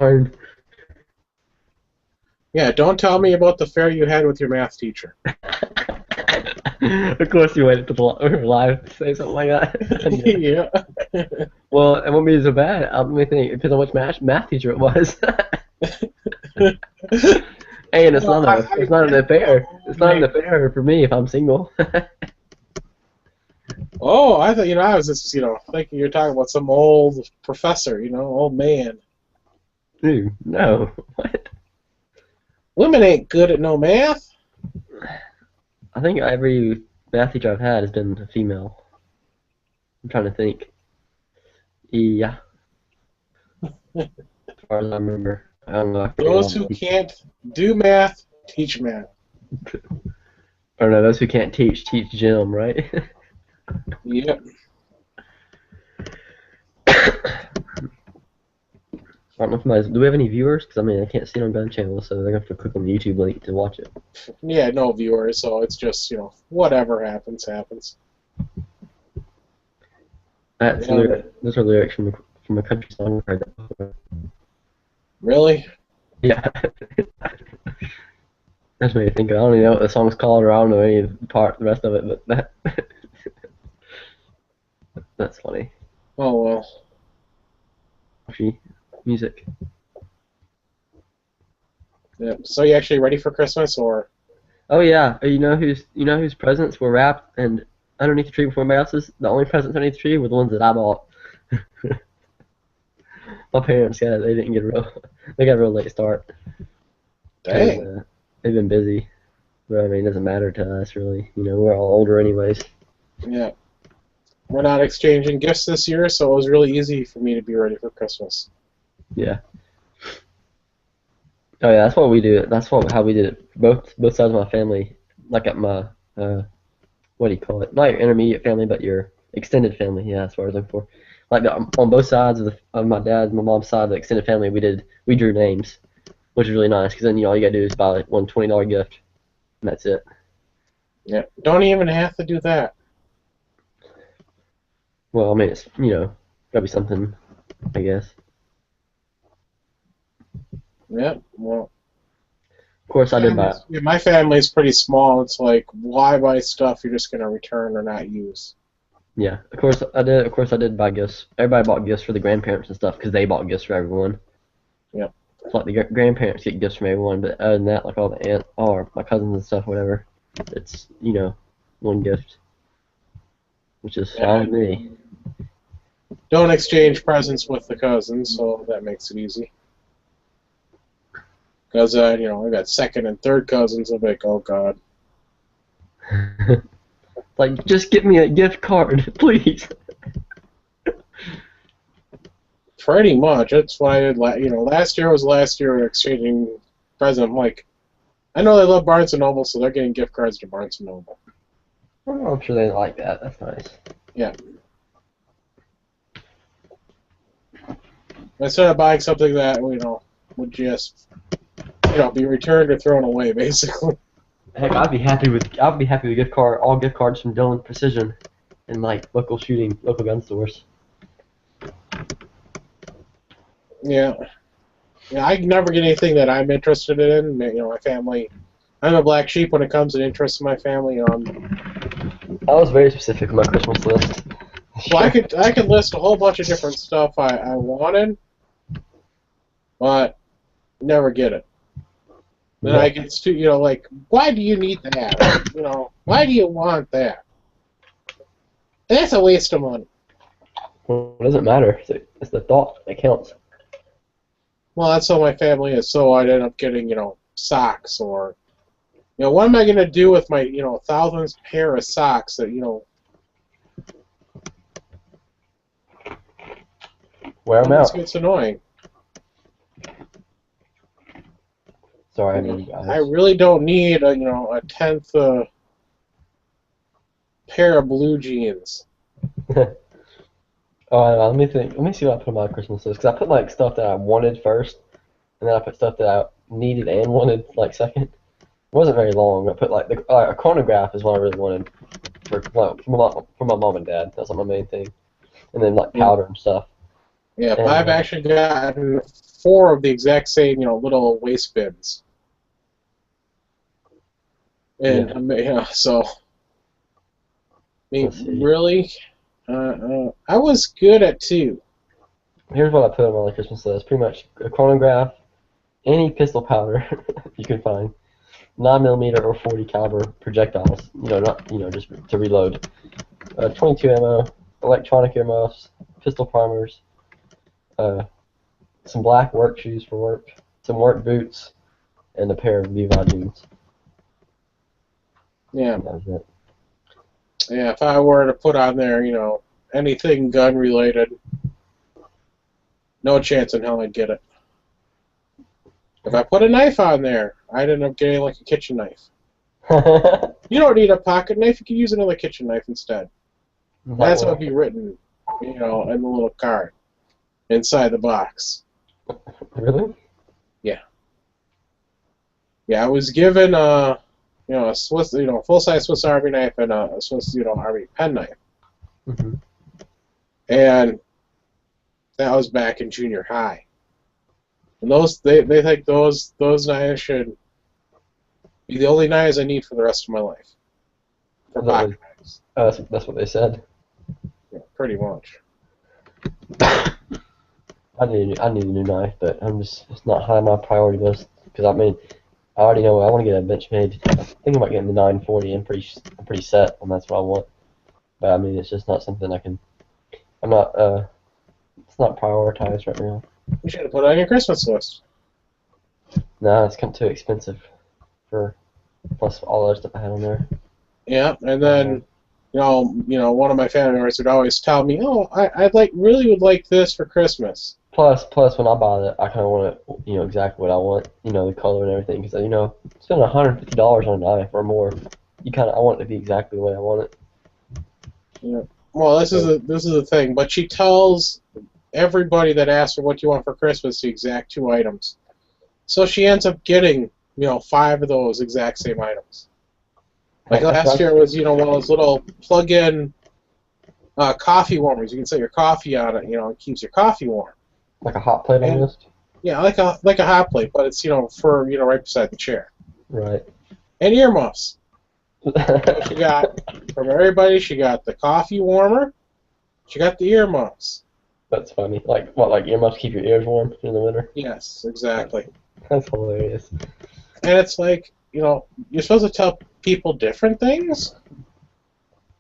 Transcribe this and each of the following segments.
Darn. Yeah, don't tell me about the affair you had with your math teacher. Of course you waited to the live to say something like that. Yeah. Yeah. Well, it won't be so bad. Let me think. It depends on which math teacher it was. And Well, I it's not an did affair. It's not an make. affair for me if I'm single. Oh, I thought I was just thinking you're talking about some old professor, old man. Dude, no. What? Women ain't good at no math. I think every math teacher I've had has been a female. I'm trying to think. Yeah, as far as I remember. I don't know. I forget all Those who of them. can't do math teach math. I don't know. Those who can't teach gym, right? Yep. I don't know if my, do we have any viewers? Because I mean, I can't see it on Gun Channel, so they're gonna have to click on the YouTube link to watch it. Yeah, no viewers, so it's just whatever happens happens. Yeah, Those are lyrics from a country song I heard that before. really? Yeah, that's made me think. I don't even know what the song's called, or I don't know any of the rest of it, but that's funny. Oh well. Actually, music. Yeah. So you actually ready for Christmas, or? Oh yeah, you know whose presents were wrapped and underneath the tree before everybody else's? The only presents underneath the tree were the ones that I bought. My parents, yeah, they got a real late start because Dang. they've been busy. But I mean, it doesn't matter to us really. You know, we're all older anyways. Yeah. We're not exchanging gifts this year, so it was really easy for me to be ready for Christmas. Yeah. Oh yeah, that's what we do. How we did it. Both sides of my family, like at my what do you call it? Not your intermediate family, but your extended family. Yeah, that's what I was looking for. Like on both sides of my dad and my mom's side of the extended family, we drew names, which is really nice because then all you gotta do is buy like one $20 gift, and that's it. Yeah. Don't even have to do that. Well, I mean, it's gotta be something, I guess. Yeah. Well, Of course, I did buy. my family's pretty small. It's like, why buy stuff you're just gonna return or not use? Yeah, of course I did. Of course I did buy gifts. Everybody bought gifts for the grandparents and stuff because they bought gifts for everyone. Yeah. It's like the grandparents get gifts from everyone, but other than that, like all my cousins and stuff, whatever, it's one gift, which is Yeah. fine with me. Don't exchange presents with the cousins, so that makes it easy. Because I got second and third cousins. I'm like, oh god. Like, just get me a gift card, please. Pretty much. That's why last year was last year exchanging presents. I'm like, I know they love Barnes and Noble, so they're getting gift cards to Barnes and Noble. Oh, I'm sure they like that. That's nice. Yeah. Instead of buying something that would just be returned or thrown away, basically. Heck, I'd be happy with all gift cards from Dillon Precision and like local gun stores. Yeah. Yeah, I never get anything that I'm interested in. My family. I'm a black sheep when it comes to interest in my family. I was very specific with my Christmas list. Well, I could list a whole bunch of different stuff I wanted, but never get it. Then I Yeah. get to like, why do you need that? Why do you want that? That's a waste of money. Well, it doesn't matter. It's the thought that counts. Well, that's how my family is. So I'd end up getting socks or what am I gonna do with my thousandth pair of socks that Wear them almost out. gets annoying. Sorry, I I know you mean, I guys. really don't need a tenth pair of blue jeans. Oh, let me think. Let me see what I put on my Christmas list. Because I put like stuff that I wanted first, and then I put stuff that I needed and wanted like second. It wasn't very long. I put like a chronograph is what I really wanted for my mom and dad. That's like my main thing. And then like Yeah. powder and stuff. Yeah, And I've actually gotten 4 of the exact same, little waste bins. yeah, And so I let's mean, see. really, I was good at 2. Here's what I put on my Christmas list. Pretty much a chronograph, any pistol powder you can find, 9mm or 40 caliber projectiles. Not just to reload. 22 ammo, electronic earmuffs, pistol primers, uh, some black work shoes for work, some work boots, and a pair of Levi jeans. Yeah, And that was it. yeah. If I were to put on there, anything gun related, no chance in hell I'd get it. If I put a knife on there, I'd end up getting like a kitchen knife. You don't need a pocket knife. You can use another kitchen knife instead. Like That's what would what? be written, in the little card inside the box. Really? Yeah, yeah. I was given a Swiss, full size Swiss Army knife and a Swiss, Army penknife, Hmm. and that was back in junior high. And they think those knives should be the only knives I need for the rest of my life for That was, pocket knives. that's what they said. Yeah, pretty much. I need a new knife, but it's not high on my priority list because I mean I already know I want to get a bench made. I'm thinking about getting the 940. I'm pretty set and that's what I want. But I mean it's just not something I can. I'm not it's not prioritized right now. You should have put it on your Christmas list. Nah, it's come too expensive for plus all the other stuff I had on there. Yeah, and Uh, then one of my family members would always tell me, "Oh, I really would like this for Christmas." plus when I buy it, I kind of want it, exactly what I want, the color and everything. Because spend $150 on a knife or more, I want it to be exactly the way I want it. Yeah. Well, So this is the thing, but she tells everybody that asks her what do you want for Christmas the exact 2 items. So she ends up getting 5 of those exact same items. Like last year that's it was one of those little plug-in coffee warmers. You can set your coffee on it. It keeps your coffee warm. like a hot plate And almost. yeah, like a hot plate, but it's for right beside the chair. Right. And earmuffs. So she got from everybody. She got the coffee warmer. She got the earmuffs. That's funny. Like what? Like earmuffs keep your ears warm in the winter. Yes, That's exactly. that's hilarious. And it's like you're supposed to tell people different things.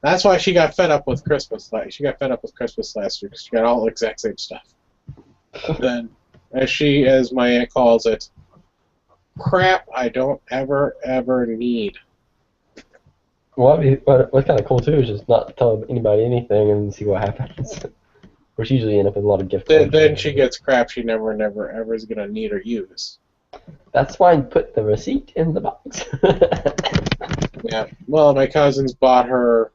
That's why she got fed up with Christmas. Like she got fed up with Christmas last year because she got all the exact same stuff. Then, as my aunt calls it, crap I don't ever need. What's kind of cool too is just not tell anybody anything and see what happens. Which usually end up with a lot of gift cards. Then she gets crap she never ever is gonna need or use. That's why you put the receipt in the box. Yeah. Well, my cousins bought her,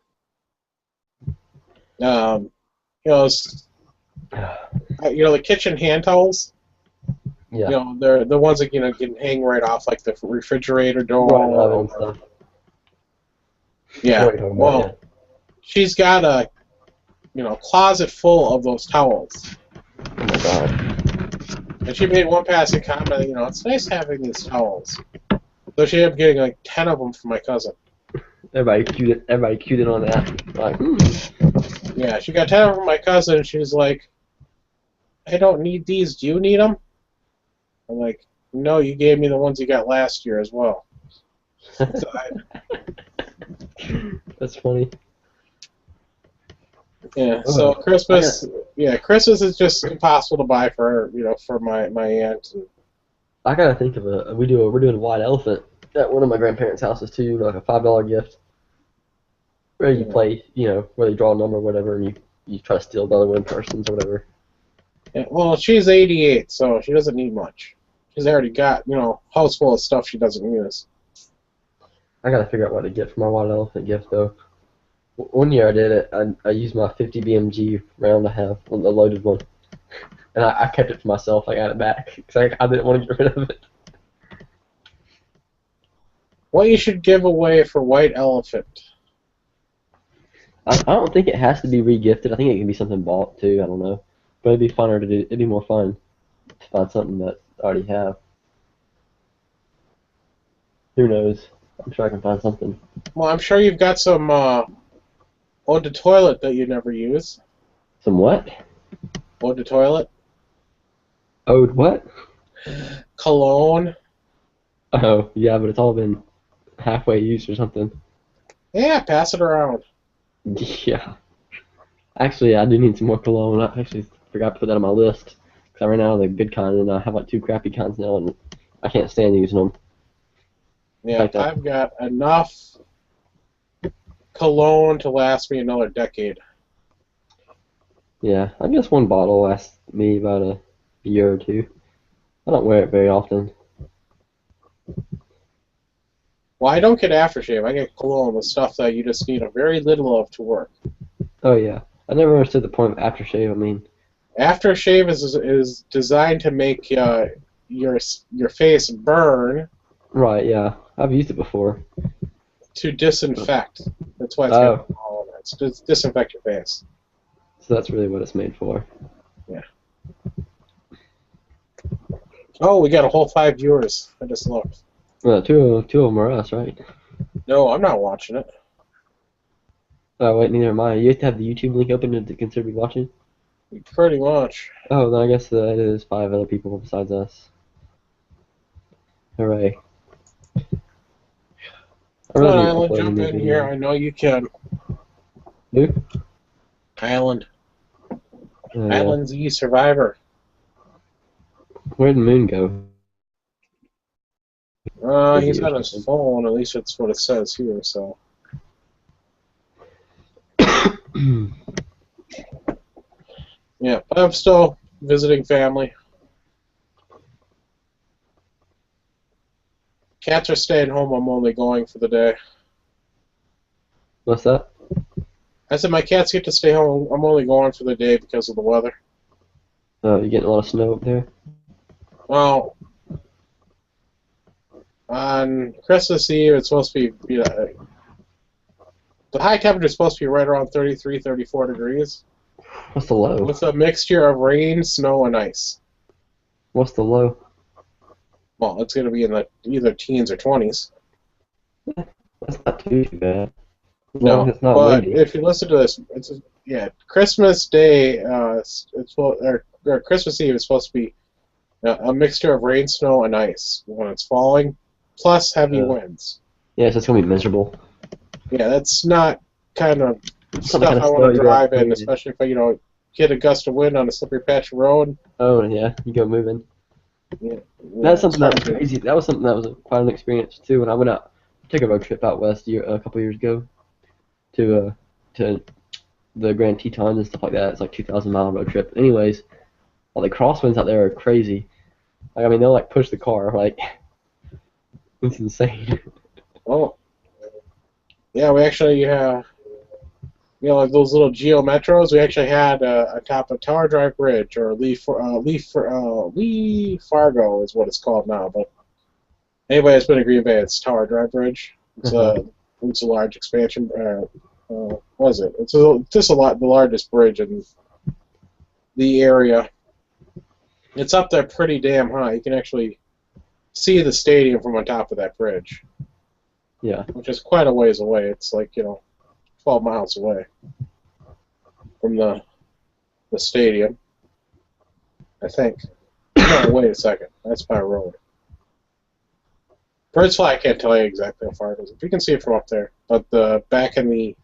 the kitchen hand towels. Yeah. They're the ones that can hang right off like the refrigerator door. Right, oven and stuff. I know Yeah. what you're talking about, Well, she's got a closet full of those towels. yeah. Oh my god. And she made one passing comment, it's nice having these towels. So she ended up getting like 10 of them from my cousin. Everybody cued it on that. Like, Yeah, she got 10 of them from my cousin, and she's like, I don't need these. Do you need them? I'm like, no, you gave me the ones you got last year as well. So that's funny. yeah, so Christmas, Christmas is just impossible to buy for for my aunt. I gotta think of we're doing a white elephant at one of my grandparents' houses too, like a $5 gift. Where you play, where you draw a number or whatever, and you try to steal the other one person's or whatever. Yeah, well, she's 88, so she doesn't need much. She's already got, house full of stuff she doesn't use. I gotta figure out what to get for my white elephant gift though. One year I did it. I used my 50 BMG round I have, the loaded one, and I kept it for myself. I got it back because I didn't want to get rid of it. What you should give away for White Elephant? I don't think it has to be re-gifted. I think it can be something bought too. I don't know. But it'd be funner to do. It'd be more fun to find something that I already have. Who knows? I'm sure I can find something. Well, I'm sure you've got some eau de toilet that you never use. Some what? Eau de toilet, Ode what? cologne. Oh, yeah, but it's all been halfway used or something. Yeah, pass it around. Yeah. Actually, I do need some more cologne. I actually forgot to put that on my list. Because I ran out of the good kind, and I have like two crappy kinds now, and I can't stand using them. In Yeah, fact, I've got enough cologne to last me another decade. yeah, I guess one bottle lasts me about a year or two. I don't wear it very often. Well, I don't get aftershave. I get cologne, the stuff that you just need a very little of to work. Oh, yeah. I never understood the point of aftershave. I mean, Aftershave is designed to make your face burn right, yeah. I've used it before. to disinfect. That's why it's got Oh, alcohol in it. It's to disinfect your face. so that's really what it's made for. Yeah. Oh, we got a whole 5 viewers. I just looked. Well, two of them are us, right? No, I'm not watching it. Oh, wait, neither am I. You have to have the YouTube link open to consider watching? Pretty much. Oh, then I guess it is five other people besides us. Hooray. I Come on, really need to Island, upload a jump new in here. video. I know you can. Who? Island. Yeah. Island Z Survivor. Where'd Moon go? He's Busy or on his something. phone. At least that's what it says here. So. Yeah, but I'm still visiting family. Cats are staying home. I'm only going for the day. What's that? I said my cats get to stay home. I'm only going for the day because of the weather. Oh, you getting a lot of snow up there? Well, on Christmas Eve, it's supposed to be, the high temperature is supposed to be right around 33, 34 degrees What's the low? with a mixture of rain, snow, and ice. What's the low? Well, it's going to be in the either teens or 20s. That's not too bad. As long No, as it's not but windy. if you listen to this, yeah, Christmas Day, or Christmas Eve is supposed to be a mixture of rain, snow, and ice when it's falling, plus heavy Uh, winds. yeah, so it's gonna be miserable. Yeah, that's not kind of It's not the stuff kind I of want snow to you go drive in, outside. especially if I get a gust of wind on a slippery patch of road. Oh yeah, you go moving. Yeah, That's it's something that hard was to. crazy. That was something that was quite an experience too. When I went out, took a road trip out west a couple years ago to the Grand Tetons and stuff like that. It's like 2,000 mile road trip. Anyways, all the crosswinds out there are crazy. Like I mean, they'll like push the car. Like it's insane. Oh, yeah, we actually, like those little Geo Metros, we actually had atop a Tower Drive Bridge, or Lee Fargo is what it's called now. But anybody that's been to Green Bay, it's Tower Drive Bridge. It's a large expansion. What is it? Just the largest bridge in the area. It's up there pretty damn high. You can actually see the stadium from on top of that bridge, Yeah. which is quite a ways away. It's like 12 miles away from the stadium, I think. No, wait a second. That's by road. Bird's Fly, I can't tell you exactly how far it is. If you can see it from up there. But back in the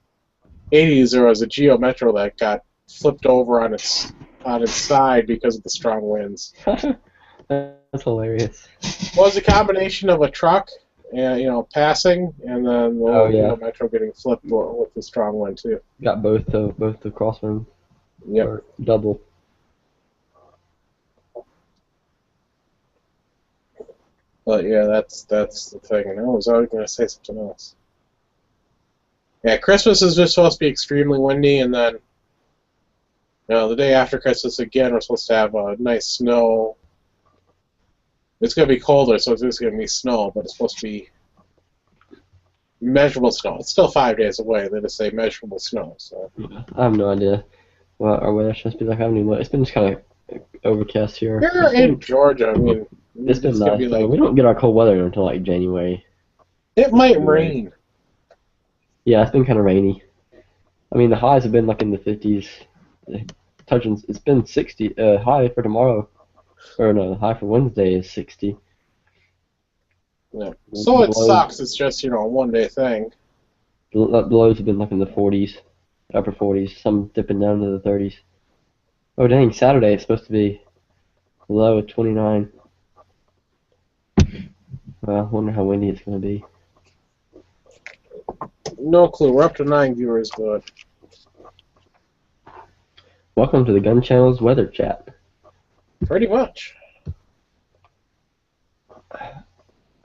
80s, there was a Geo Metro that got flipped over on its side because of the strong winds. That's hilarious. Well, it was a combination of a truck, passing, and then the Oh little yeah, Geo Metro getting flipped with the strong wind too. got both the crosswinds Yep. or double. But yeah, that's the thing. And I was always going to say something else. Yeah, Christmas is just supposed to be extremely windy, and then the day after Christmas again, we're supposed to have a nice snow. It's going to be colder, so it's just going to be snow, but it's supposed to be measurable snow. It's still 5 days away. They just say measurable snow. So I have no idea Well, our weather's supposed to be like I don't even know. It's been just kind of overcast here. You're in Georgia. I mean, It's been it's gonna nice be though. like We don't get our cold weather until like January. it might rain. Yeah, it's been kind of rainy. I mean, the highs have been like in the 50s. Touching, it's been 60. High for tomorrow, or no, the high for Wednesday is 60. Yeah. The So it lows, sucks. It's just a 1 day thing. the lows have been like in the 40s, upper 40s. Some dipping down to the 30s. Oh dang! Saturday it's supposed to be a low of 29. I wonder how windy it's gonna be. No clue. We're up to 9 viewers, but Welcome to the Gun Channel's weather chat. pretty much. I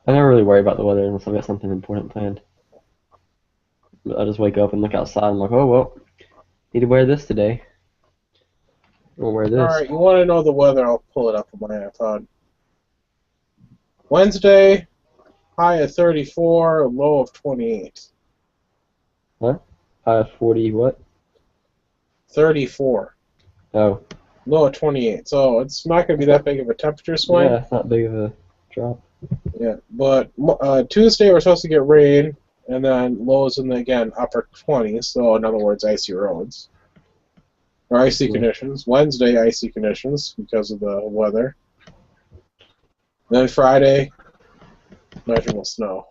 never really worry about the weather unless I've got something important planned. I just wake up and look outside and I'm like, oh well, need to wear this today. Or wear All this. right. You want to know the weather? I'll pull it up on my iPod. Wednesday, high of 34, low of 28. Huh? High of 40 what? 34. Oh. Low of 28. So it's not going to be that big of a temperature swing. Yeah, it's not big of a drop. Yeah. But Tuesday we're supposed to get rain, and then lows in the, again, upper 20s. So in other words, icy roads. Or icy Yeah. conditions. Wednesday, icy conditions because of the weather. Then Friday, measurable snow.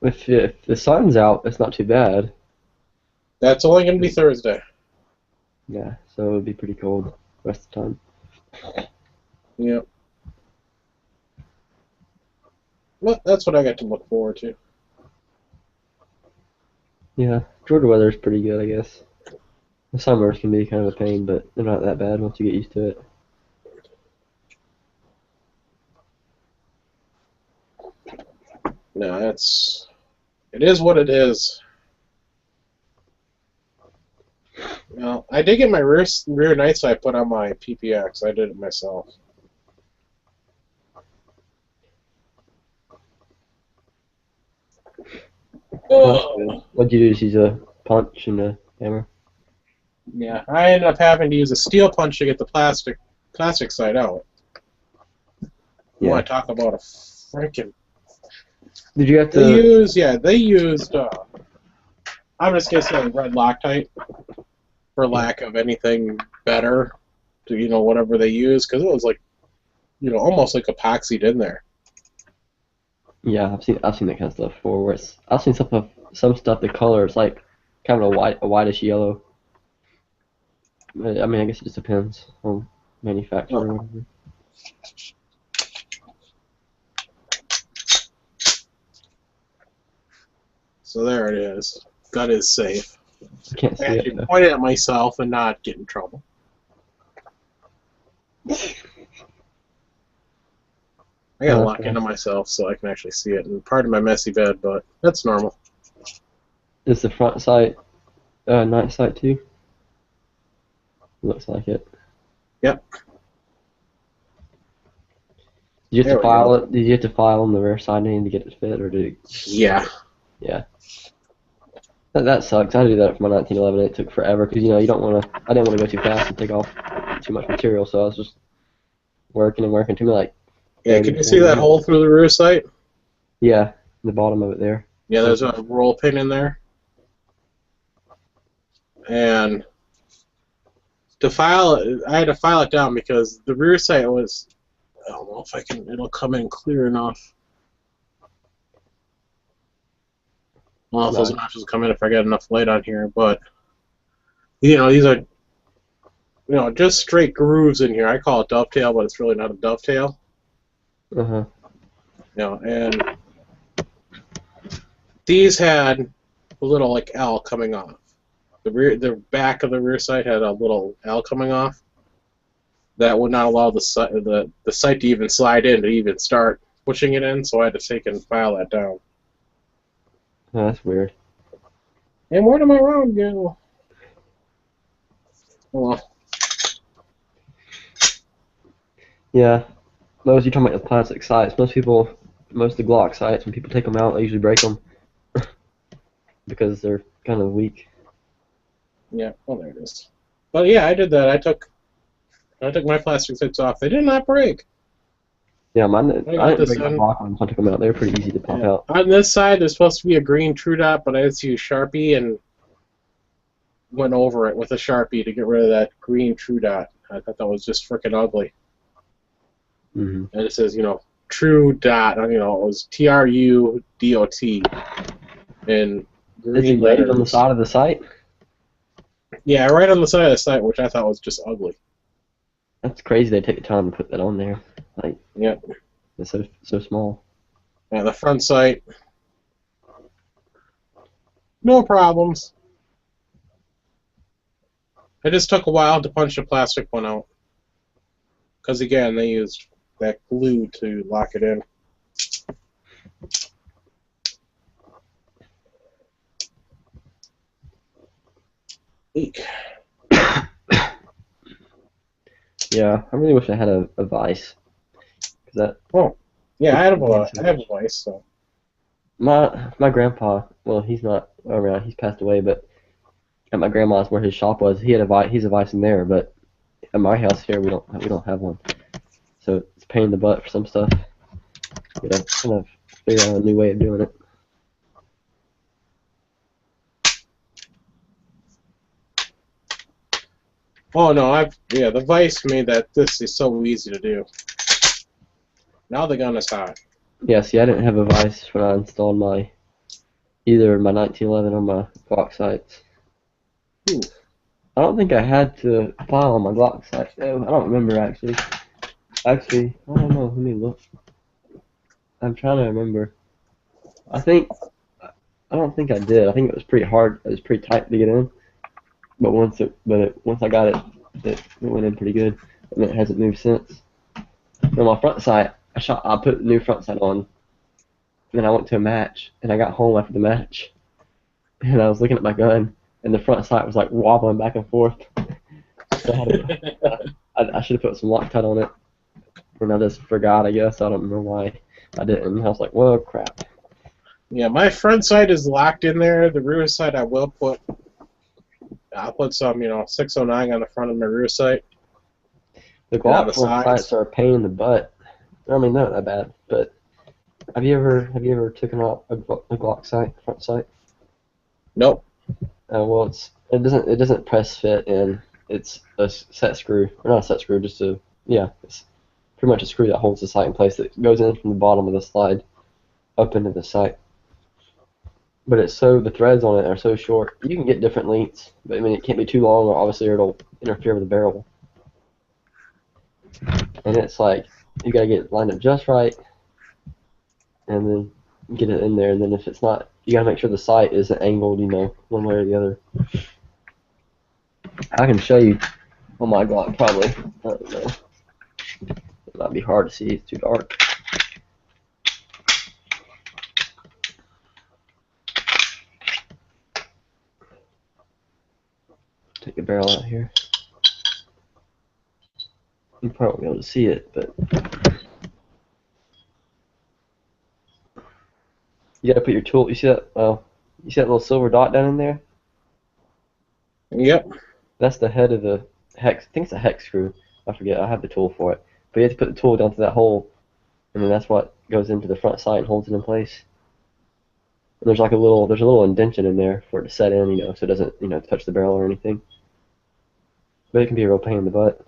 If the sun's out, it's not too bad. That's only going to be Thursday. Yeah, so it would be pretty cold the rest of the time. Yep. Well, that's what I got to look forward to. Yeah, Georgia weather is pretty good, I guess. The summers can be kind of a pain, but they're not that bad once you get used to it. No, it is what it is. Well, I did get my rear night sight put on my PPX. I did it myself. What'd you do? Just use a punch and a hammer? Yeah, I ended up having to use a steel punch to get the plastic side out. You Yeah. want to talk about a freaking... Did you have to? They used, I'm just going to say red Loctite for lack of anything better to, whatever they used, because it was like, almost like epoxied in there. Yeah, I've seen that kind of stuff before. Where I've seen some stuff. The color is like kind of a whitish yellow. I mean, I guess it just depends on manufacturer or whatever. So there it is. That is safe. I can't see I it. actually point it at myself and not get in trouble. I gotta lock into myself so I can actually see it. And pardon my messy bed, but that's normal. Is the front sight night sight too? Looks like it. Yep. Did you have There to we file go. it? Did you have to file on the rear side name to get it fit, or did it? Yeah. Yeah. That sucks. I had to do that for my 1911. It took forever because you don't want to. I didn't want to go too fast and take off too much material, so I was just working and working. To me, like. Yeah, can you see that hole through the rear sight? Yeah, the bottom of it there. Yeah, there's a roll pin in there. And to file it, I had to file it down because the rear sight was, I don't know if it'll come in clear enough. Well, if those notches will come in if I get enough light on here, but, these are, just straight grooves in here. I call it dovetail, but it's really not a dovetail. Uh-huh. And these had a little, like, L coming off. The back of the rear sight had a little L coming off. That would not allow the sight to even slide in to even start pushing it in, so I had to take and file that down. Oh, that's weird. And where did my round go? Oh, well. Yeah. You're talking about the plastic sights. Most of the Glock sights, when people take them out, they usually break them because they're kind of weak. Yeah, well there it is. But yeah, I did that. I took my plastic zips off. They did not break. Yeah, I I got didn't this break my in. block ones. I took them out. They were pretty easy to pop Yeah. out. On this side, there's supposed to be a green true dot, but I just used Sharpie and went over it with a Sharpie to get rid of that green true dot. I thought that was just freaking ugly. Mm-hmm. And it says, true dot. It was TRUDOT in Is it green engraved on the letters. side of the site? Yeah, right on the side of the site, which I thought was just ugly. That's crazy. They take the time to put that on there. Like Yep. it's so small. And the front sight, no problems. It just took a while to punch the plastic one out. Because again, they used that glue to lock it in. Eek. Yeah, I really wish I had a vise. Cause that Oh, yeah, I have yeah, a, I have a vice, so. my grandpa. Well, he's not around. He's passed away. But at my grandma's, where his shop was, he had a vise. He's a vise in there. But at my house here, we don't have one. So it's a pain in the butt for some stuff. Kind of figure out a new way of doing it. Oh no, the vice made this is so easy to do. Now the gun is hot. Yeah, see, I didn't have a vise when I installed either my 1911 or my Glock sights. Ooh. I don't think I had to file on my Glock sights. though. I don't remember actually. Actually, I don't know. Let me look. I'm trying to remember. I think I don't think I did. I think it was pretty hard. It was pretty tight to get in. But once I got it, it went in pretty good, and it hasn't moved since. On my front sight, I put the new front sight on, and then I went to a match, and I got home after the match, and I was looking at my gun, and the front sight was like wobbling back and forth. So I should have put some Loctite on it, and I just forgot. I guess I don't remember why I didn't. I was like, "Whoa, crap!" Yeah, my front sight is locked in there. The rear sight I'll put some, 609 on the front of my rear sight. The And on Glock the front sights sides. are a pain in the butt. I mean, they're not that bad, but have you ever taken out a Glock sight front sight? Nope. Well, it doesn't press fit in. It's a set screw, or not a set screw, it's pretty much a screw that holds the sight in place that goes in from the bottom of the slide up into the sight. But the threads on it are so short. You can get different lengths, but I mean it can't be too long, or obviously it'll interfere with the barrel. And it's like you gotta get it lined up just right, and then get it in there. And then if it's not, you gotta make sure the sight isn't angled, one way or the other. I can show you on my Glock probably. I don't know. It might be hard to see. It's too dark. Take the barrel out here. You probably won't be able to see it, but you gotta put your tool. You see that? You see that little silver dot down in there? Yep. That's the head of the hex. I think it's a hex screw. I forget. I have the tool for it. But you have to put the tool down to that hole, and then that's what goes into the front sight and holds it in place. And there's a little indentation in there for it to set in, so it doesn't, touch the barrel or anything. But it can be a real pain in the butt.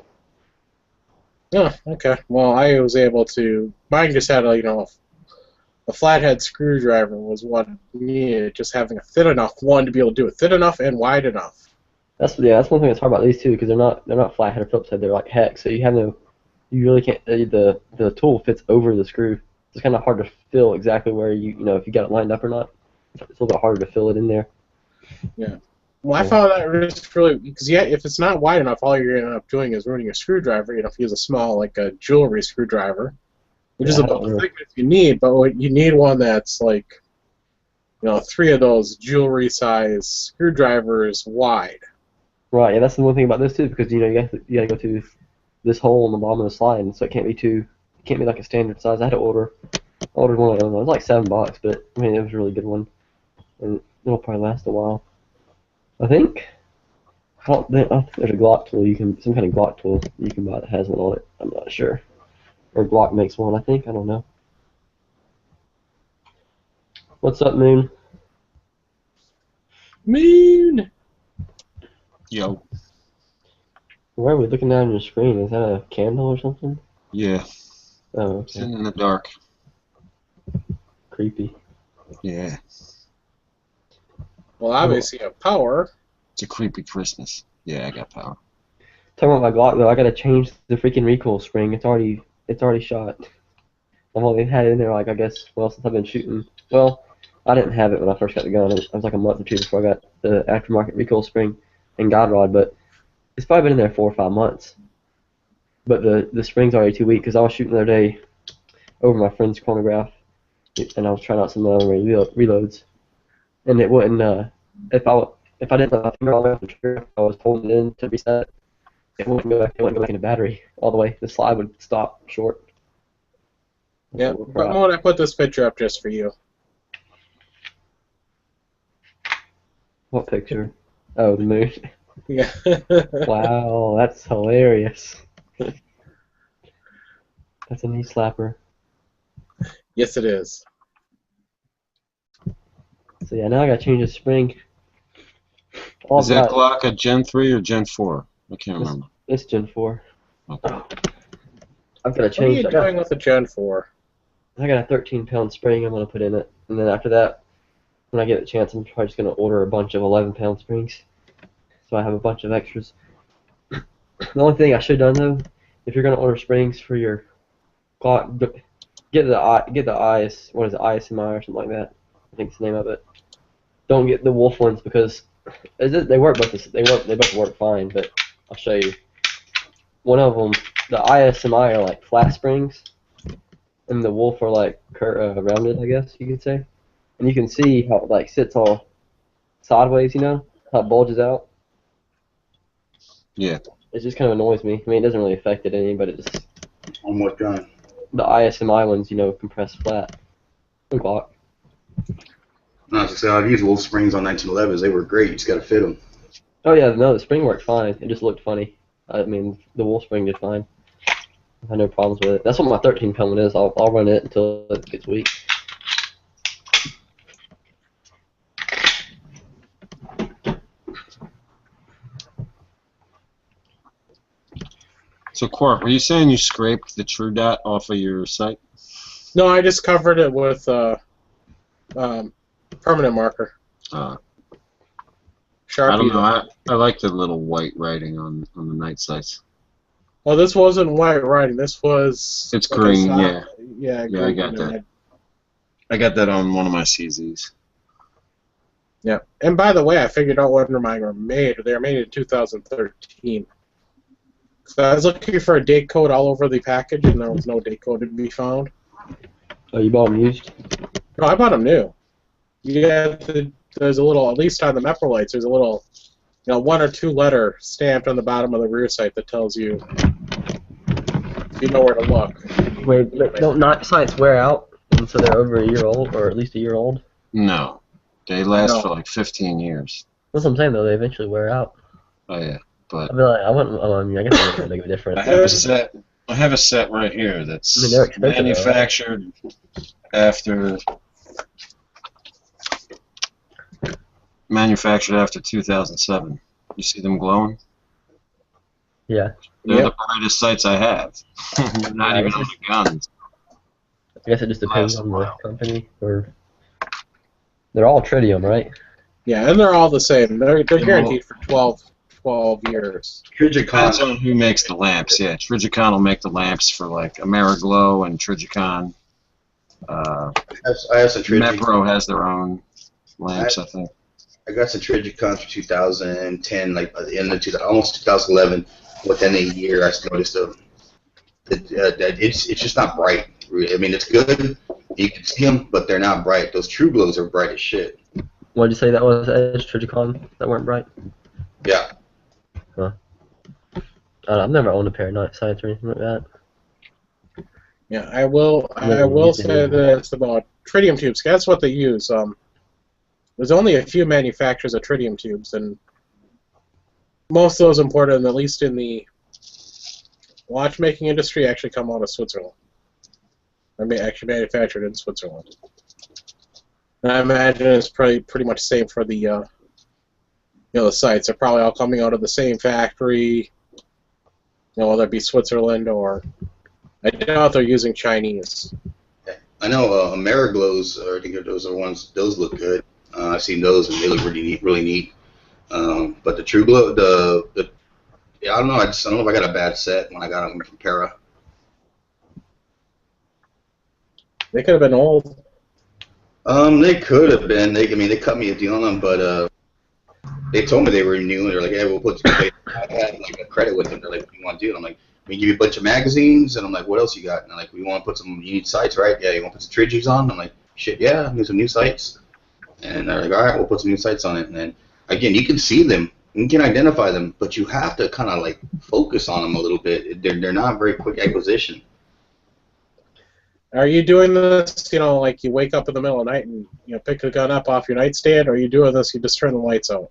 Oh, okay. Well, I was able to. Mine just had a flathead screwdriver was what I needed. Just having a thin enough one to be able to do it, thin enough and wide enough. That's one thing that's hard about these two because they're not flathead or Phillips head. They're like hex, so you really can't. The tool fits over the screw. It's kind of hard to fill exactly where if you got it lined up or not. It's a little bit harder to fill it in there. Yeah. Well, I found that it's really because if it's not wide enough, all you're gonna end up doing is ruining a screwdriver. If you use a small like a jewelry screwdriver, which is Yeah, I about don't the really. thickness you need, but you need one that's like 3 of those jewelry size screwdrivers wide. Right, yeah, that's the one thing about this too because you gotta go to this hole in the bottom of the slide, and so it can't be like a standard size. I ordered one of those. It was like $7, but I mean it was a really good one, and it'll probably last a while. I think I think there's a Glock tool some kind of Glock tool you can buy that has one on it. I'm not sure. Or Glock makes one, I think. I don't know. What's up, Moon? Moon. Yo. Why are we looking down your screen? Is that a candle or something? Yeah. Oh, okay. Sitting in the dark. Creepy. Yeah. Well, obviously you have power. It's a creepy Christmas. Yeah, I got power. Talking about my Glock though, I gotta change the freaking recoil spring. It's already shot. I've only had it in there like I guess since I've been shooting. Well, I didn't have it when I first got the gun. It was like a month or two before I got the aftermarket recoil spring and guide rod, but it's probably been in there 4 or 5 months. But the spring's already too weak because I was shooting the other day over my friend's chronograph and I was trying out some other reloads, and it wouldn't. If I didn't have my finger all the way off the trigger, I was holding it in to reset. It wouldn't go back. It wouldn't go back in the battery all the way. The slide would stop short. Yeah, but when I put this picture up just for you. What picture? Oh, the moon. Yeah. Wow, that's hilarious. That's a knee slapper. Yes, it is. So yeah, now I gotta change the spring. Is that Glock a Gen 3 or Gen 4? I can't remember. It's Gen 4. Okay. I've got to What are change. you doing with the Gen 4? I got a 13-pound spring I'm gonna put in it, and then after that, when I get a chance, I'm probably just gonna order a bunch of 11-pound springs, so I have a bunch of extras. The only thing I should have done though, if you're gonna order springs for your Glock, get the IS, what is it, ISMI or something like that. I think it's the name of it. Don't get the Wolf ones because they work both. They both work fine, but I'll show you. One of them, the ISMI are like flat springs, and the Wolf are like rounded, I guess you could say. And you can see how it like sits all sideways, you know, how it bulges out. Yeah. It just kind of annoys me. I mean, it doesn't really affect it any, but it just. On what gun? The ISMI ones, you know, compress flat. Glock. No, I was gonna say I've used Wolf Springs on 1911s. They were great. You just gotta fit them. Oh yeah, no, the spring worked fine. It just looked funny. I mean, the Wolf spring did fine. I had no problems with it. That's what my 13-pound one is. I'll run it until it gets weak. So, Quark, were you saying you scraped the True Dot off of your sight? No, I just covered it with permanent marker. I Sharpie. don't know. I like the little white writing on the night sights. Well, this wasn't white writing. This was. It's green, yeah. Yeah, Yeah, I got that. red. I got that on one of my CZs. Yeah, and by the way, I figured out when mine were made. They were made in 2013. So I was looking for a date code all over the package, and there was no date code to be found. Oh, you bought them used? No, I bought them new. There's a little, at least on the Meprolites, there's a little, 1 or 2 letter stamped on the bottom of the rear sight that tells you where to look. Wait, don't night sights wear out, and so they're over a year old, or at least a year old? No. They last for like 15 years. That's what I'm saying, though. They eventually wear out. Oh, yeah. But I feel like I mean, I guess it wouldn't make a difference. I have a set right here that's I mean, they're expensive, manufactured after 2007. You see them glowing? Yeah. They're the brightest sights I have. They're not even on the guns. I guess it just depends on the company. Or they're all tritium, right? Yeah, and they're all the same. They're guaranteed for 12 years. Depends on who makes the lamps. Yeah, Trigicon will make the lamps for like Ameriglow and Trigicon. I have some Trigicon. Mepro has their own lamps, I think. I got some Trigicons for 2010, like at the end of almost 2011. Within a year, I noticed it's just not bright. I mean, it's good. You can see them, but they're not bright. Those True Glows are bright as shit. What did you say that was, Edge, Trigicon, that weren't bright? Yeah. Huh. I've never owned a pair of night sights or anything like that. Yeah, I will say this about tritium tubes. That's what they use. There's only a few manufacturers of tritium tubes, and most of those imported, at least in the watchmaking industry, actually come out of Switzerland. Actually manufactured in Switzerland. And I imagine it's probably pretty much the same for the the sites. They're probably all coming out of the same factory, whether it be Switzerland or I doubt they're using Chinese. I know Ameriglows, I think those are ones. Those look good. I've seen those and they look really neat. Really neat. But the True Glow, yeah, I don't know. I don't know if I got a bad set when I got them from Para. They could have been old. They could have been. I mean, they cut me a deal on them, but they told me they were new, and they're like, "Hey, we'll put." I had like a credit with them. They're like, "What do you want to do?" And I'm like, "We give you a bunch of magazines," and I'm like, "What else you got?" And they're like, "We want to put some. You need sites, right? Yeah, you want to put some Trigies on?" I'm like, "Shit, yeah, need some new sites." And they're like, "All right, we'll put some new sites on it." And then again, you can see them, you can identify them, but you have to kind of like focus on them a little bit. They're not very quick acquisition. Are you doing this, like you wake up in the middle of the night and pick the gun up off your nightstand, or are you doing this, you just turn the lights out?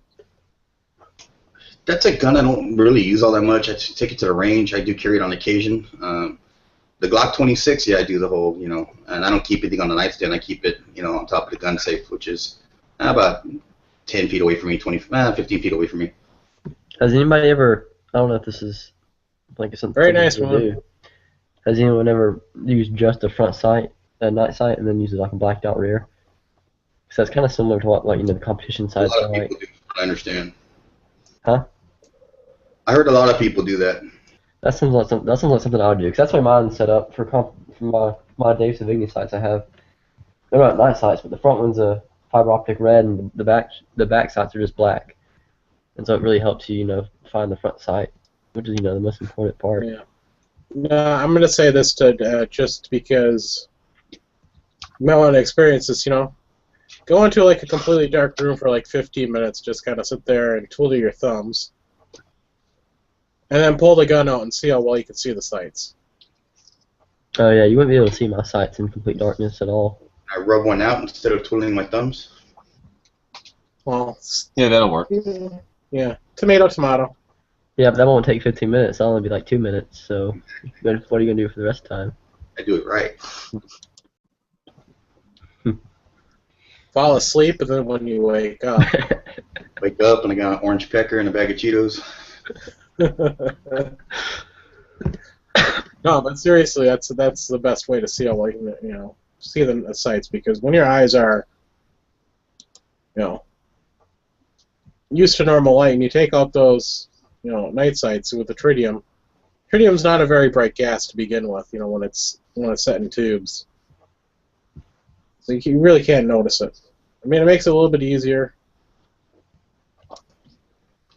That's a gun I don't really use all that much. I take it to the range. I do carry it on occasion. The Glock 26, yeah, I do the whole, and I don't keep anything on the nightstand. I keep it, on top of the gun safe, which is about 10 feet away from me, 15 feet away from me. Has anybody ever? I don't know if this is like something. Very nice to one. do. Has anyone ever used just a front sight, a night sight, and then used like a blacked out rear? Because that's kind of similar to what the competition A sights lot are of like. people do. I understand. Huh? I heard a lot of people do that. That sounds like something I would do. Because that's why mine's set up for my Dave Savigny sights I have. They're not night sights, but the front one's a fiber optic red, and the back sights are just black. And so it really helps you, find the front sight, which is the most important part. Yeah. No, I'm going to say this just because you might want to experience this, Go into like a completely dark room for like 15 minutes, just kind of sit there and twiddle your thumbs, and then pull the gun out and see how well you can see the sights. Oh yeah, you wouldn't be able to see my sights in complete darkness at all. I rub one out instead of twiddling my thumbs. Well, Yeah, that'll work. yeah, tomato, tomato. Yeah, but that won't take 15 minutes. That'll only be like 2 minutes. So, what are you gonna do for the rest of the time? I do it right. Fall asleep, and then when you wake up. Wake up and I got an orange pecker and a bag of Cheetos. No, but seriously, that's the best way to see how well you can, see the sights, because when your eyes are, used to normal light, and you take out those, night sights with the tritium. Tritium's not a very bright gas to begin with, when it's set in tubes. So you really can't notice it. I mean, it makes it a little bit easier.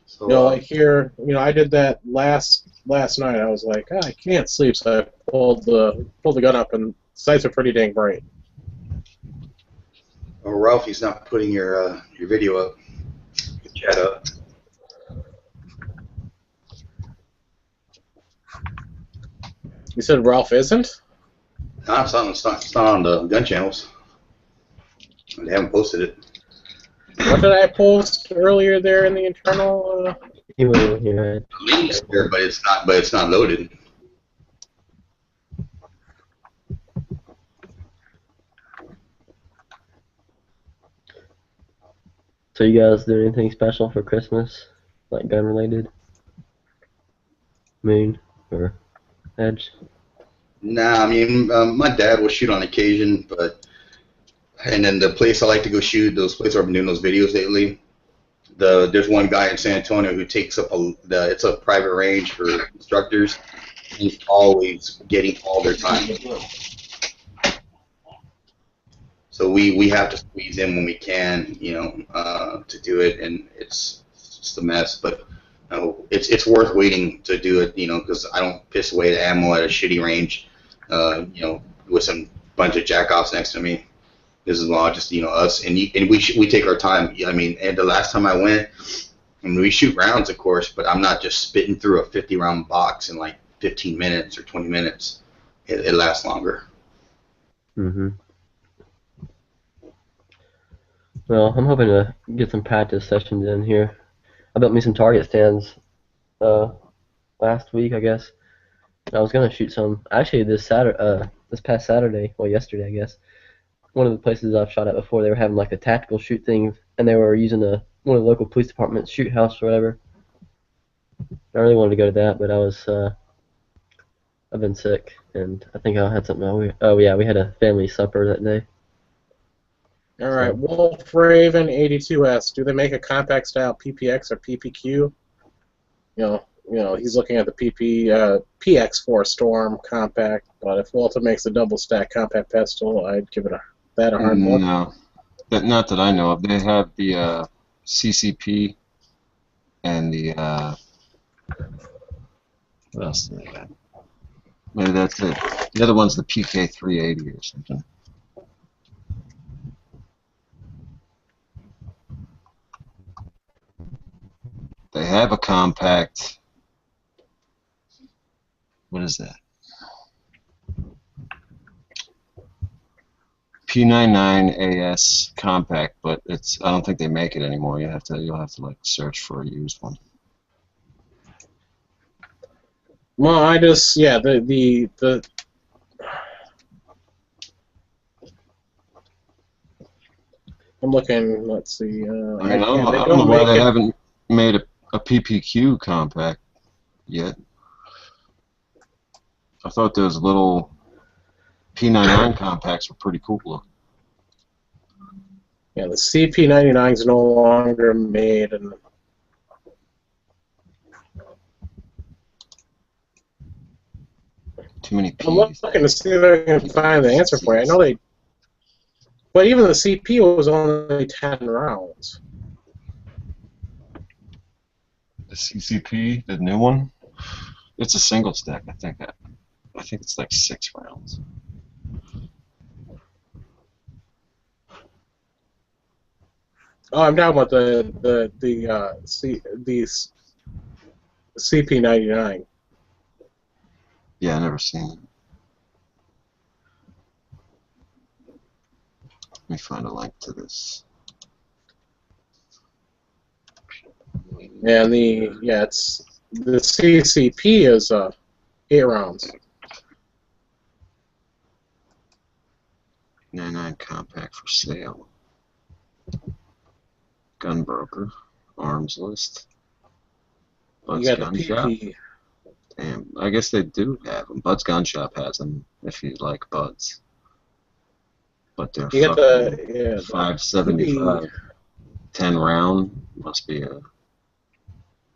So, Like here, I did that last night. I was like, I can't sleep, so I pulled the gun up, and sights are pretty dang bright. oh, Ralph, he's not putting your video up. Your chat up. You said Ralph isn't? No, it's not on the gun channels. They haven't posted it. What did I post earlier there in the internal? You were here, right? The link's there, but it's not loaded. So you guys do anything special for Christmas, like gun related? Moon or Edge? Nah, I mean, my dad will shoot on occasion, and then the place I like to go shoot, those places where I've been doing those videos lately, there's one guy in San Antonio who takes up it's a private range for instructors. He's always getting all their time. So we have to squeeze in when we can, to do it, and it's just a mess. But it's worth waiting to do it, because I don't piss away the ammo at a shitty range, with some bunch of jackoffs next to me. This is all just us, and we take our time. I mean, and the last time I went, we shoot rounds, of course, but I'm not just spitting through a 50-round box in like 15 minutes or 20 minutes. It lasts longer. Mm-hmm. Well, I'm hoping to get some practice sessions in here. I built me some target stands uh, last week, I guess. And I was gonna shoot some. Actually, this past Saturday, well, yesterday, I guess. One of the places I've shot at before, they were having like a tactical shoot thing, and they were using one of the local police department's shoot house or whatever. I really wanted to go to that, but I've been sick, and I think I had something. Oh yeah, we had a family supper that day. All right, So Wolf Raven 82S. Do they make a compact style PPX or PPQ? He's looking at the PX4 Storm compact, but if Walter makes a double stack compact pistol, I'd give that a hard look. No, not that I know of. They have the CCP and the what else do they have? Maybe that's it. The other one's the PK380 or something. They have a compact. What is that? P99AS compact, but I don't think they make it anymore. You'll have to like search for a used one. Well, the I'm looking. Let's see. I mean, I don't they know don't why make they it. haven't made a PPQ compact yet. I thought those little P99 compacts were pretty cool looking. Yeah, the CP99 is no longer made, and Too many I'm P's. looking to see if I can find the answer for you. I know but even the CP was only 10 rounds. The CCP, the new one, it's a single stack. I think it's like 6 rounds. Oh, I'm talking about the CP99. Yeah, I never seen it. Let me find a link to this. And it's the CCP is 8 rounds. 99 compact for sale. Gun broker, arms list. Bud's You got Gun the Shop. PP. Damn, I guess they do have them. Bud's Gun Shop has them if you like Bud's. But they're You got fucking the $5.75. 10 round. Must be a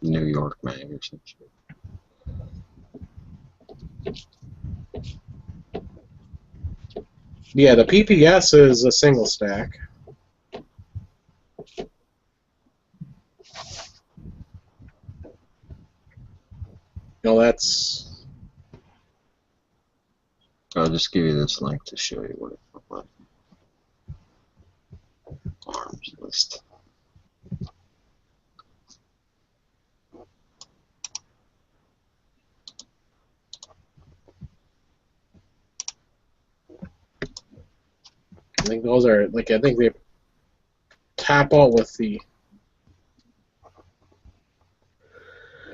New York mag or some shit. Yeah, the PPS is a single stack. That's. I'll just give you this link to show you what it looks like. Arms list. I think those are I think they tap out with the.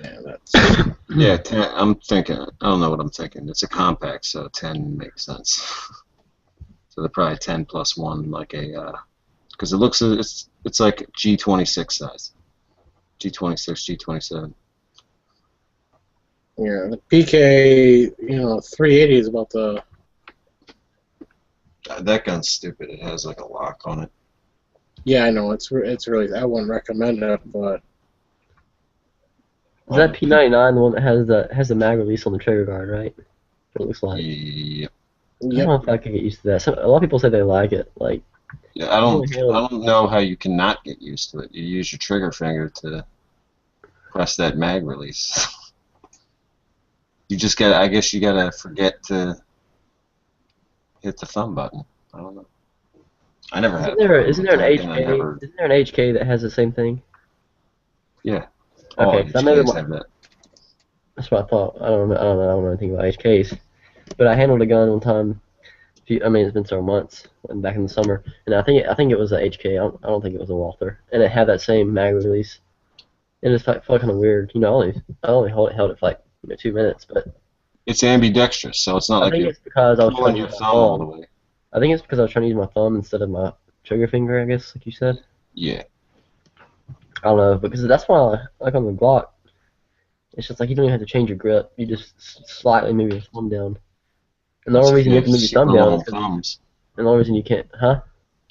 Yeah, that's. Yeah, 10, I'm thinking, I don't know what I'm thinking. It's a compact, so 10 makes sense. So they're probably 10 plus 1, like because it's like G26 size. G26, G27. Yeah, the PK 380 is about the. That gun's stupid. It has like a lock on it. Yeah, I know it's really I wouldn't recommend it, but. is that P99 the one that has the mag release on the trigger guard, right? It looks like. Yep. I don't know if I can get used to that. A lot of people say they like it. Like, Yeah, I don't know how you cannot get used to it. You use your trigger finger to press that mag release. I guess you gotta forget to hit the thumb button. I don't know. I never had. Isn't there an HK that has the same thing? Yeah. All Okay, so maybe HKs have that. that's what I thought. I don't know anything about HKs, but I handled a gun one time. It's been several months, and back in the summer, and I think it was a HK. I don't think it was a Walther, and it had that same mag release. It just felt kind of weird. You know, I only held it for like 2 minutes, but It's ambidextrous, so it's not I like think you're it's because I was trying pulling to your use my thumb all the thumb. way. I think it's because I was trying to use my thumb instead of my trigger finger, I guess, like you said. Yeah. I don't know, because that's why like on the Glock, it's just like you don't even have to change your grip. You just slightly move your thumb down. And the That's only if reason you you have have to move your thumb super down is long because, thumbs. and the only reason you can't, huh?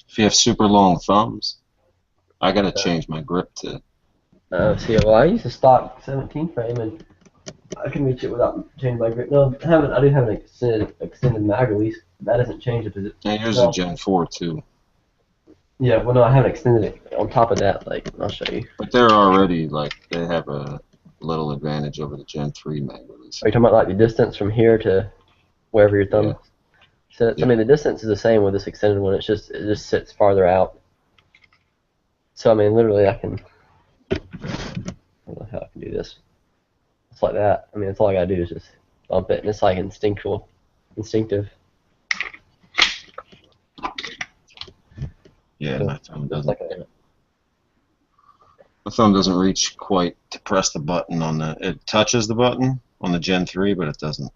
If you have super long thumbs, I gotta change my grip to. See, well, I use a stock 17 frame, and I can reach it without changing my grip. No, I do have an extended mag release. That doesn't change it, does it? And here's a No. Gen 4 too. Yeah, well, no, I haven't extended it. On top of that, like, I'll show you. But they're already like they have a little advantage over the Gen 3 mag release. Are you talking about like the distance from here to wherever your Yeah. thumb sits? Yeah. I mean, the distance is the same with this extended one. It just sits farther out. So I mean, literally, I don't know how I can do this. It's like that. I mean, that's all I gotta do is just bump it, and it's like instinctive. Yeah, So my thumb it's doesn't. like a, My thumb doesn't reach quite to press the button on the. It touches the button on the Gen 3, but it doesn't.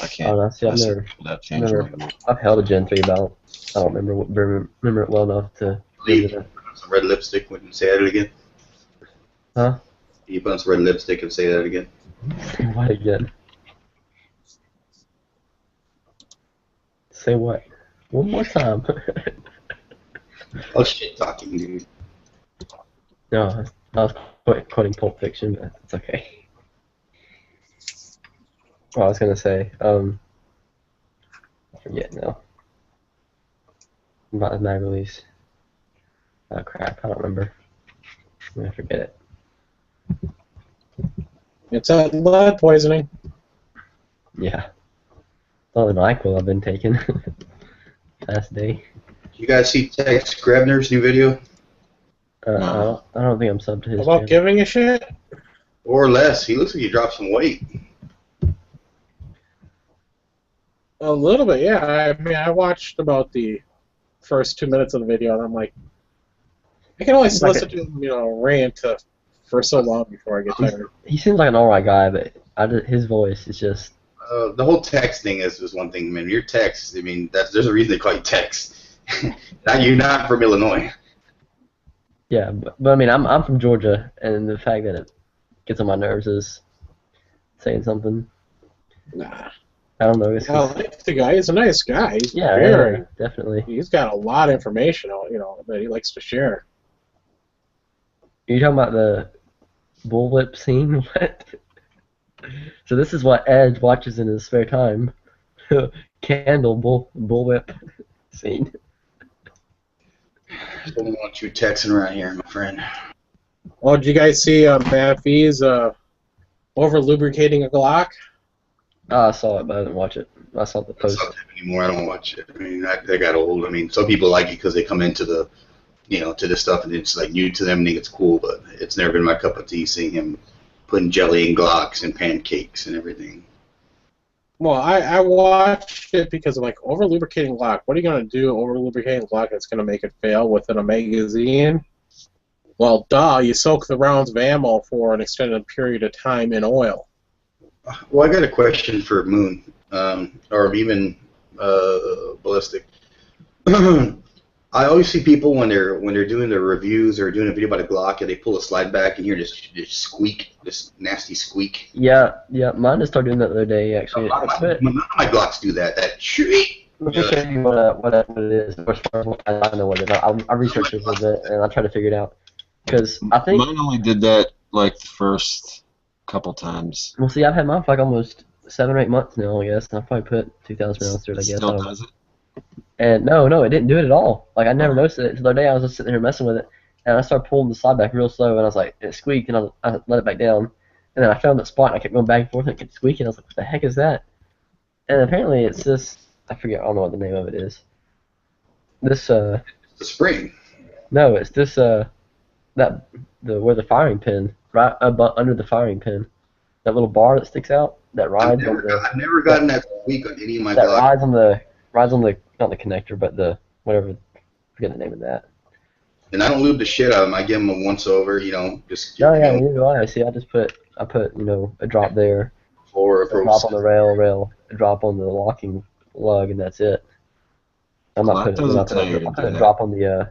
I I can't don't know. See, press it without changing my grip. I've held a Gen 3, but I don't remember it well enough to be able You to. put on some red lipstick when you say that again. Huh? You put on some red lipstick and say that again. Say what again? Say what? One more time. Oh shit, talking, dude. No, I was quoting Pulp Fiction, but it's okay. Well, I was gonna say, I forget now. About the mag release. Oh crap, I don't remember. I'm gonna forget it. It's lead poisoning. Yeah. Oh, the NyQuil I've been taking. Past day. You guys see Tex Grebner's new video? No. I don't think I'm subbed to his About channel. giving a shit? Or less. He looks like he dropped some weight. A little bit, yeah. I mean, I watched about the first 2 minutes of the video, and I'm like, I can only listen to him, rant for so long before I get tired. He seems like an alright guy, but his voice is just. The whole Tex thing is one thing, man. Your Tex, I mean, there's a reason they call you Tex. You're not from Illinois. Yeah, but I mean, I'm from Georgia, and the fact that it gets on my nerves is saying something. Nah. I don't know. I like the guy. He's a nice guy. He's Yeah, definitely. He's got a lot of information, that he likes to share. Are you talking about the bullwhip scene? What? So this is what Edge watches in his spare time. Candle bullwhip scene. Don't want you texting around here, my friend. Oh, did you guys see Matt V's over lubricating a Glock? Oh, I saw it, but I didn't watch it. I saw the That's post. not anymore. I don't watch it. I mean, that got old. I mean, some people like it because they come into the, to this stuff and it's like new to them and think it's cool. But it's never been my cup of tea seeing him putting jelly in Glocks and pancakes and everything. Well, I watched it because I'm like, over lubricating Glock. What are you gonna do over lubricating Glock that's gonna make it fail within a magazine? Well, duh, you soak the rounds of ammo for an extended period of time in oil. Well, I got a question for Moon, or even Ballistic. I always see people when they're doing their reviews or doing a video about a Glock, and they pull a slide back and hear this squeak, this nasty squeak. Yeah, mine just started doing that the other day, actually. None of my Glocks do that. That shriek. Let me show you what it is. As far as what I know what it is. I researched it a little bit, and I tried to figure it out. Because I think... Mine only did that like the first couple times. Well, see, I've had mine for like almost 7 or 8 months now, I guess. I've probably put 2,000 rounds through it, I guess. Still does it? And no, it didn't do it at all. Like, I never noticed it. Until the other day I was just sitting here messing with it, and I started pulling the slide back real slow, and I was like, it squeaked, and I let it back down. And then I found that spot, and I kept going back and forth, and it kept squeaking. I was like, what the heck is that? And apparently it's this... I forget, I don't know what the name of it is. This, The spring. No, it's this, where the firing pin, right under the firing pin. That little bar that sticks out, that rides on the... I've never gotten that squeak on any of my That Glocks. rides on the, not the connector, but the, whatever, I forget the name of that. And I don't lube the shit out of them. I give them a once over, just No, yeah, neither do I. See, I put a drop there, for a drop on the rail, a drop on the locking lug, and that's it. I'm not Glock putting, then doesn't tell you I to put do a that. drop on the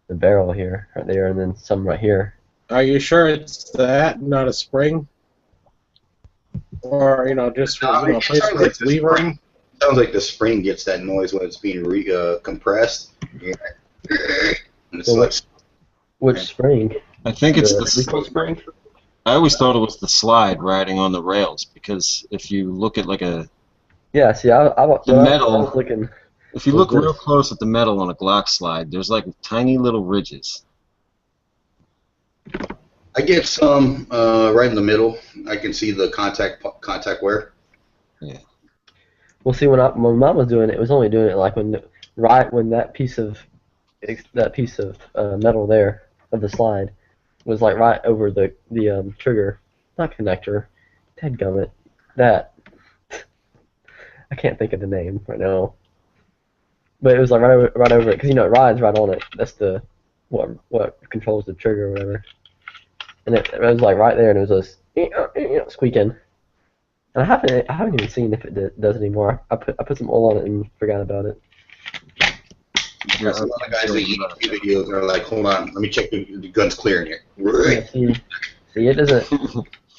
barrel here, right there, and then some right here. Are you sure it's that, not a spring? Or, just No, a it place sounds where like it's the spring. levering? Sounds like the spring gets that noise when it's being compressed. Yeah. And it's So like, which spring? I think it's The the. recoil spring? I always thought it was the slide riding on the rails because if you look at like Yeah. See, the when I was metal, looking, if you was look real this? close at the metal on a Glock slide, there's like tiny little ridges. I get some right in the middle. I can see the contact wear. Yeah. Well, see, when Mom was doing it, it was only doing it like when that piece of metal there of the slide was like right over the trigger, not connector, dadgummit, that I can't think of the name right now, but it was like right over it because it rides right on it. That's the what controls the trigger or whatever, and it was like right there, and it was just squeaking. And I haven't even seen if it does anymore. I put some oil on it and forgot about it. That's a lot of guys that YouTube videos are like, hold on, let me check the gun's clear in here. Yeah, see, it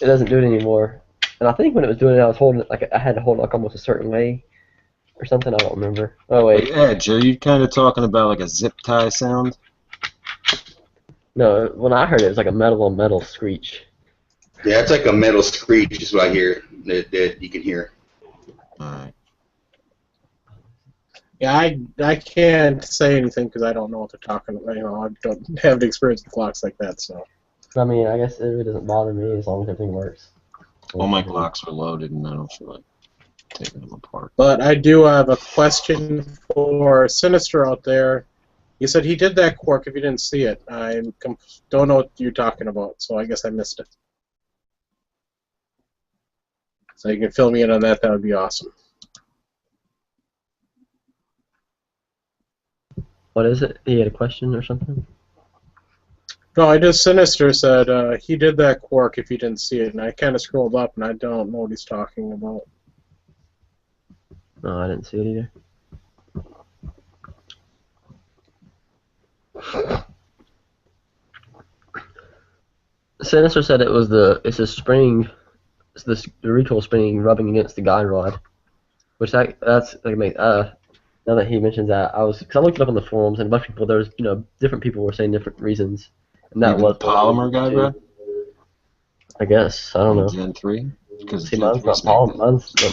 doesn't do it anymore. And I think when it was doing it, I was holding it like I had to hold it like almost a certain way or something. I don't remember. Oh Like wait, Edge, are you kind of talking about like a zip tie sound? no. When I heard it, it was like a metal on metal screech. Yeah, it's like a metal screech is what I hear that you can hear. Alright. Yeah, I can't say anything because I don't know what they're talking about. I don't have the experience with clocks like that, so. I mean, I guess it really doesn't bother me as long as everything works. All my Glocks are loaded and I don't feel like taking them apart. But I do have a question for Sinister out there. He said he did that quirk if you didn't see it. I don't know what you're talking about, so I guess I missed it. So you can fill me in on that, that would be awesome. What is it? He had a question or something? No, I just Sinister said he did that quirk if you didn't see it, and I kind of scrolled up and I don't know what he's talking about. No, I didn't see it either. Sinister said it's a spring, the recoil spring rubbing against the guide rod, which that's like now that he mentions that because I looked it up on the forums and a bunch of people different people were saying different reasons, and that Even the was one of the polymer reasons guide too. rod? I guess I don't know. Gen 3? Because See, Gen 3 make that.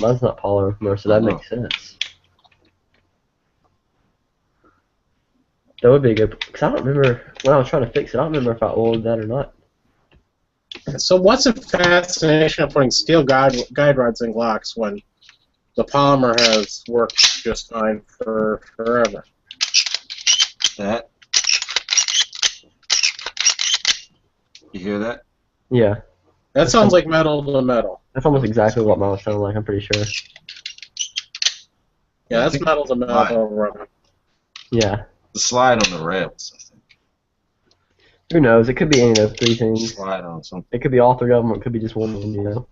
mine's not polymer, so that makes sense. That would be good because I don't remember when I was trying to fix it. I don't remember if I oiled that or not. So what's the fascination of putting steel guide rods in Glocks when the polymer has worked just fine for forever? That? You hear that? Yeah, That sounds like metal to metal. that's almost exactly what mine was sounding like. I'm pretty sure. Yeah, that's metal to metal rubber. Yeah. The slide on the rails, I think. Who knows? It could be any of those three things. Slide on something. It could be all three of them, or it could be just one of them,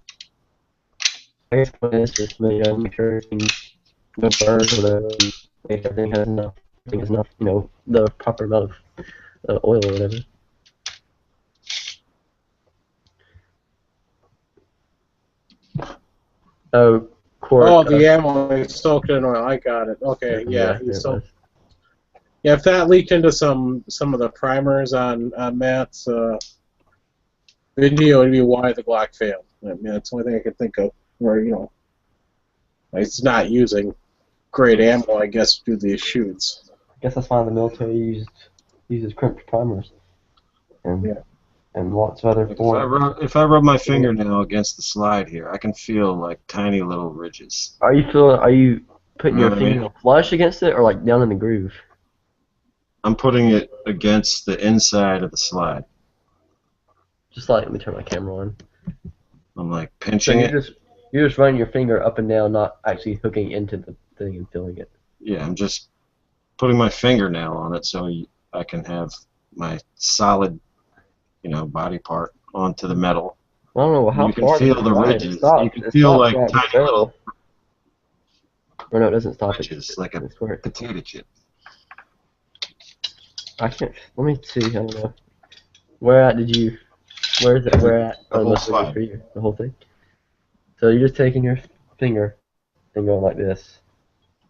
I guess it's just make sure no burns or whatever, and make everything has enough, the proper amount of oil or whatever. Oh, Quark. Oh, the ammo is soaked in oil. I got it. Okay, yeah. It was. Yeah, if that leaked into some of the primers on Matt's video, it'd be why the Glock failed. I mean, that's the only thing I could think of where it's not using great ammo, I guess, to do these shoots. I guess that's why the military uses crimped primers and lots of other forms. If I rub my fingernail against the slide here, I can feel like tiny little ridges. Are you putting your what I mean? fingernail flush against it or like down in the groove? I'm putting it against the inside of the slide. Just let me turn my camera on. I'm like So pinching it. you're just running your finger up and down, not actually hooking into the thing and feeling it. Yeah, I'm just putting my fingernail on it so I can have my solid, body part onto the metal. I don't know how You can far does feel it the slide? ridges. It stops. You can It feel stops like right in the tiny little middle. Or no, it doesn't stop. ridges, like a It's where potato chip. I can't. Let me see. I don't know. Where at did you? Where is it? Where at? The Are whole most ridges slide. for you? The whole thing. So you're just taking your finger and going like this.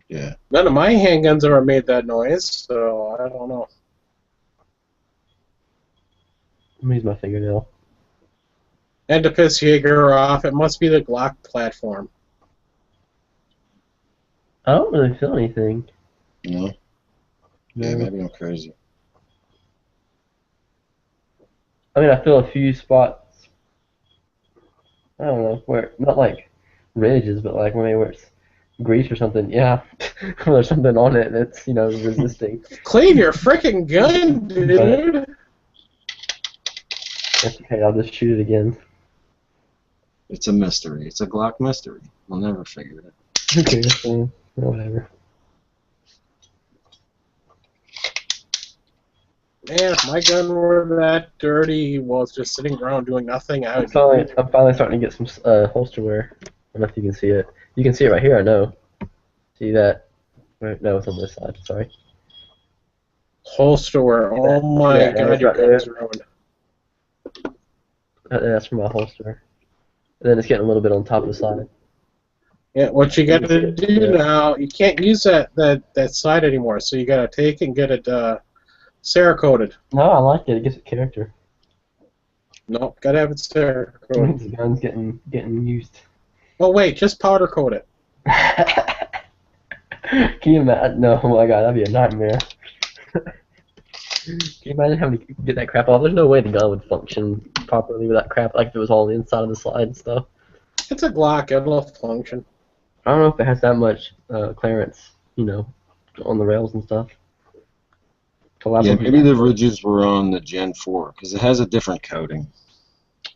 Yeah. None of my handguns ever made that noise, so I don't know. Let me use my fingernail. And to piss Jaeger off, it must be the Glock platform. I don't really feel anything. No? No. Yeah, maybe I'm crazy. I mean, I feel a few spots. I don't know where, not like ridges, but like maybe where it's grease or something. Yeah, where there's something on it that's resisting. Clean your freaking gun, dude! That's okay. I'll just shoot it again. It's a mystery. It's a Glock mystery. We'll never figure it out. Who cares? Whatever. Man, if my gun were that dirty while it's just sitting around doing nothing, I would I'm finally starting to get some holster wear. I don't know if you can see it. You can see it right here. I know. See that? Right, no, it's on this side. Sorry. holster wear. Oh my Yeah, god, it's your right there. gun's ruined. That's from my holster. And then it's getting a little bit on top of the side. Yeah, what you got to do Yeah. now, you can't use that side anymore, so you got to take and get it Cerakoted. No, I like it. It gives it character. Nope, got to have it Cerakoted. The gun's getting used. Oh wait, just powder coat it. Can you imagine? No, oh my god, that'd be a nightmare. Can you imagine having to get that crap off? There's no way the gun would function properly with that crap, like if it was all on the inside of the slide and stuff. It's a Glock, it'll function. I don't know if it has that much clearance, on the rails and stuff. Yeah, maybe the ridges were on the Gen 4, because it has a different coating.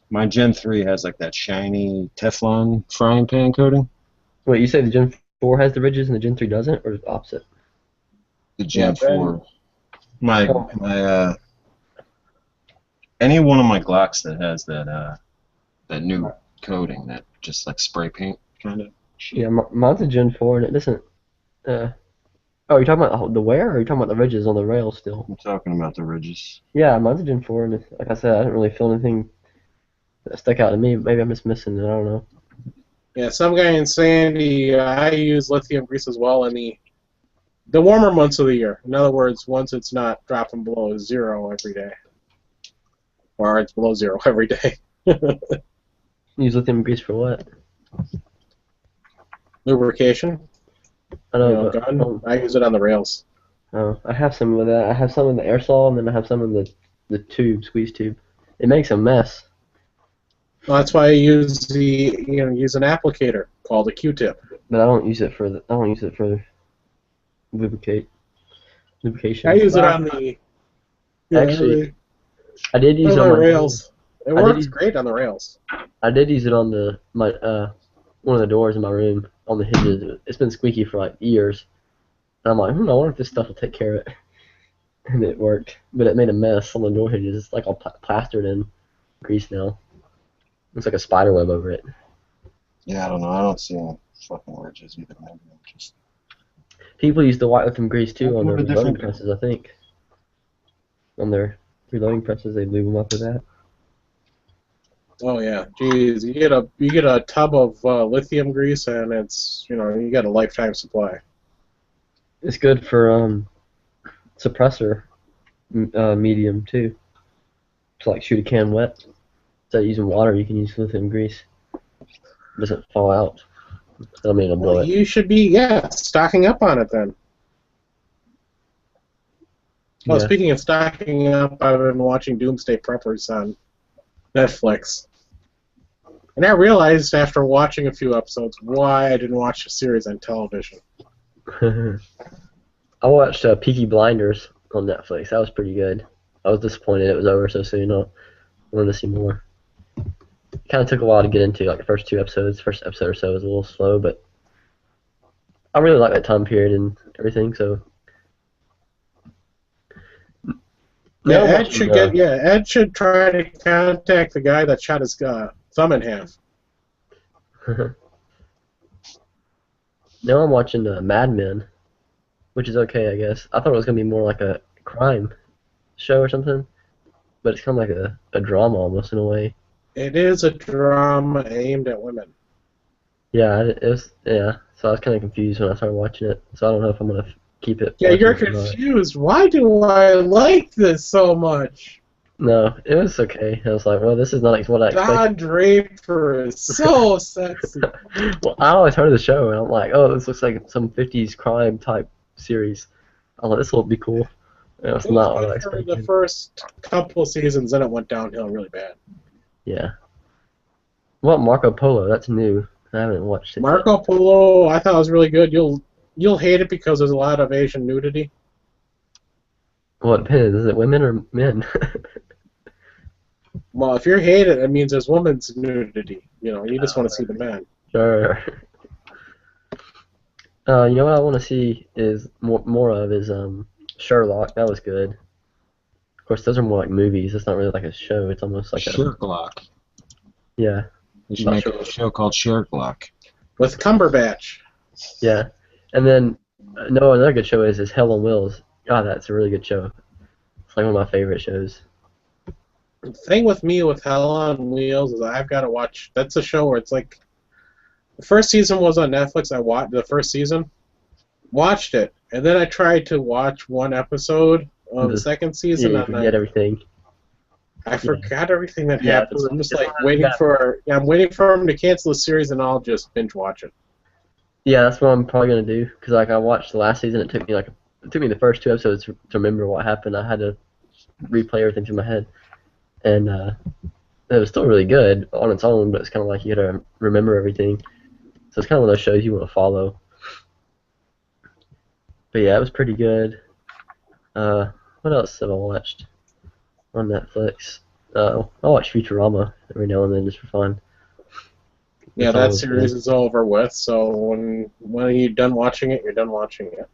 My Gen 3 has like that shiny Teflon frying pan coating. Wait, you say the Gen 4 has the ridges and the Gen 3 doesn't, or the opposite? The Gen Yeah, 4. My any one of my Glocks that has that new coating, that just like spray paint kind of shit. Yeah, mine's a Gen 4 and it doesn't. Oh, you're talking about the wear, or are you talking about the ridges on the rails still? I'm talking about the ridges. Yeah, mine's a Gen 4, and like I said, I didn't really feel anything that stuck out to me. Maybe I'm just missing it. I don't know. Yeah, some guy in Sandy, I use lithium grease as well in the warmer months of the year. In other words, once it's not dropping below 0 every day. Or it's below 0 every day. Use lithium grease for what? Lubrication. I know, but gun. I use it on the rails. I have some of that. I have some in the air saw, and then I have some in the tube, squeeze tube. It makes a mess. Well, that's why I use use an applicator called a Q-tip. But I don't use it for lubrication. I use it on the Actually, I did use on it on the my rails. It works great on the rails. I did use it on my one of the doors in my room on the hinges. It's been squeaky for like years. And I'm like, I wonder if this stuff will take care of it. And it worked, but it made a mess on the door hinges. It's like all plastered in grease now. Looks like a spider web over it. Yeah, I don't know. I don't see any fucking ridges either. Maybe I'm just... People use the white lithium grease too on their What a reloading different- presses, I think. On their reloading presses, they lube them up with that. Oh yeah, jeez, you get a tub of lithium grease and it's you got a lifetime supply. It's good for suppressor medium too. To like shoot a can wet. Instead of using water, you can use lithium grease. It doesn't fall out. I mean, it'll blow Well, it. you should be stocking up on it then. Well, Yeah. speaking of stocking up, I've been watching Doomsday Preppers on Netflix. And I realized after watching a few episodes why I didn't watch the series on television. I watched Peaky Blinders on Netflix. That was pretty good. I was disappointed it was over so soon. I wanted to see more. It kind of took a while to get into, like the first two episodes. First episode or so was a little slow, but I really like that time period and everything. So Yeah, I'm Ed watching, should Ed should try to contact the guy that shot his thumb in half. now I'm watching Mad Men, which is okay, I guess. I thought it was gonna be more like a crime show or something, but it's kind of like a drama almost in a way. It is a drama aimed at women. Yeah, it was. Yeah, so I was kind of confused when I started watching it. So I don't know if I'm gonna keep it. Yeah, watching you're it or not. confused. Why do I like this so much? No, it was okay. I was like, well, this is not what I Don expected. Draper is so sexy. Well, I always heard of the show, and I'm like, oh, this looks like some 50s crime type series. I was like, this will be cool. And it's It was not what I good for the expected. first couple seasons, then it went downhill really bad. Yeah. What Marco Polo? That's new. I haven't watched it yet. Marco Polo, I thought was really good. You'll hate it because there's a lot of Asian nudity. Well, it depends. Is it women or men? Well, if you hate it, it means there's women's nudity. You know, you just want to see the men. Sure. You know what I want to see is more of is Sherlock. That was good. Of course, those are more like movies. It's not really like a show. It's almost like a Sherlock. yeah, You should Not make sure. a show called Sherlock. With Cumberbatch. yeah. And then no, another good show is Hell on Wheels. God, that's a really good show. It's like one of my favorite shows. The thing with me with Hell on Wheels is I've got to watch. That's a show where it's like the first season was on Netflix. I watched the first season, watched it, and then I tried to watch one episode of the second season, Yeah, you and forget everything. I forgot everything that Yeah, happens. I'm just it's like one of those waiting bad- for. Yeah, I'm waiting for him to cancel the series, and I'll just binge watch it. Yeah, that's what I'm probably gonna do. Cause like I watched the last season. It took me the first two episodes to remember what happened. I had to replay everything through my head, and it was still really good on its own. But it's kind of like you gotta remember everything. So it's kind of one of those shows you want to follow. But yeah, it was pretty good. What else have I watched on Netflix? I watch Futurama every now and then just for fun. Yeah, That's that always series good. is over with. So when you're done watching it, you're done watching it.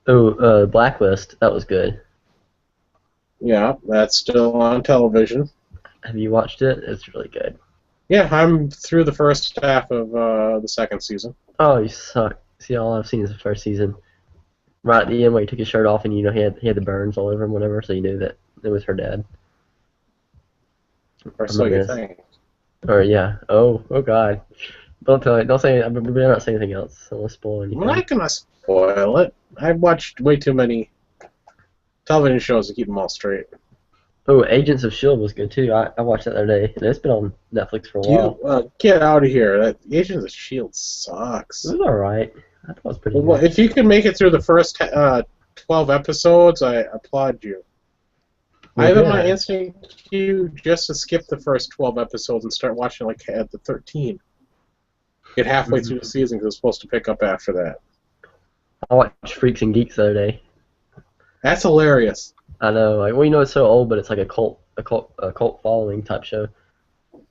Oh, Blacklist. That was good. Yeah, that's still on television. Have you watched it? It's really good. Yeah, I'm through the first half of the second season. Oh, you suck. See, all I've seen is the first season. Right at the end where he took his shirt off and he had the burns all over him, whatever. So you knew that it was her dad. Or I'm so not you gonna. think. Or yeah. Oh God. Don't tell it. Don't say. I better not say anything else. I won't spoil I'm anything. not gonna spoil it. I've watched way too many television shows to keep them all straight. Oh, Agents of Shield was good too. I watched that the other day, and it's been on Netflix for a while. You get out of here. That Agents of Shield sucks. It was alright. I thought it was pretty Well, good. if you can make it through the first 12 episodes, I applaud you. I have Yeah. my instinct to just to skip the first 12 episodes and start watching like at the 13. Get halfway through the season because it's supposed to pick up after that. I watched Freaks and Geeks the other day. That's hilarious. I know, like, well, you know, it's so old, but it's like a cult following type show.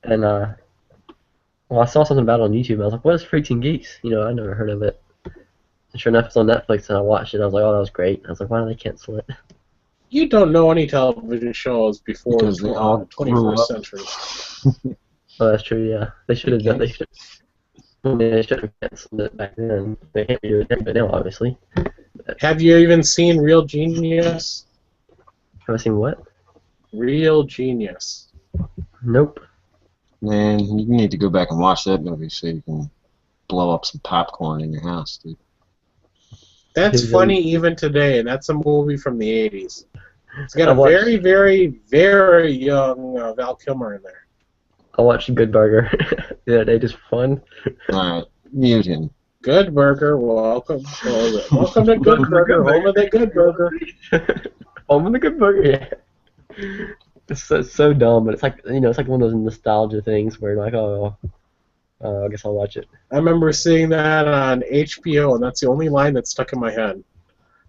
And well, I saw something about it on YouTube. And I was like, what is Freaks and Geeks? You know, I never heard of it. And sure enough, it's on Netflix, and I watched it. And I was like, oh, that was great. I was like, why did they cancel it? You don't know any television shows before Because they all the grew 21st up. century. Oh, that's true. Yeah, they should have done. They should have canceled it back then. They can't do it now, obviously. Have you even seen Real Genius? Have I seen what? Real Genius. Nope. Man, you need to go back and watch that movie so you can blow up some popcorn in your house, dude. That's Who's funny even today, and that's a movie from the 80s. It's got I a watched- very, very, very young Val Kilmer in there. I watched Good Burger the other day just for fun. Alright, mute him. Good Burger, welcome. Welcome to Good Burger, home of the Good Burger. Home of the Good Burger, yeah. It's so dumb, but it's like, you know, it's like one of those nostalgia things where you're like, oh, I guess I'll watch it. I remember seeing that on HBO, and that's the only line that stuck in my head.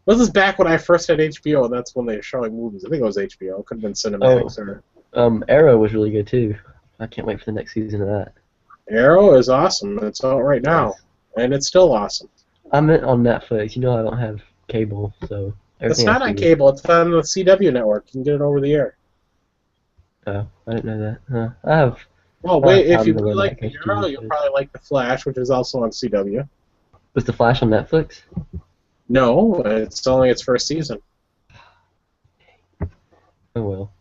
This is back when I first had HBO, and that's when they were showing movies. I think it was HBO. It could have been Cinematics or... Arrow was really good too. I can't wait for the next season of that. Arrow is awesome. It's out right now, and it's still awesome. I meant on Netflix. You know I don't have cable, so It's Everything not I've on seen. cable. It's on the CW network. You can get it over the air. Oh, I didn't know that. I have Well, I don't have wait. If time you to really go back like and the catch Arrow, TV you'll shows. probably like the Flash, which is also on CW. Was The Flash on Netflix? No, it's only its first season. Oh well.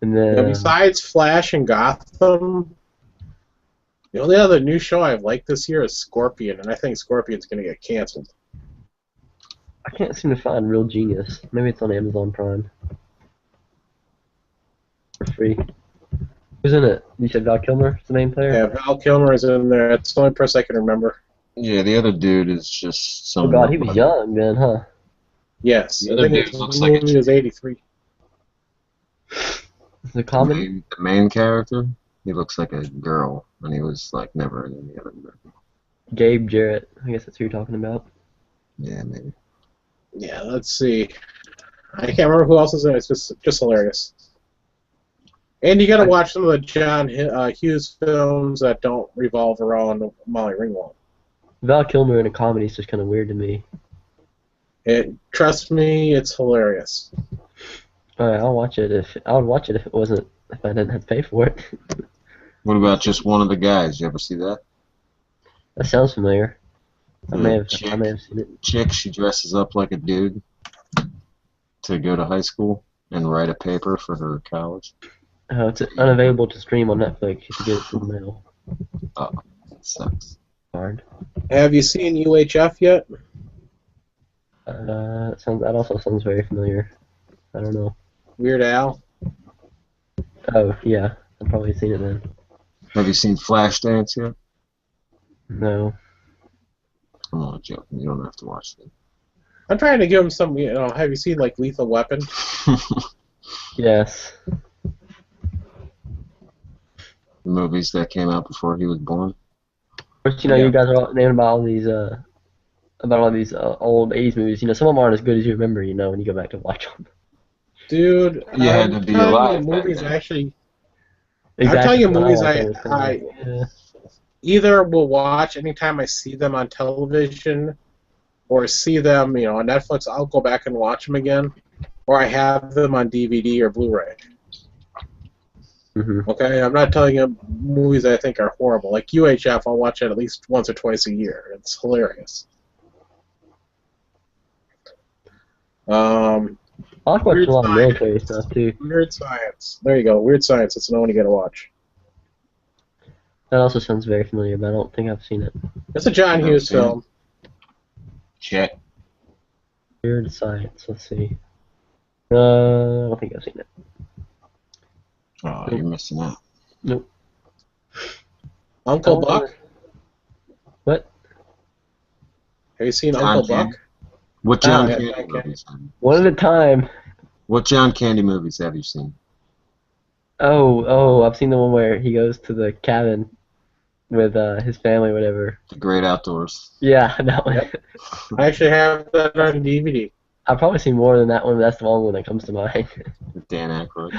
And You know, then besides Flash and Gotham, the only other new show I've liked this year is Scorpion, and I think Scorpion's going to get canceled. I can't seem to find Real Genius. Maybe it's on Amazon Prime for free. Who's in it? You said Val Kilmer's the main player? Yeah, Val Kilmer is in there. That's the only person I can remember. Yeah, the other dude is just Oh some god, he was nobody. young then, huh? Yes, The I other think dude his looks like a movie was 83. The comedy? the main character. He looks like a girl, and he was like never in any other movie. Gabe Jarrett. I guess that's who you're talking about. Yeah, maybe. Yeah, let's see. I can't remember who else is in it. It's just hilarious. And you got to watch some of the John Hughes films that don't revolve around Molly Ringwald. Val Kilmer in a comedy is just kind of weird to me. Trust me, it's hilarious. Alright, I'll watch it if I would watch it if it wasn't if I didn't have to pay for it. What about just one of the guys? You ever see that? That sounds familiar. I may have chick, seen it. chick, she dresses up like a dude to go to high school and write a paper for her college. Oh, it's unavailable to stream on Netflix. You should get it through the mail. Oh, that sucks. Hard. Have you seen UHF yet? That also sounds very familiar. I don't know. Weird Al? Oh yeah, I've probably seen it then. Have you seen Flashdance yet? No. I'm only joking. You don't have to watch it. I'm trying to give him some, have you seen, like, Lethal Weapon? Yes. The movies that came out before he was born. Of course, you guys are all naming about all these old '80s movies. Some of them aren't as good as you remember. When you go back to watch them. Dude, You had I'm to be telling alive you, back movies then. actually... Exactly. I'm telling you, what movies watch, was kinda I like, yeah. either will watch anytime I see them on television or see them, on Netflix. I'll go back and watch them again, or I have them on DVD or Blu-ray. Mhm. Okay, I'm not telling you movies I think are horrible. Like UHF, I'll watch it at least once or twice a year. It's hilarious. I like watching Weird a lot of Science. military stuff too. Weird Science. There you go. Weird Science. It's another one you got to watch. That also sounds very familiar, but I don't think I've seen it. It's a John Never Hughes seen it. film. Check. Weird Science. Let's see. I don't think I've seen it. Oh, you're missing out. Nope. Uncle Oh, Buck. What? Have you seen John Uncle Candy. Buck? What John yeah, Candy okay. movies? One at a time. What John Candy movies have you seen? Oh, I've seen the one where he goes to the cabin with his family, whatever. The Great Outdoors. Yeah, that one. Yep. I actually have that on DVD. I've probably seen more than that one, but that's the only one that comes to mind. With Dan Aykroyd.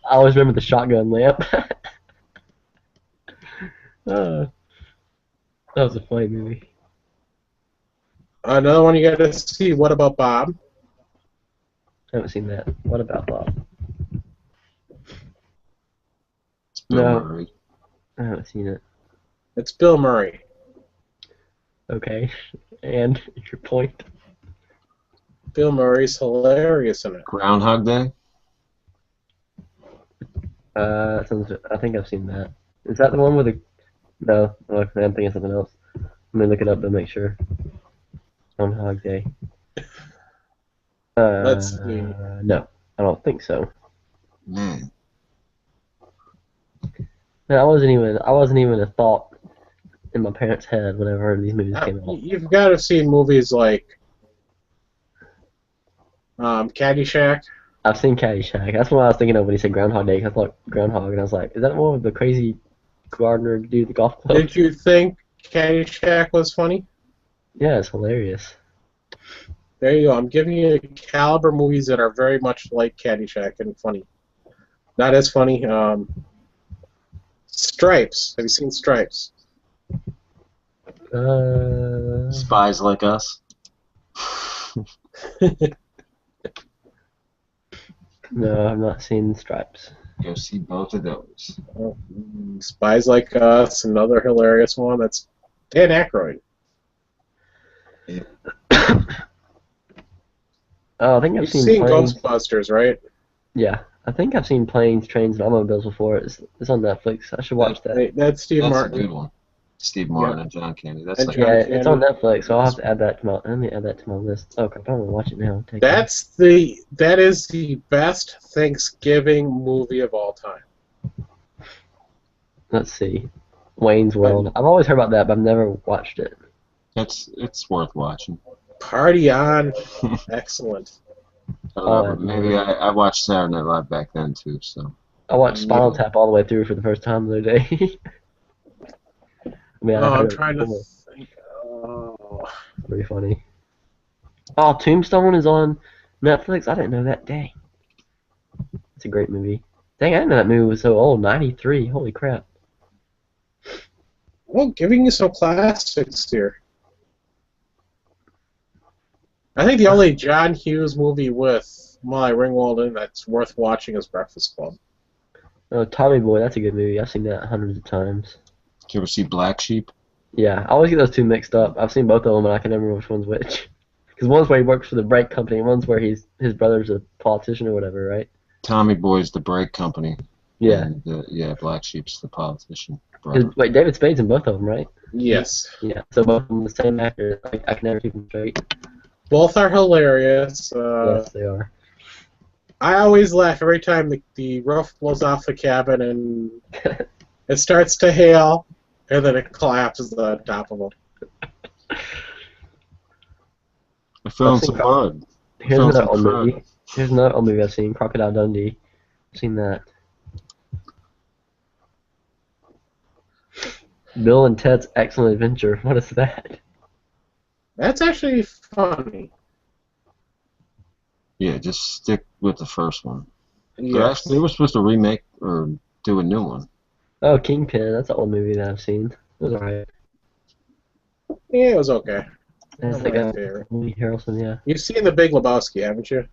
I always remember the shotgun lamp. That was a funny movie. Another one you got to see. What About Bob? I haven't seen that. What about Bob? It's Bill No. Murray. I haven't seen it. It's Bill Murray. Okay. And your point? Bill Murray's hilarious in it. Groundhog Day. I think I've seen that. Is that the one with the... No, I'm thinking of something else. Let me look it up to make sure. Groundhog Day. Let's see. No, I don't think so. Man. Man, I wasn't even a thought in my parents' head whenever these movies came out. You've got to have seen movies like Caddyshack. I've seen Caddyshack. That's what I was thinking of when he said Groundhog Day. 'Cause I thought Groundhog, and I was like, is that one with the crazy gardener dude at the golf club? Did you think Caddyshack was funny? Yeah, it's hilarious. There you go. I'm giving you caliber movies that are very much like Caddyshack and funny. Not as funny. Stripes. Have you seen Stripes? Spies Like Us. No, I've not seen Stripes. Go see both of those. Spies Like Us, another hilarious one. That's Dan Aykroyd. Oh, I think I've You've seen seen Planes. Ghostbusters, right? Yeah, I think I've seen Planes, Trains, and Automobiles before. It's on Netflix. I should watch that. Wait, that's Steve That's Martin. a good one. Steve Martin and John Candy. That's And like John Yeah, it's on Candy. Netflix, so I'll have to add that to my. Let me add that to my list. Oh crap! I don't want to watch it now. Take That is the best Thanksgiving movie of all time. Let's see, Wayne's World. I've always heard about that, but I've never watched it. it's worth watching. Party on, excellent. I don't know, but maybe I watched Saturday Night Live back then too. So I watched Spinal Tap all the way through for the first time the other day. I mean, I heard I'm it trying to before. think. Oh. Pretty funny. Oh, Tombstone is on Netflix. I didn't know that. Dang, it's a great movie. Dang, I didn't know that movie was so old. 93. Holy crap. Well, giving you some classics here. I think the only John Hughes movie with Molly Ringwald in that's worth watching is Breakfast Club. Oh, Tommy Boy. That's a good movie. I've seen that hundreds of times. did you ever see Black Sheep? Yeah, I always get those two mixed up. I've seen both of them, and I can never remember which one's which. Because one's where he works for the brake company, and one's where his brother's a politician or whatever, right? Tommy Boy's the brake company. Yeah. And Black Sheep's the politician. Brother. Wait, David Spade's in both of them, right? Yes. Yeah. So both of them the same actor. I can never keep them straight. Both are hilarious. Yes, they are. I always laugh every time the roof blows off the cabin and it starts to hail, and then it collapses on top of them. I found I've some seen mud. Here's Found another some old crud. movie. Here's another old movie I've seen, Crocodile Dundee. I've seen that. Bill and Ted's Excellent Adventure. What is that? That's actually funny. Yeah, just stick with the first one. But Yes. actually, they were supposed to remake or do a new one. Oh, Kingpin. That's an old movie that I've seen. It was alright. Yeah, it was okay. That's Not the my guy, favorite. Woody Harrelson, yeah. You've seen The Big Lebowski, haven't you?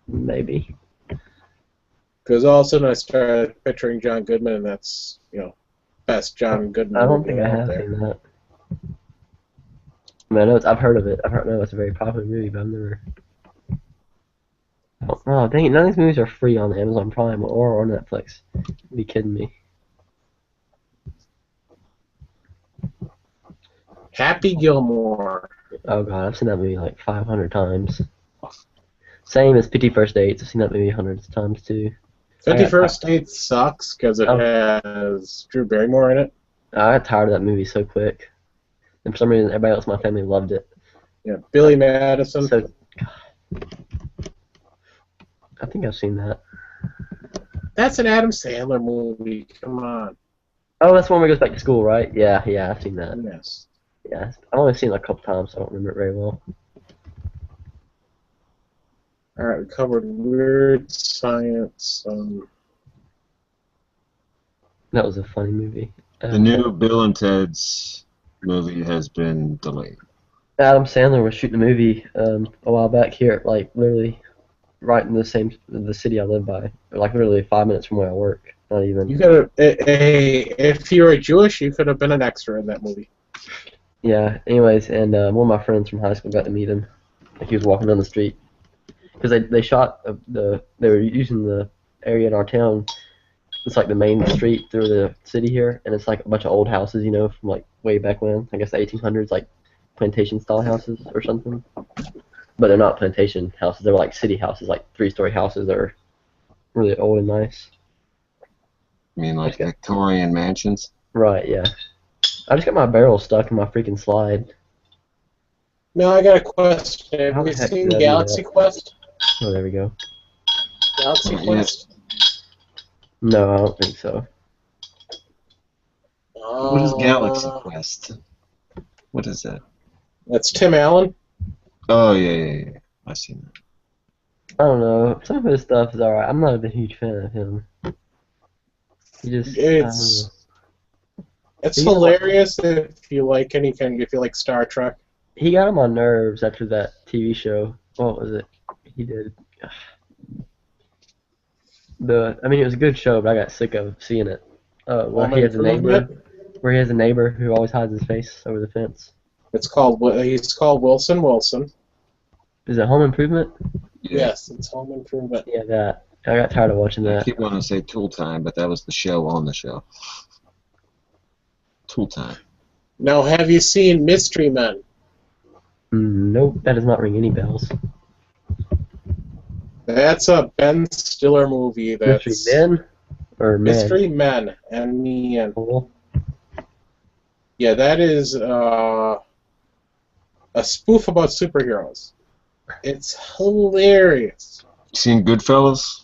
Maybe. Because all of a sudden I started picturing John Goodman, and that's, best John Goodman I don't movie think I out have there. seen that. I mean, I know I've heard of it. I know it's a very popular movie, but I've never. Oh, dang it. None of these movies are free on Amazon Prime or on Netflix. You'd be kidding me. Happy Gilmore. Oh, God. I've seen that movie like 500 times. Same as 50 First Dates. I've seen that movie hundreds of times, too. 51st Dates sucks because it Oh. has Drew Barrymore in it. I got tired of that movie so quick. And for some reason, everybody else in my family loved it. Yeah, Billy Madison. So, I think I've seen that. That's an Adam Sandler movie. Come on. Oh, that's the one where he goes back to school, right? Yeah, I've seen that. Yes. Yeah, I've only seen it a couple times, so I don't remember it very well. All right, we covered weird science. That was a funny movie. The new Bill and Ted's movie has been delayed. Adam Sandler was shooting a movie a while back here, like literally right in the city I live by, like literally 5 minutes from where I work. Not even. You could have, if you were Jewish, you could have been an extra in that movie. Yeah. Anyways, and one of my friends from high school got to meet him. Like he was walking down the street because they shot they were using the area in our town. It's like the main street through the city here, and it's like a bunch of old houses, from like way back when. I guess the 1800s, like plantation style houses or something. But they're not plantation houses. They're like city houses, like 3-story houses that are really old and nice. I mean, like Okay. Victorian mansions. Right, yeah. I just got my barrel stuck in my freaking slide. Now I got a question. How Have you the heck seen did I do Galaxy that? Quest? Oh, there we go. Galaxy Yeah. Quest? No, I don't think so. What is Galaxy Quest? What is that? That's Tim Allen. Oh, yeah. I've seen that. I don't know. Some of his stuff is alright. I'm not a huge fan of him. He just. I don't It's It's You know what? hilarious if you like anything, if you like Star Trek. He got on my nerves after that TV show. What was it? He did. I mean, it was a good show, but I got sick of seeing it. Where Home he has a Improvement. neighbor, where he has a neighbor who always hides his face over the fence. He's called Wilson Wilson. Is it Home Improvement? Yeah. Yes, it's Home Improvement. Yeah, that. I got tired of watching I that. keep wanting to say Tool Time, but that was the show on the show. Tool Time. Now, have you seen Mystery Men? Nope, that does not ring any bells. That's a Ben Stiller movie. Mystery That's Men or Men? Mystery Men, M-E-N. Cool. Yeah, that is a spoof about superheroes. It's hilarious. You seen Goodfellas?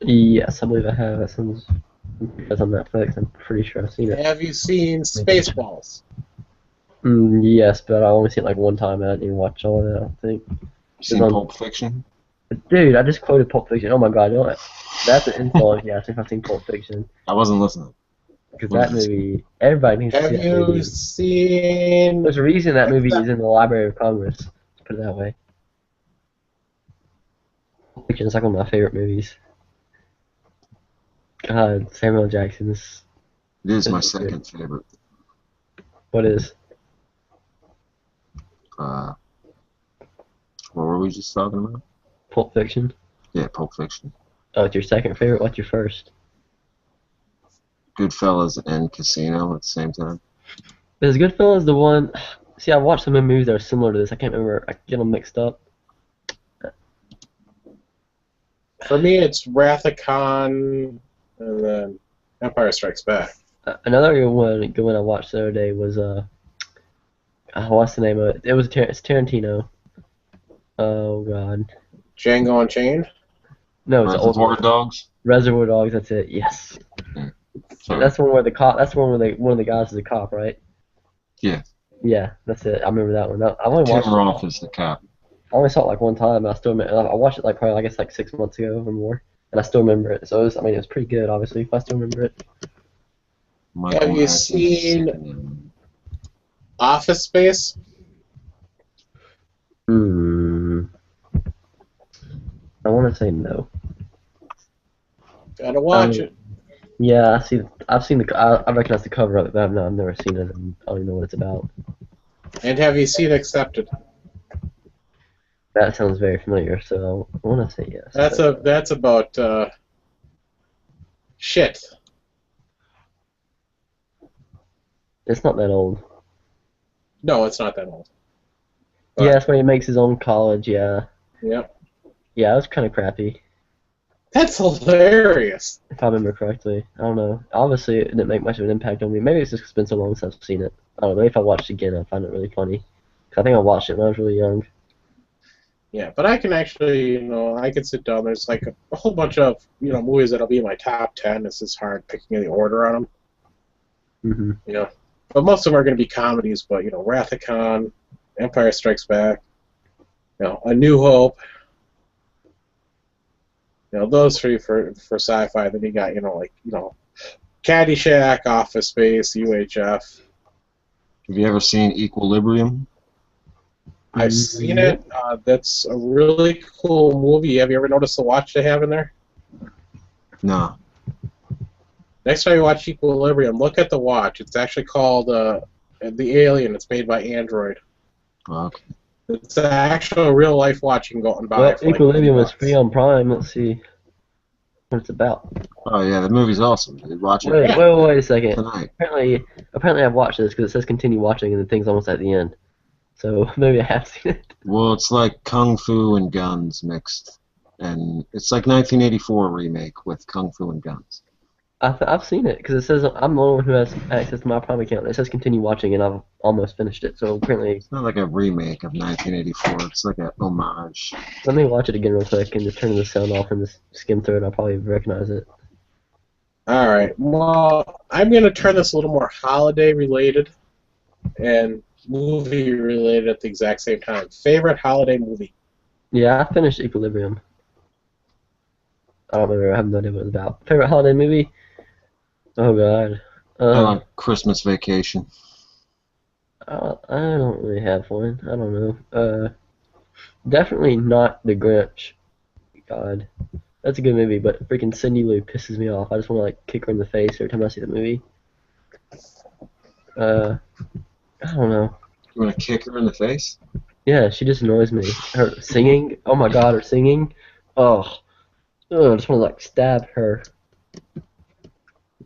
Yes, I believe I have. That's on Netflix. I'm pretty sure I've seen it. Have you seen Spaceballs? Yes, but I only seen it like one time. I didn't even watch all of it. I don't think. You seen on- Pulp Fiction? Dude, I just quoted Pulp Fiction. Oh my god, you know what? That's an insult if you ask me if I've seen Pulp Fiction. I wasn't listening. Because that movie, everybody needs to Have see that you movie. seen... There's a reason that movie is in the Library of Congress. Let's put it that way. Pulp Fiction is like one of my favorite movies. God, Samuel Jackson's. It is my It's good. second favorite. What is? What were we just talking about? Pulp Fiction? Yeah, Pulp Fiction. Oh, it's your second favorite? What's your first? Goodfellas and Casino at the same time. Is Goodfellas the one? See, I've watched some movies that are similar to this. I can't remember. I get them mixed up. For me, it's Wrath of Khan, and then Empire Strikes Back. Another good one I watched the other day was what's the name of it? It's Tarantino. Oh God. Django Unchained. No, it's an old Reservoir one. Dogs. Reservoir Dogs. That's it. Yes. Sorry. That's the one where the cop. That's the one where one of the guys is a cop, right? Yeah. Yeah, that's it. I remember that one. I only Tim watched. Roth is the cop. I only saw it like one time. And I still remember. I watched it like probably I guess like 6 months ago or more, and I still remember it. So it was pretty good. Obviously, if I still remember it. Michael Have you Madsen's seen- second. Office Space. I want to say no. Gotta watch it. Yeah, I've seen I recognize the cover of it, but I've never seen it, and I don't even know what it's about. And have you seen Accepted? That sounds very familiar, so I want to say yes. That's about shit. It's not that old. No, it's not that old. Yeah, that's when he makes his own college. Yeah, Yep. yeah, it was kind of crappy, That's hilarious. if I remember correctly. I don't know. Obviously, it didn't make much of an impact on me. Maybe it's just 'cause it's been so long since I've seen it. I don't know. Maybe if I watched it again, I'd find it really funny. 'Cause I think I watched it when I was really young. Yeah, but I can actually, I can sit down. There's like a whole bunch of, movies that'll be in my top 10. It's just hard picking the order on them, Mhm. But most of them are going to be comedies, but, Wrath of Khan, Empire Strikes Back, A New Hope. Those three for sci-fi. Then you got, Caddyshack, Office Space, UHF. Have you ever seen Equilibrium? I've seen it. That's a really cool movie. Have you ever noticed the watch they have in there? No. Next time you watch Equilibrium, look at the watch. It's actually called The Alien. It's made by Android. Okay. It's an actual real-life watch you can go and buy. Well, for like Equilibrium $50. was free on Prime. Let's see what it's about. Oh yeah, the movie's awesome. Dude. Watch it Wait a second. tonight. Apparently I've watched this because it says continue watching and the thing's almost at the end. So maybe I have seen it. Well, it's like kung fu and guns mixed, and it's like 1984 remake with kung fu and guns. I've seen it because it says I'm the only one who has access to my Prime account. It says continue watching and I've almost finished it. So apparently, It's not like a remake of 1984. It's like a homage. let me watch it again real quick and just turn the sound off and just skim through it. I'll probably recognize it. All right. Well, I'm going to turn this a little more holiday-related and movie-related at the exact same time. Favorite holiday movie? Yeah, I finished Equilibrium. I don't remember. I have no idea what it's about. Favorite holiday movie? Oh God. I like Christmas Vacation. I don't really have one. I don't know. Definitely not The Grinch. God, that's a good movie, but freaking Cindy Lou pisses me off. I just want to like kick her in the face every time I see the movie. I don't know. You want to kick her in the face? Yeah, she just annoys me. Her singing. Oh my God, her singing. Oh, I just want to like stab her.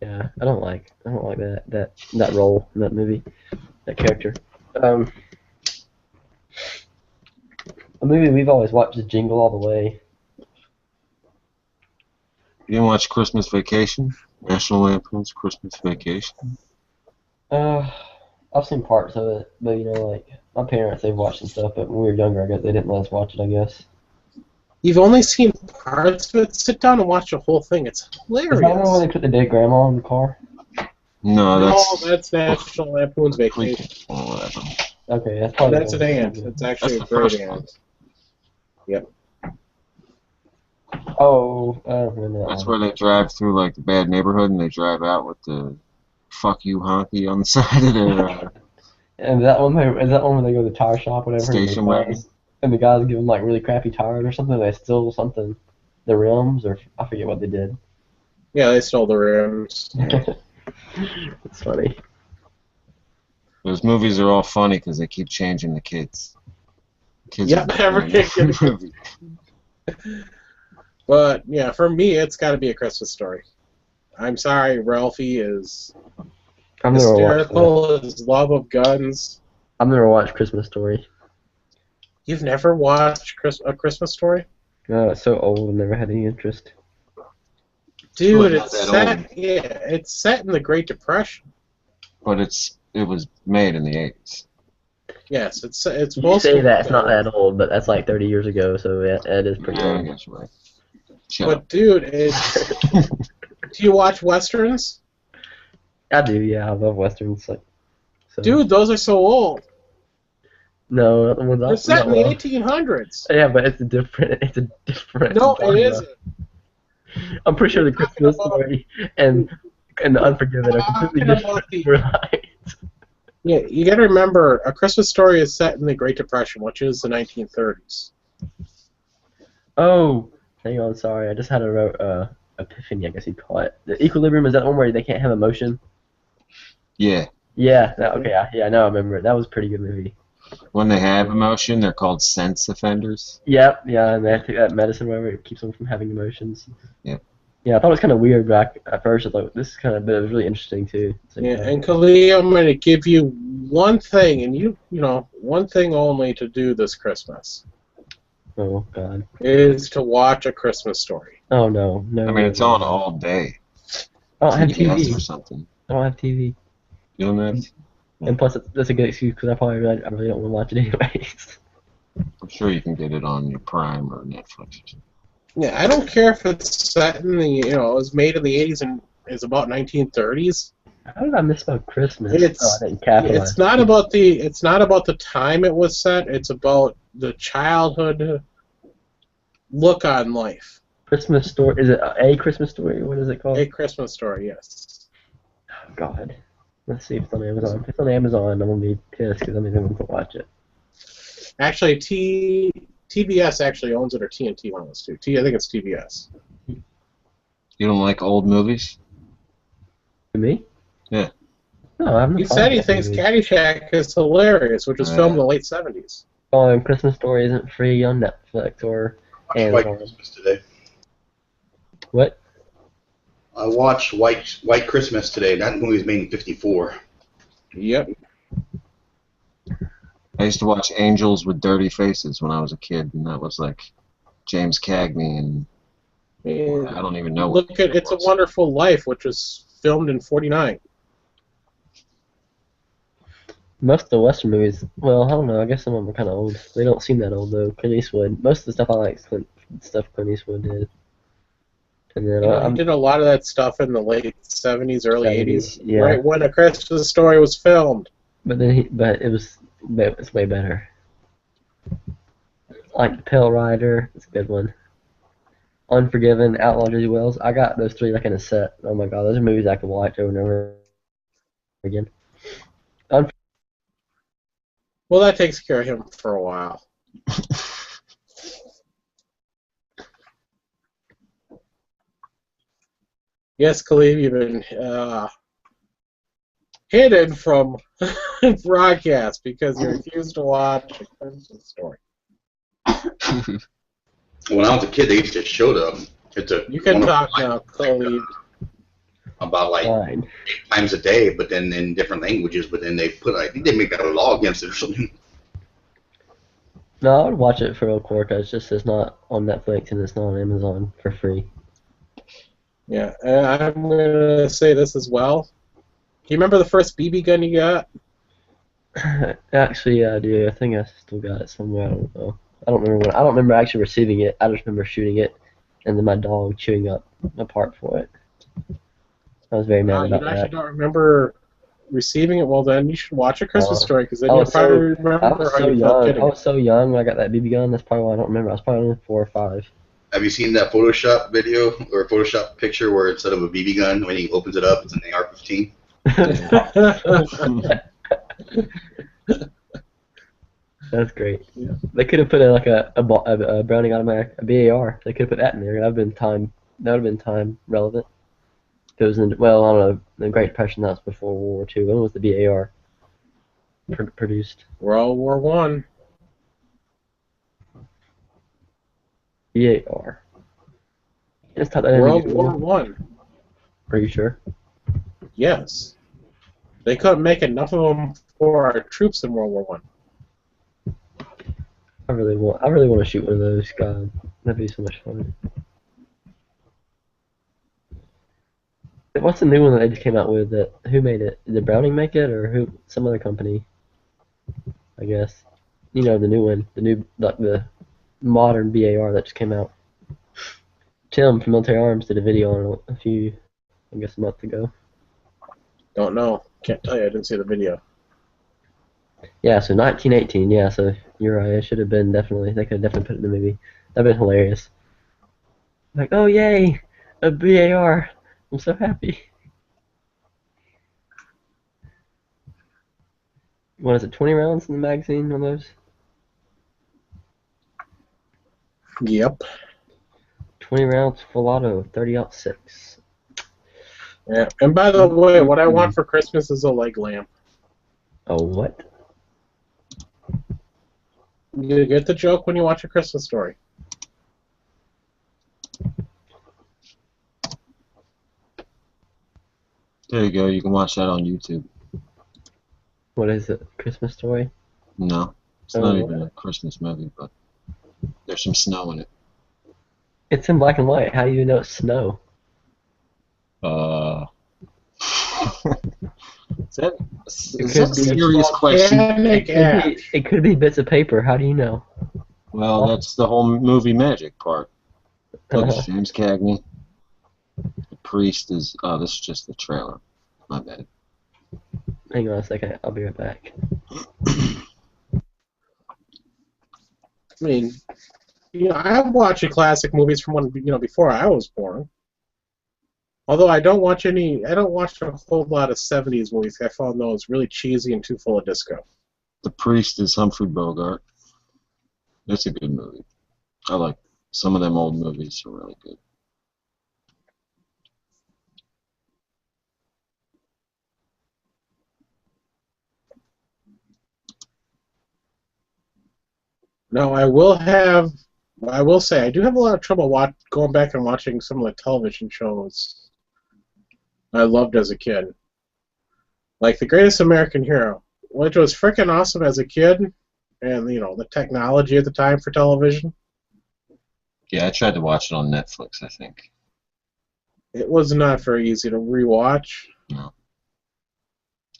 Yeah, I don't like that role in that movie, that character. A movie we've always watched is Jingle All the Way. You didn't watch Christmas Vacation? National Lampoon's Christmas Vacation? I've seen parts of it, but like my parents, they've watched some stuff, but when we were younger, I guess they didn't let us watch it, I guess. You've only seen parts of it. Sit down and watch the whole thing. It's hilarious. Is that the one where they put the dead grandma in the car? No, that's National Lampoon's Vacation. Okay, that's probably. That's an and. It's actually a great and. Yep. Oh, I don't remember that That's one. where they drive through like the bad neighborhood and they drive out with the "fuck you" honky on the side of their And that one, is that one where they go to the tire shop, whatever, station wagon. and the guys give them like really crappy tires or something. They steal something, the rims, or I forget what they did. Yeah, they stole the rims. It's funny. Those movies are all funny because they keep changing the kids. Kids Yep, are every in kid the movie. But yeah, for me, it's got to be A Christmas Story. I'm sorry, Ralphie is I've never watched that. hysterical. His love of guns. I've never watched Christmas Story. You've never watched A Christmas Story? No, it's so old and never had any interest. Dude, Not it's that set. old. Yeah, it's set in the Great Depression. But it was made in the 80s. Yes, it's You supposed say to. that it's not that old, but that's like 30 years ago, so yeah, it is pretty Yeah, I old. guess you're right. Shut But dude, do you watch westerns? I do, yeah, I love westerns. Like, so. Dude, those are so old. No, not the ones They're I set in the well. 1800s. Yeah, but it's a different. It's a different. No, genre. it isn't. I'm pretty sure the You're talking Christmas about- Story and the Unforgiven are completely Talking different. about the- We're like, Yeah, you got to remember, A Christmas Story is set in the Great Depression, which is the 1930s. oh, hang on, sorry, I just had a epiphany, I guess you'd call it. The Equilibrium, is that one where they can't have emotion? Yeah. Yeah. Okay. Yeah. Now I remember it. That was a pretty good movie. When they have emotion, they're called sense offenders. Yep. Yeah, and they have to take that medicine, whatever, it keeps them from having emotions. Yep. Yeah, I thought it was kind of weird back at first. I thought this is kind of, but it was really interesting too. So, Yeah, and Khalil, I'm going to give you one thing, and you know, one thing only to do this Christmas Oh God. is to watch A Christmas Story. Oh no. I mean, it's on all day. I don't have TBS TV. or something. I don't have TV. You don't have? And plus, that's a good excuse because I really don't want to watch it anyways. I'm sure you can get it on your Prime or Netflix. Yeah, I don't care if it's set in the, it was made in the 80s and is about 1930s. How did I miss about Christmas? It's- I didn't capitalize. It's not about the time it was set. It's about the childhood look on life. Christmas Story. Is it a Christmas Story? What is it called? A Christmas Story, yes. Oh, God. Let's see if it's on Amazon. If it's on Amazon, I'm gonna be pissed because I'm not even gonna watch it. Actually, TBS actually owns it, or TNT owns it too. I think it's TBS. You don't like old movies? Me? Yeah. No, I have no He problem said he with thinks movies. Caddyshack is hilarious, which was filmed in the late 70s. Oh, and Christmas Story isn't free on Netflix or I watched White Amazon. Christmas today. What? I watched White Christmas today. That movie was made in '54. Yep. I used to watch Angels with Dirty Faces when I was a kid, and that was like James Cagney, and I don't even know what Look at It's a Wonderful Life, which was filmed in '49. Most of the Western movies, well, I don't know. I guess some of them are kind of old. They don't seem that old though. Clint Eastwood. Most of the stuff I like is stuff Clint Eastwood did. And then He did a lot of that stuff in the late '70s, early 70s, '80s, yeah. right when A Christmas Story was filmed. but it's way better. Like The Pale Rider, it's a good one. Unforgiven, Outlaw Jersey Wells. I got those three like in a set. Oh my god, those are movies I could watch over and over. again. Well, that takes care of him for a while. Yes, Khalid, you've been hidden from broadcast because you refused to watch A Christmas Story. When I was a kid, they used to show them. You can talk now, Khalid. About like Fine. 8 times a day, but then in different languages. But then they put, I think they make that a law against it or something. No, I would watch it for real core because it's not on Netflix and it's not on Amazon for free. Yeah, and I'm gonna say this as well. Do you remember the first BB gun you got? Actually, yeah, I do. I think I still got it somewhere. I don't know. I don't remember when. I don't remember actually receiving it. I just remember shooting it, and then my dog chewing up a part for it. I was very mad You about actually that. don't remember receiving it. Well, then you should watch A Christmas Story because then I you'll was probably I remember was how so you felt young. getting I it. was so young when I got that BB gun. That's probably why I don't remember. I was probably only 4 or 5. Have you seen that Photoshop video or Photoshop picture where instead of a BB gun, when he opens it up, it's an AR-15? That's great. Yeah. They could have put a Browning automatic, a BAR. They could have put that in there. That would have been time relevant. If it was in, well, I don't know, the Great Depression. That was before World War II. When was the BAR produced? World War One. BAR. Just type that in World Google. War One. Are you sure? Yes. They couldn't make enough of them for our troops in World War One. I really want to shoot one of those. God, that'd be so much fun. What's the new one that they just came out with? Who made it? Did Browning make it, or who? Some other company? I guess. You know, the new one, the modern BAR that just came out. Tim from Military Arms did a video on it a month ago. Don't know. Can't tell you. I didn't see the video. Yeah, so 1918. Yeah, so you're right. It should have been definitely. They could have definitely put it in the movie. That'd been hilarious. Like, oh yay, a BAR! I'm so happy. What is it? 20 rounds in the magazine on those? Yep. 20 rounds full auto, 30-06. Yeah. And by the way, what I want for Christmas is a leg lamp. Oh, what? You get the joke when you watch A Christmas Story. There you go. You can watch that on YouTube. What is it? Christmas Story? No, it's Oh, not what? even a Christmas movie, but there's some snow in it. It's in black and white. How do you know it's snow? Is that It a could be- serious question? Volcanic ash. It could be bits of paper. How do you know? Well, that's the whole movie magic part. Look, it's James Cagney. The priest is. Oh, this is just the trailer. My bad. Hang on a second. I'll be right back. I mean, I'm watching classic movies from when before I was born. Although I don't watch a whole lot of '70s movies. I found those really cheesy and too full of disco. The priest is Humphrey Bogart. It's a good movie. I like some of them old movies are really good. Now I will say I do have a lot of trouble going back and watching some of the television shows I loved as a kid. Like The Greatest American Hero, which was freaking awesome as a kid, and the technology at the time for television. Yeah, I tried to watch it on Netflix, I think. It was not very easy to rewatch. No.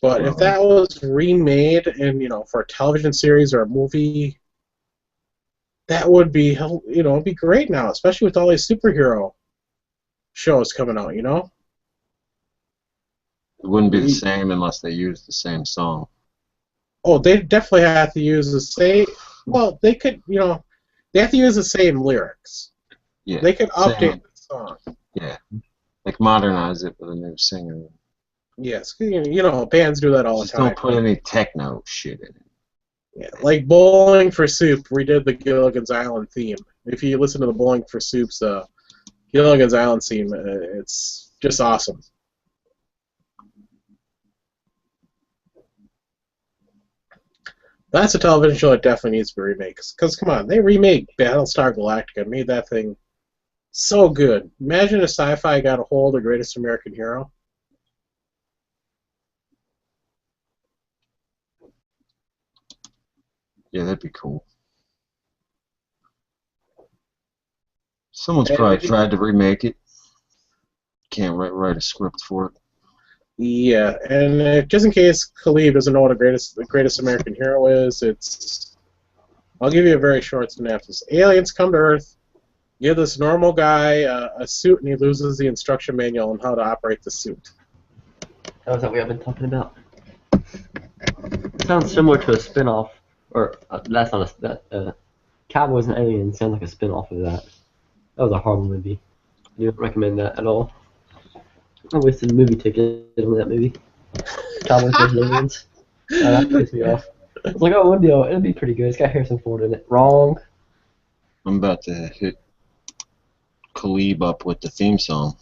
But if that was remade and for a television series or a movie, that would be it'd be great now, especially with all these superhero shows coming out. It wouldn't be the same unless they used the same song. Oh, they definitely have to use the same. Well, they could, they have to use the same lyrics. Yeah. They could same. update the song. Yeah. Like modernize it with a new singer. Yes, you know, bands do that all the Just time. don't put any techno shit in it. Yeah, like Bowling for Soup redid the Gilligan's Island theme. If you listen to the Bowling for Soup's Gilligan's Island theme, it's just awesome. That's a television show that definitely needs to be remade. Because, come on, they remade Battlestar Galactica and made that thing so good. Imagine if sci-fi got a hold of Greatest American Hero. Yeah, that'd be cool. Someone's And probably if you- tried to remake it. Can't write a script for it. Yeah, and just in case Khalid doesn't know what the greatest American hero is, it's. I'll give you a very short synopsis. Aliens come to Earth, give this normal guy a suit, and he loses the instruction manual on how to operate the suit. That was what we have been talking about. Sounds similar to a spin-off, or that's not a Cowboys and Aliens sounds like a spin-off of that. That was a horrible movie. I don't recommend that at all. I wasted a movie ticket on that movie. Cowboys vs. Aliens. That pissed me off. I was like, oh, it'll be pretty good. It's got Harrison Ford in it. Wrong. I'm about to hit Khalib up with the theme song.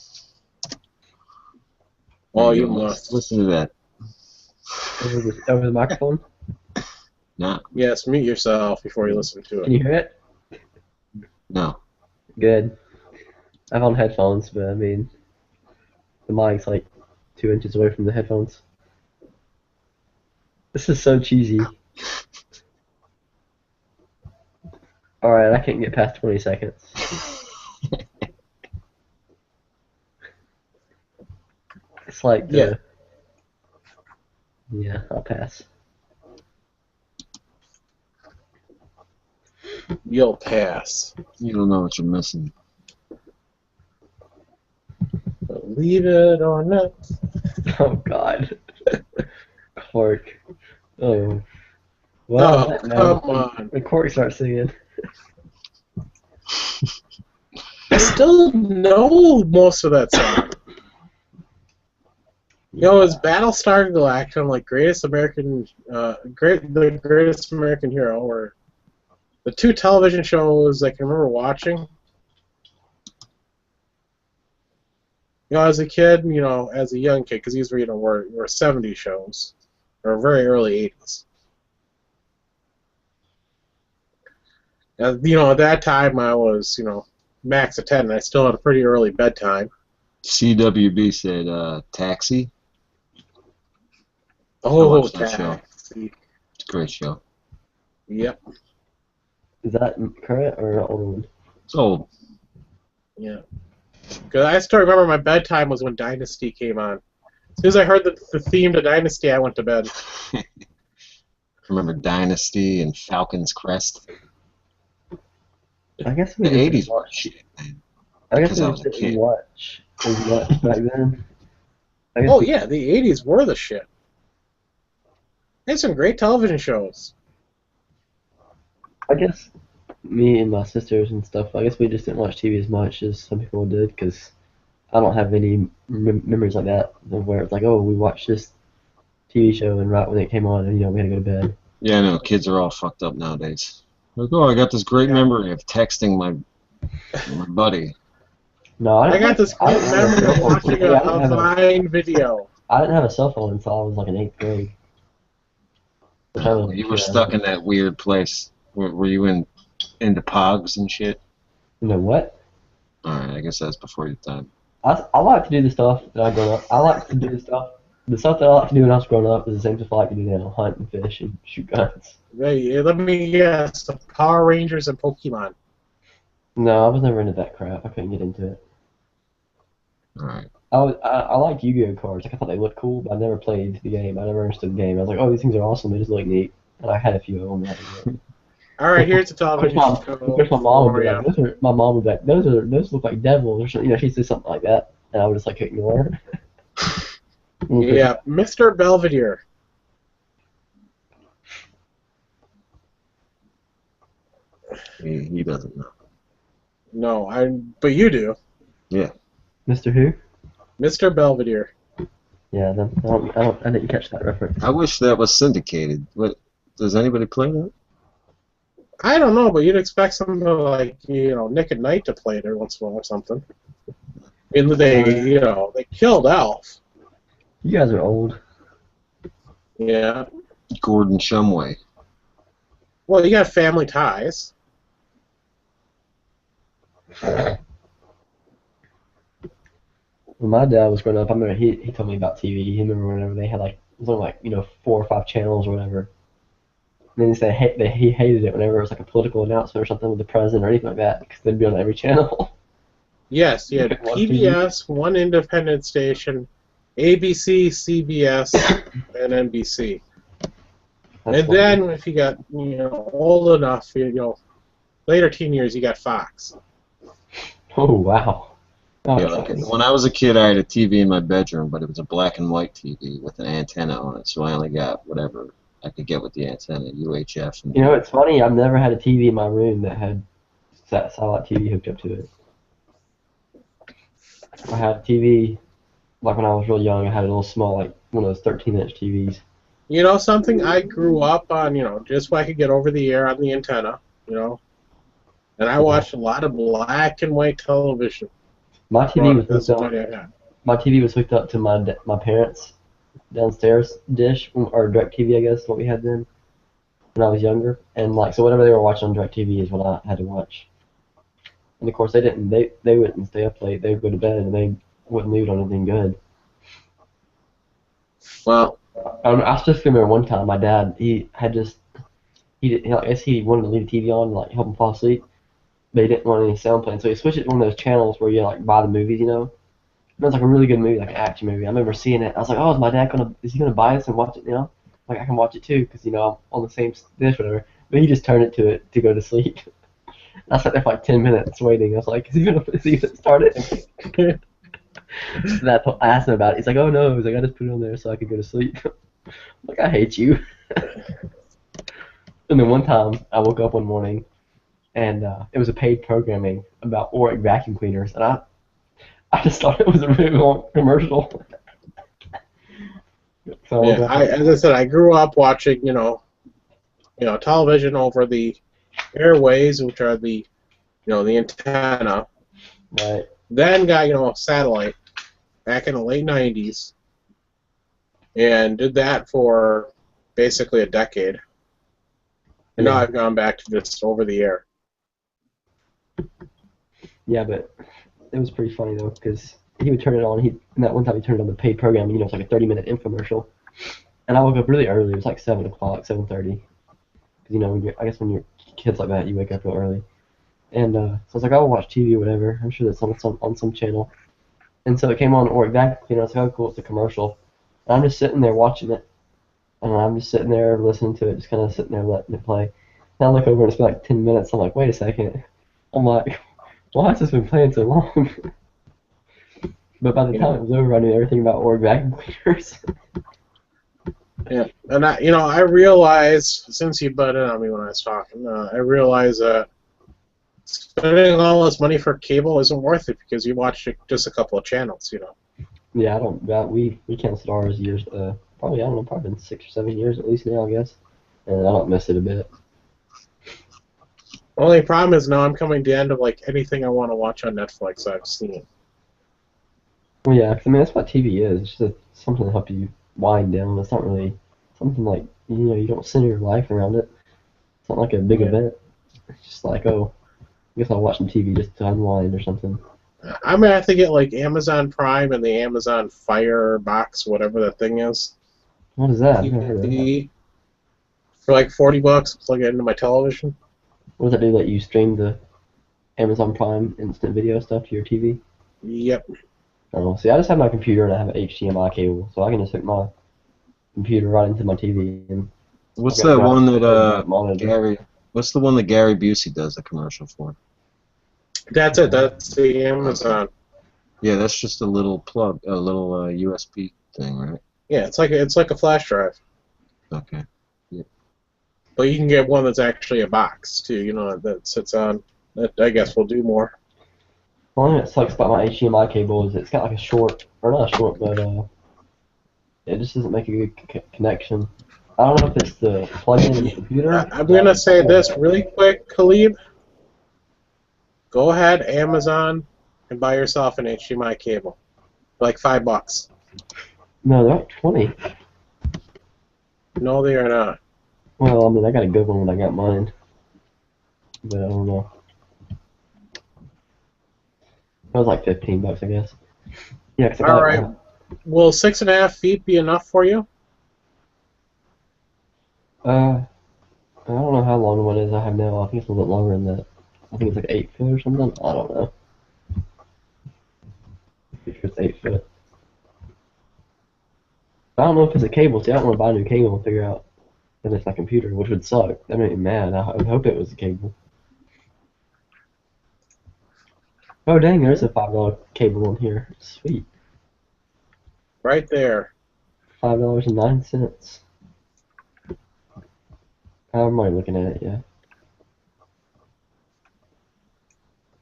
Oh, There you go. must. Listen to that. Over the microphone. No, Yes, mute yourself before you listen to Can it. you hear it? no. Good. I have on headphones, but I mean, the mic's like 2 inches away from the headphones. This is so cheesy. Alright, I can't get past 20 seconds. It's like the... Yeah, I'll pass. You'll pass. You don't know what you're missing. Believe it or not. Oh god. Cork. Oh. Well, Oh, on that come note, on. when Cork starts singing. I still know most of that song. You know, it's Battlestar Galactica, and like the Greatest American Hero, or the two television shows I can remember watching. You know, as a kid, you know, as a young kid, because these were, you know, were 70s shows, or very early 80s. You know, at that time I was, you know, max of 10, and I still had a pretty early bedtime. CWB said Taxi. Oh, watched that show. Taxi. It's a great show. Yep. Is that current or an older one? It's old. Yeah. Because I still remember my bedtime was when Dynasty came on. As soon as I heard the theme to Dynasty, I went to bed. Remember Dynasty and Falcon's Crest? I guess we The just 80s didn't were watch. shit, man. I guess Because we I just was a didn't kid. watch as much back then. I guess Oh, we- yeah, the 80s were the shit. They had some great television shows. I guess me and my sisters and stuff, I guess we just didn't watch TV as much as some people did, because I don't have any memories like that of where it's like, oh, we watched this TV show and right when it came on, and you know, we had to go to bed. Yeah, I know. Kids are all fucked up nowadays. Like, oh, I got this great memory of texting my buddy. No, I got this I great didn't have a memory cell of phone. watching Yeah, a Vine video. I didn't have a cell phone until I was like in 8th grade. Which I was, You were stuck in that weird place. Were you into Pogs and shit? You know what? Alright, I guess that's before your time. I like to do the stuff that I grew up. I like to do the stuff that I like to do when I was growing up is the same stuff I like to do now: hunt and fish and shoot guns. Hey, let me guess, the Power Rangers and Pokemon. No, I was never into that crap. I couldn't get into it. Alright. I liked Yu-Gi-Oh cards. Like, I thought they looked cool, but I never played the game. I never understood the game. I was like, oh, these things are awesome. They just look neat. And I had a few of them. That was it. All right, here's a Of television course, show. my mom would for be ya. like, my mom would be like, those look like devils, or something. You know, she'd say something like that, and I would just like ignore her. Yeah, Mr. Belvedere. He doesn't know. No, but you do. Yeah. Mr. Who? Mr. Belvedere. Yeah, then I didn't catch that reference. I wish that was syndicated. What does anybody play that? I don't know, but you'd expect something like Nick at Night to play it every once in a while or something. And they killed Alf. You guys are old. Yeah. Gordon Shumway. Well, you got Family Ties. When my dad was growing up, I remember he told me about TV. He remember whenever they had like it was only like 4 or 5 channels or whatever. And then he said he hated it whenever it was like a political announcement or something with the president or anything like that because they'd be on every channel. Yes, you had Watch TV. PBS, one independent station, ABC, CBS, and NBC. That's And funny. then if you got old enough, later teen years, you got Fox. Oh wow. Oh, Yeah, that's like nice. when I was a kid, I had a TV in my bedroom, but it was a black and white TV with an antenna on it, so I only got whatever I could get with the antenna, UHF. And It's funny. I've never had a TV in my room that had satellite TV hooked up to it. I had a TV like when I was real young. I had a little small like one of those 13-inch TVs. You know something? I grew up on, just so I could get over the air on the antenna, and I watched a lot of black and white television. My TV was That's hooked what up. I had. My TV was hooked up to my parents' downstairs dish or DirecTV, I guess, what we had then when I was younger. And like so, whatever they were watching on DirecTV is what I had to watch. And of course, they didn't. They wouldn't stay up late. They would go to bed and they wouldn't leave it on anything good. Well, I just remember one time my dad I guess he wanted to leave the TV on and like help him fall asleep, but he didn't want any sound playing, so he switched it to one of those channels where you like buy the movies. And it was like a really good movie, like an action movie. I remember seeing it. I was like, oh, is he gonna buy this and watch it? Like I can watch it too, because I'm on the same dish, whatever. But he just turned it to go to sleep. I sat there for like 10 minutes waiting. I was like, is he gonna start it? And I asked him about it. He's like, oh no. He's like, I just put it on there so I could go to sleep. I'm like, I hate you. And then one time, I woke up one morning, and it was a paid programming about Oric vacuum cleaners, and I just thought it was a really long commercial. So I woke yeah, up as I said, I grew up watching, television over the airways, which are the antenna. right. Then got, satellite back in the late 90s and did that for basically a decade. And now Yeah. I've gone back to just over the air. Yeah, but it was pretty funny though, because he would turn it on. And that one time he turned on the paid program. It's like a 30-minute infomercial. And I woke up really early. It was like 7 o'clock, 7:30. Because I guess when you're kids like that, you wake up real early. And so I was like, I'll watch TV or whatever. I'm sure that's on some channel. And so it came on Oric vacuum cleaner. I was like, oh cool, it's a commercial. And I'm just sitting there watching it. And I'm just sitting there listening to it, just kind of sitting there letting it play. And I look over and it's been like 10 minutes. I'm like, wait a second. I'm like, why has this been playing so long? But by the time it was over, I knew everything about Oric vacuum cleaners. Yeah, and I realized since you butted on me when I was talking, I realized that spending all this money for cable isn't worth it because you watch just a couple of channels. Yeah, I don't. We canceled ours years. Probably I don't know. Probably been 6 or 7 years at least now, I guess. And I don't miss it a bit. Only problem is now I'm coming to the end of like anything I want to watch on Netflix I've seen. Well, yeah, 'cause, I mean that's what TV is. It's just something to help you wind down. It's not really something like you don't center your life around it. It's not like a big Yeah. event. It's just like, oh, I guess I'll watch some TV just to unwind or something. I'm gonna have to get like Amazon Prime and the Amazon Fire box, whatever that thing is. What is that? I've never heard of that. TV for like $40, plug it into my television. What does that do? Let you stream the Amazon Prime instant video stuff to your TV? Yep. Oh, see, I just have my computer and I have an HDMI cable, so I can just hook my computer right into my TV and what's I've got that a one that monitor. Gary? What's the one that Gary Busey does the commercial for? That's it. That's the Amazon. Yeah, that's just a little plug, a little USB thing, right? Yeah, it's like a flash drive. Okay. But you can get one that's actually a box too. That sits on. That I guess will do more. The only thing that sucks about my HDMI cable is it's got like a short, or not a short, but It just doesn't make a good connection. I don't know if it's the plug-in in the computer. I'm going to say this really quick, Khalib. Go ahead, Amazon, and buy yourself an HDMI cable. Like $5. No, they're like 20. No, they are not. Well, I mean, I got a good one when I got mine, but I don't know. It was like $15, I guess. Yeah, 'cause I got All it right. Will 6.5 feet be enough for you? I don't know how long the one is I have now. I think it's a little bit longer than that. I think it's like 8 foot or something. I don't know. Pretty sure it's 8 foot. I don't know if it's a cable. See, I don't want to buy a new cable and figure out that it's my computer, which would suck. That made me mad. I would hope it was a cable. Oh dang, there's a $5 cable on here. Sweet. Right there. $5.09. I'm already looking at it, yeah.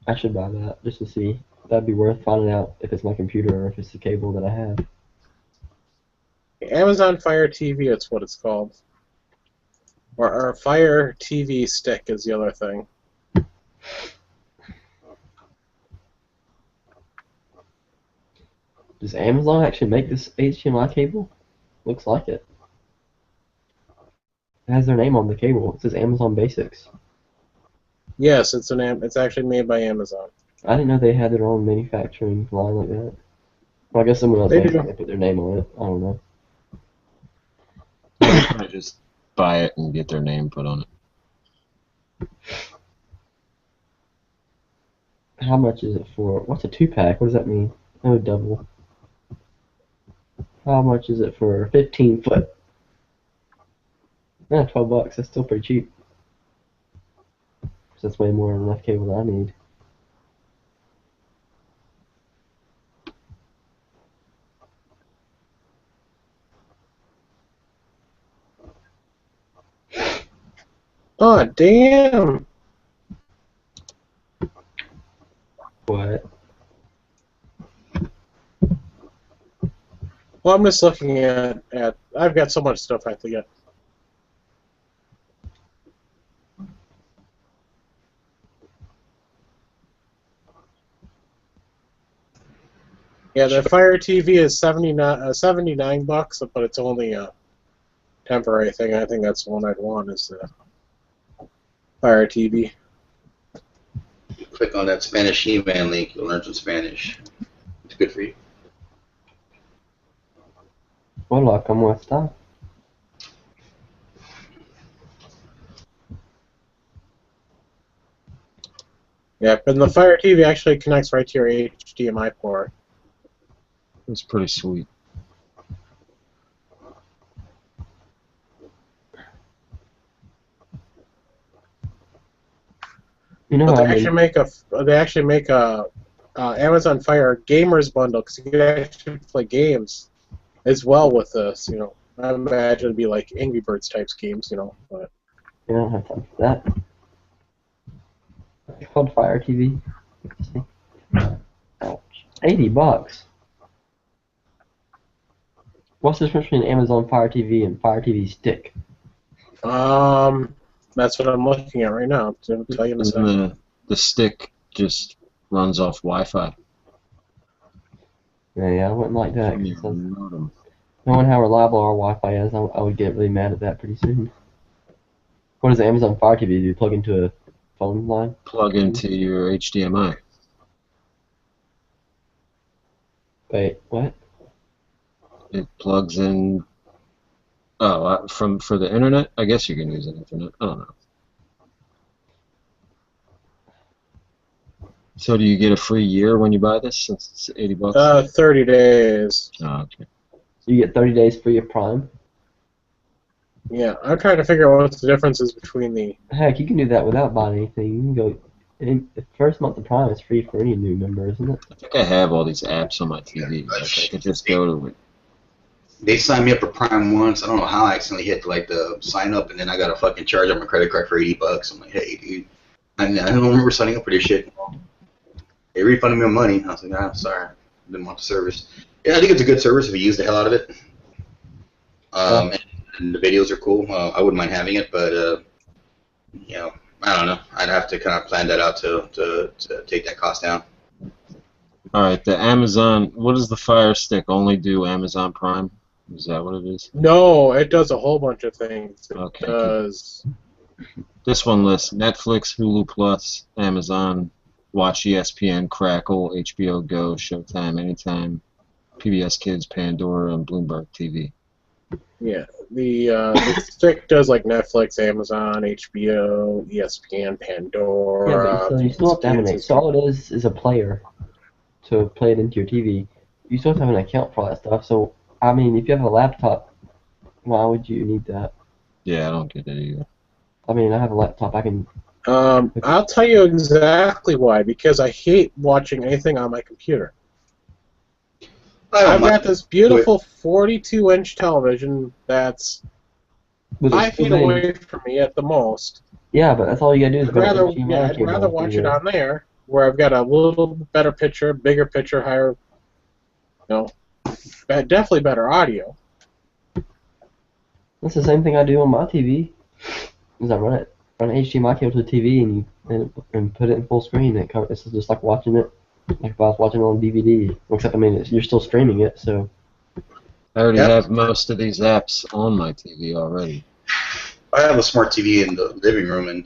I should buy that just to see. That'd be worth finding out if it's my computer or if it's the cable that I have. Amazon Fire TV, it's what it's called. Or Fire TV Stick is the other thing. Does Amazon actually make this HDMI cable? Looks like it. It has their name on the cable. It says Amazon Basics. Yes, it's actually made by Amazon. I didn't know they had their own manufacturing line like that. Well, I guess someone else They makes it do. and they put their name on it. I don't know. I just buy it and get their name put on it. How much is it for? What's a 2-pack? What does that mean? Oh, double. How much is it for 15 foot? Yeah, $12. That's still pretty cheap. That's way more than enough cable that I need. Oh, damn. What? Well, I'm just looking at I've got so much stuff I have to get. Yeah, the Fire TV is $79, but it's only a temporary thing. I think that's the one I'd want is the Fire TV. Click on that Spanish He-Man link. You'll learn some Spanish. It's good for you. Hola, ¿cómo está? Yeah, and the Fire TV actually connects right to your HDMI port. It's pretty sweet. You know But how they actually make a Amazon Fire Gamers bundle because you can actually play games as well with this. You know, I imagine it'd be like Angry Birds types games. You know, but you don't have time for that. It's called Fire TV. Ouch. $80. What's the difference between Amazon Fire TV and Fire TV Stick? that's what I'm looking at right now. I'll tell you in a second. And the stick just runs off Wi-Fi. Yeah, I wouldn't like that. From your 'Cause modem. knowing how reliable our Wi-Fi is, I would get really mad at that pretty soon. What does Amazon Fire TV do? Plug into a phone line? Plug into your HDMI. Wait, what? It plugs in. Oh, for the internet? I guess you can use the internet. I don't know. So do you get a free year when you buy this since it's $80? 30 days. Oh, okay. You get 30 days free of Prime? Yeah, I'm trying to figure out what the difference is between the. Heck, you can do that without buying anything. You can go. The first month of Prime is free for any new member, isn't it? I think I have all these apps on my TV. Like I could just go to it. They signed me up for Prime once. I don't know how I accidentally hit like the sign up, and then I got a fucking charge on my credit card for $80. I'm like, hey, dude, I don't remember signing up for this shit. They refunded me my money. I was like, ah, sorry, didn't want the service. Yeah, I think it's a good service if you use the hell out of it. and the videos are cool. I wouldn't mind having it, but you know, I don't know. I'd have to kind of plan that out to take that cost down. All right, the Amazon. What does the Fire Stick only do? Amazon Prime? Is that what it is? No, it does a whole bunch of things. It Okay. does. This one lists Netflix, Hulu Plus, Amazon, Watch ESPN, Crackle, HBO Go, Showtime, Anytime, PBS Kids, Pandora, and Bloomberg TV. Yeah, the stick does like Netflix, Amazon, HBO, ESPN, Yeah, Pandora. but you still have to have an Kids, account. All it is a player to play it into your TV. You still have to have an account for all that stuff. So, I mean, if you have a laptop, why would you need that? Yeah, I don't get it either. I mean, I have a laptop. I can. I'll tell you exactly why. Because I hate watching anything on my computer. I've got this beautiful 42-inch television that's with a 5 feet screen. away from me at the most. Yeah, but that's all you gotta do is I'd go to rather, HDMI yeah, I'd cable rather to watch your- it on there, where I've got a little better picture, bigger picture, higher, definitely better audio. That's the same thing I do on my TV. Is I run an HDMI cable to the TV and put it in full screen. It's just like watching it, like if I was watching it on DVD. Except I mean, you're still streaming it, so. I already Yep. have most of these apps on my TV already. I have a smart TV in the living room and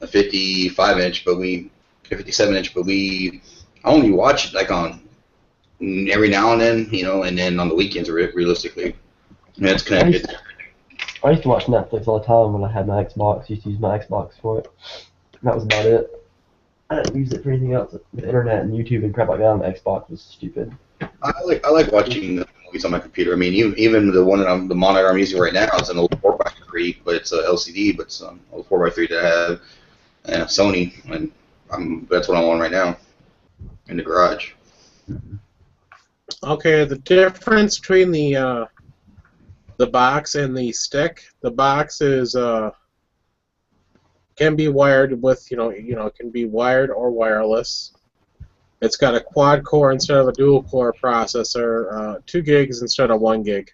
a 55-inch, but 57-inch, but I only watch it like on every now and then, and then on the weekends, realistically. And it's connected. I used to watch Netflix all the time when I had my Xbox. I used to use my Xbox for it. And that was about it. I didn't use it for anything else. The internet and YouTube and crap like that on the Xbox was stupid. I like watching the movies on my computer. I mean, even the the monitor I'm using right now is an old 4x3, but it's a LCD, but it's an old 4x3 that I have, and a Sony, and that's what I'm on right now in the garage. Okay, the difference between the box and the stick. The box is can be wired with it can be wired or wireless. It's got a quad core instead of a dual core processor, 2 gigs instead of 1 gig.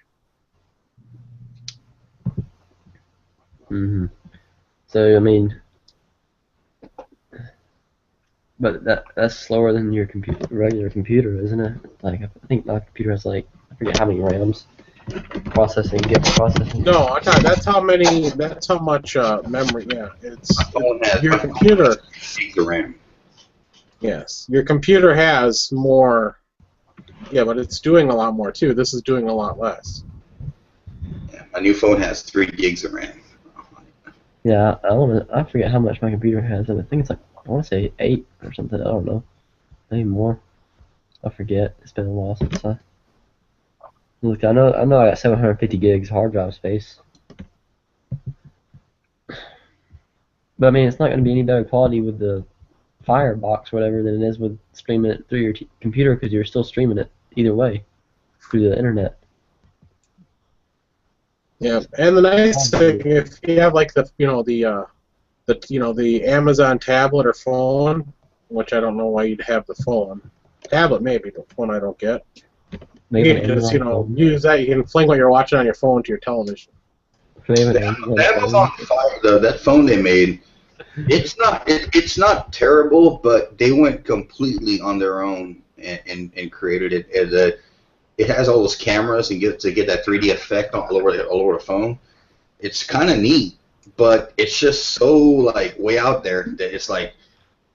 So I mean, but that's slower than your regular computer, isn't it? Like I think my computer has like I forget how many RAMs. Processing. No, that's how many. That's how much memory. Yeah, My phone has your computer. 6 gigs of RAM. Yes, your computer has more. Yeah, but it's doing a lot more too. This is doing a lot less. Yeah, my new phone has 3 gigs of RAM. Yeah, I forget how much my computer has. I think it's like I want to say 8 or something. I don't know, maybe more. I forget. It's been a while since I. Look, I know I got 750 gigs hard drive space. But I mean, it's not going to be any better quality with the Firebox or whatever than it is with streaming it through your computer because you're still streaming it either way through the internet. Yeah, and the nice thing, if you have like the Amazon tablet or phone, which I don't know why you'd have the phone. Tablet maybe, the phone I don't get. Maybe You can just use that. You can fling what you're watching on your phone to your television. That phone they made, it's not terrible, but they went completely on their own and created it. It has all those cameras and get that 3D effect all over the phone. It's kind of neat, but it's just so like way out there that it's like,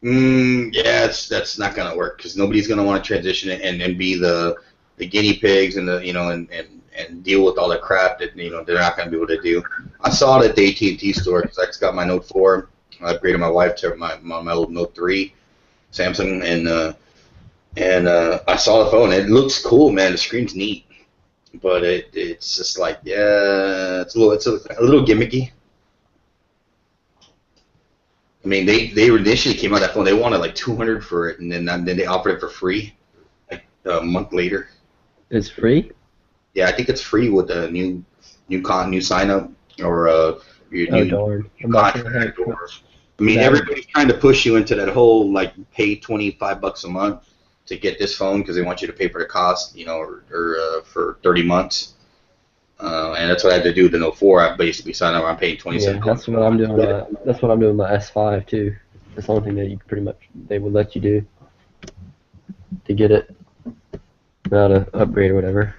that's not gonna work because nobody's gonna want to transition it and be the guinea pigs and and deal with all the crap that they're not gonna be able to do. I saw it at the AT&T store because I just got my Note 4. I upgraded my wife to my old Note 3 Samsung, and I saw the phone. It looks cool, man. The screen's neat, but it's just like it's a little gimmicky. I mean, they initially came out that phone. They wanted like $200 for it, and then they offered it for free like a month later. It's free? Yeah, I think it's free with a new sign up or your new contract. I mean, everybody's trying to push you into that whole like pay $25 a month to get this phone because they want you to pay for the cost, or for 30 months. And that's what I had to do with the Note 4. I basically signed up. I'm paying Yeah, $27. that's what I'm doing. That's what I'm doing with my S5 too. That's the only thing that you pretty much they would let you do to get it, not a upgrade or whatever.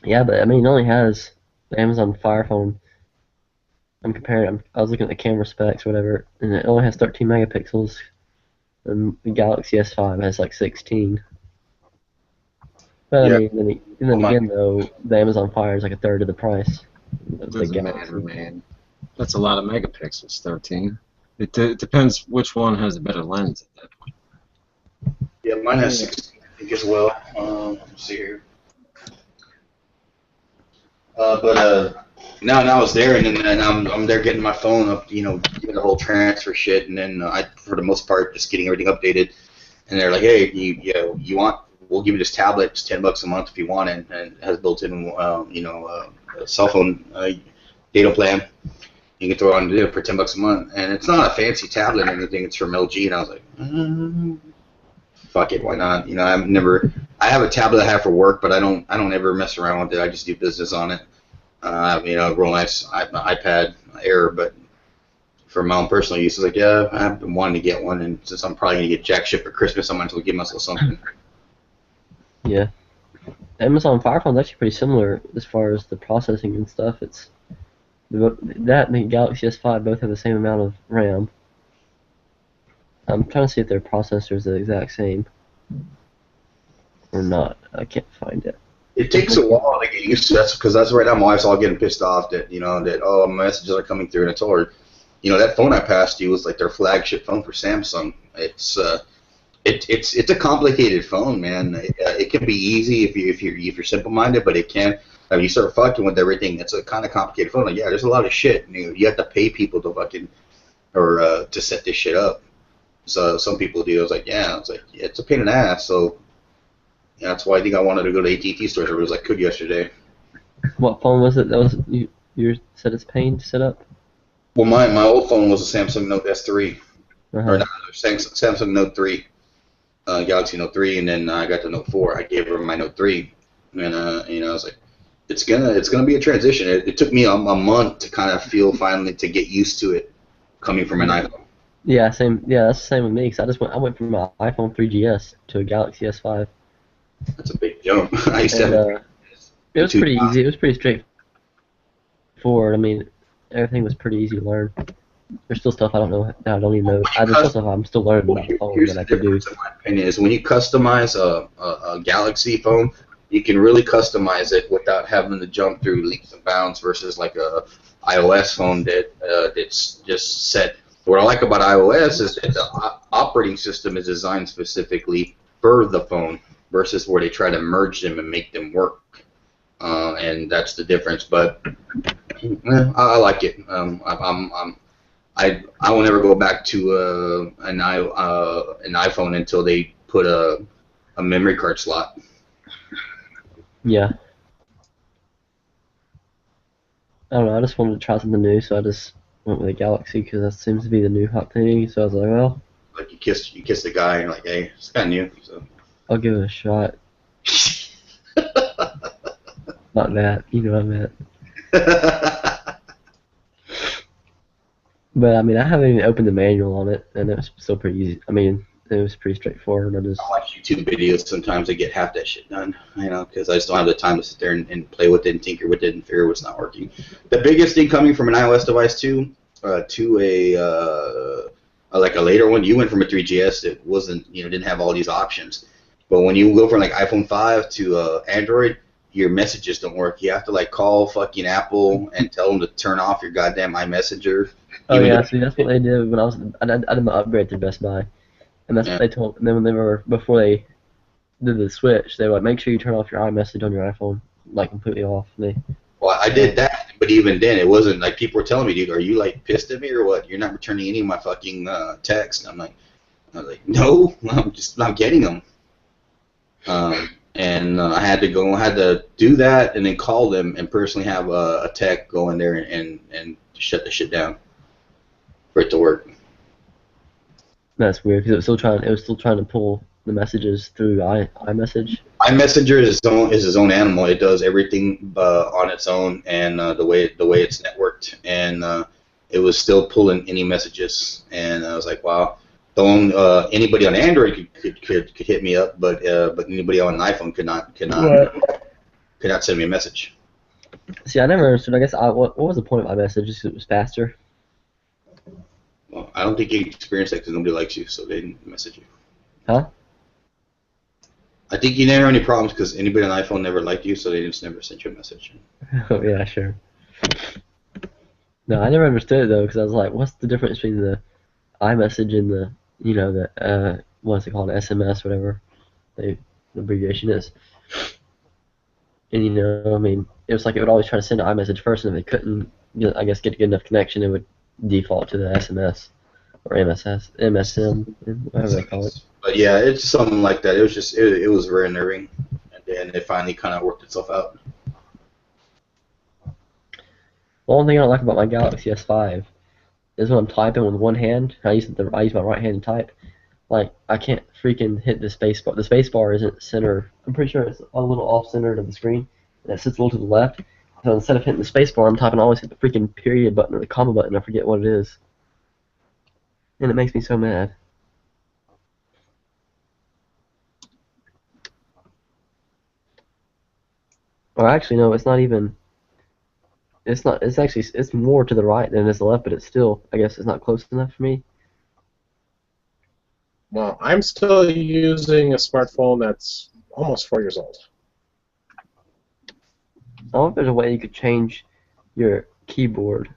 Yeah, but I mean, it only has the Amazon Fire Phone. I'm comparing. I was looking at the camera specs, or whatever, and it only has 13 megapixels, and the Galaxy S5 has like 16. But I Yeah. mean, then again, though, the Amazon Fire is like a third of the price of the Doesn't Galaxy. matter, man. That's a lot of megapixels, 13. It depends which one has a better lens at that point. Yeah, mine has 16, I think, as well. Let's see here. But now I was there, and then I'm there getting my phone up, doing the whole transfer shit, and then I, for the most part, just getting everything updated. And they're like, hey, you want? We'll give you this tablet. It's $10 a month if you want it, and it has built-in, a cell phone data plan. You can throw it on for $10 a month, and it's not a fancy tablet or anything. It's from LG, and I was like, fuck it, why not? I have a tablet I have for work, but I don't ever mess around with it. I just do business on it. Real nice iPad Air, but for my own personal use, I was like, yeah, I've been wanting to get one, and since I'm probably gonna get jack shit for Christmas, I might as well give myself something. Yeah, Amazon Fire Phone is actually pretty similar as far as the processing and stuff. It's that and the Galaxy S5 both have the same amount of RAM. I'm trying to see if their processor is the exact same or not. I can't find it. It takes a while to get used to. That's right now my wife's all getting pissed off that messages are coming through, and I told her, that phone I passed you was like their flagship phone for Samsung. It's a complicated phone, man. It can be easy if you're simple-minded, but it can. I mean, you start fucking with everything. It's a kind of complicated phone. Like, yeah, there's a lot of shit. You have to pay people to to set this shit up. So some people do. I was like, yeah, it's a pain in the ass. So that's why I think I wanted to go to AT&T stores as I could yesterday. What phone was it? That was you said it's pain to set up? Well, my old phone was a Samsung Note S3, Uh-huh. or not, Samsung Note 3, Galaxy Note 3, and then I got the Note 4. I gave her my Note 3, and I was like, it's gonna be a transition. It took me a month to kind of finally to get used to it, coming from an iPhone. Yeah, same. Yeah, that's the same with me. Cause I went from my iPhone 3GS to a Galaxy S5. That's a big jump. I used to have it was pretty easy. It was pretty straightforward. I mean, everything was pretty easy to learn. There's still stuff I don't know. I don't even know. There's still stuff I'm still learning about the phone Here's that the I could do. difference, in my opinion, is when you customize a Galaxy phone, you can really customize it without having to jump through leaps and bounds versus like a iOS phone that's just set. What I like about iOS is that the operating system is designed specifically for the phone versus where they try to merge them and make them work. And that's the difference. But I like it. I will never go back to an iPhone until they put a memory card slot. Yeah. I don't know. I just wanted to try something new, so I just went with a Galaxy because that seems to be the new hot thing. So I was like, well, Like you kiss the guy and you're like, hey, it's kind of new. So. I'll give it a shot. Not that, you know what I meant. But I mean, I haven't even opened the manual on it, and it was still pretty easy. I mean, it was pretty straightforward. I watch YouTube videos sometimes to get half that shit done, because I just don't have the time to sit there and play with it and tinker with it and figure what's not working. The biggest thing coming from an iOS device to like a later one, you went from a 3GS that wasn't, didn't have all these options. But when you go from like iPhone 5 to Android, your messages don't work. You have to like call fucking Apple and tell them to turn off your goddamn iMessenger. Oh yeah, see that's what they did when I did my upgrade to Best Buy, and that's what they told. And then when before they did the switch, they were like, make sure you turn off your iMessage on your iPhone, like completely off. Well, I did that, but even then, it wasn't like people were telling me, dude, are you like pissed at me or what? You're not returning any of my fucking texts. I was like, no, I'm just not getting them. And I had to do that and then call them and personally have a tech go in there and shut the shit down for it to work. That's weird because it was still trying to pull the messages through iMessage. iMessenger is its own animal. It does everything on its own, and the way it's networked, and it was still pulling any messages. And I was like, wow. Anybody on Android could hit me up, but anybody on an iPhone could not send me a message. See, I never understood. I guess what was the point of iMessage? Just 'cause it was faster. Well, I don't think you experienced that because nobody likes you, so they didn't message you. Huh? I think you never had any problems because anybody on iPhone never liked you, so they just never sent you a message. Oh yeah, sure. No, I never understood it though, because I was like, what's the difference between the iMessage and the what's it called, SMS, whatever the abbreviation is. And I mean, it was like it would always try to send an iMessage first, and if it couldn't, I guess, get a good enough connection, it would default to the SMS or MSM, whatever they call it. But yeah, it's something like that. It was just it was very unnerving, and then it finally kind of worked itself out. The only thing I don't like about my Galaxy S5 is when I'm typing with one hand. I use my right hand to type. Like, I can't freaking hit the space bar. The space bar isn't center. I'm pretty sure it's a little off-centered of the screen, and it sits a little to the left. So instead of hitting the space bar, I'm typing, I always hit the freaking period button or the comma button. I forget what it is. And it makes me so mad. Or actually, no, it's not even. It's not. It's actually. It's more to the right than it is the left, but it's still. I guess it's not close enough for me. Well, I'm still using a smartphone that's almost 4 years old. I wonder if there's a way you could change your keyboard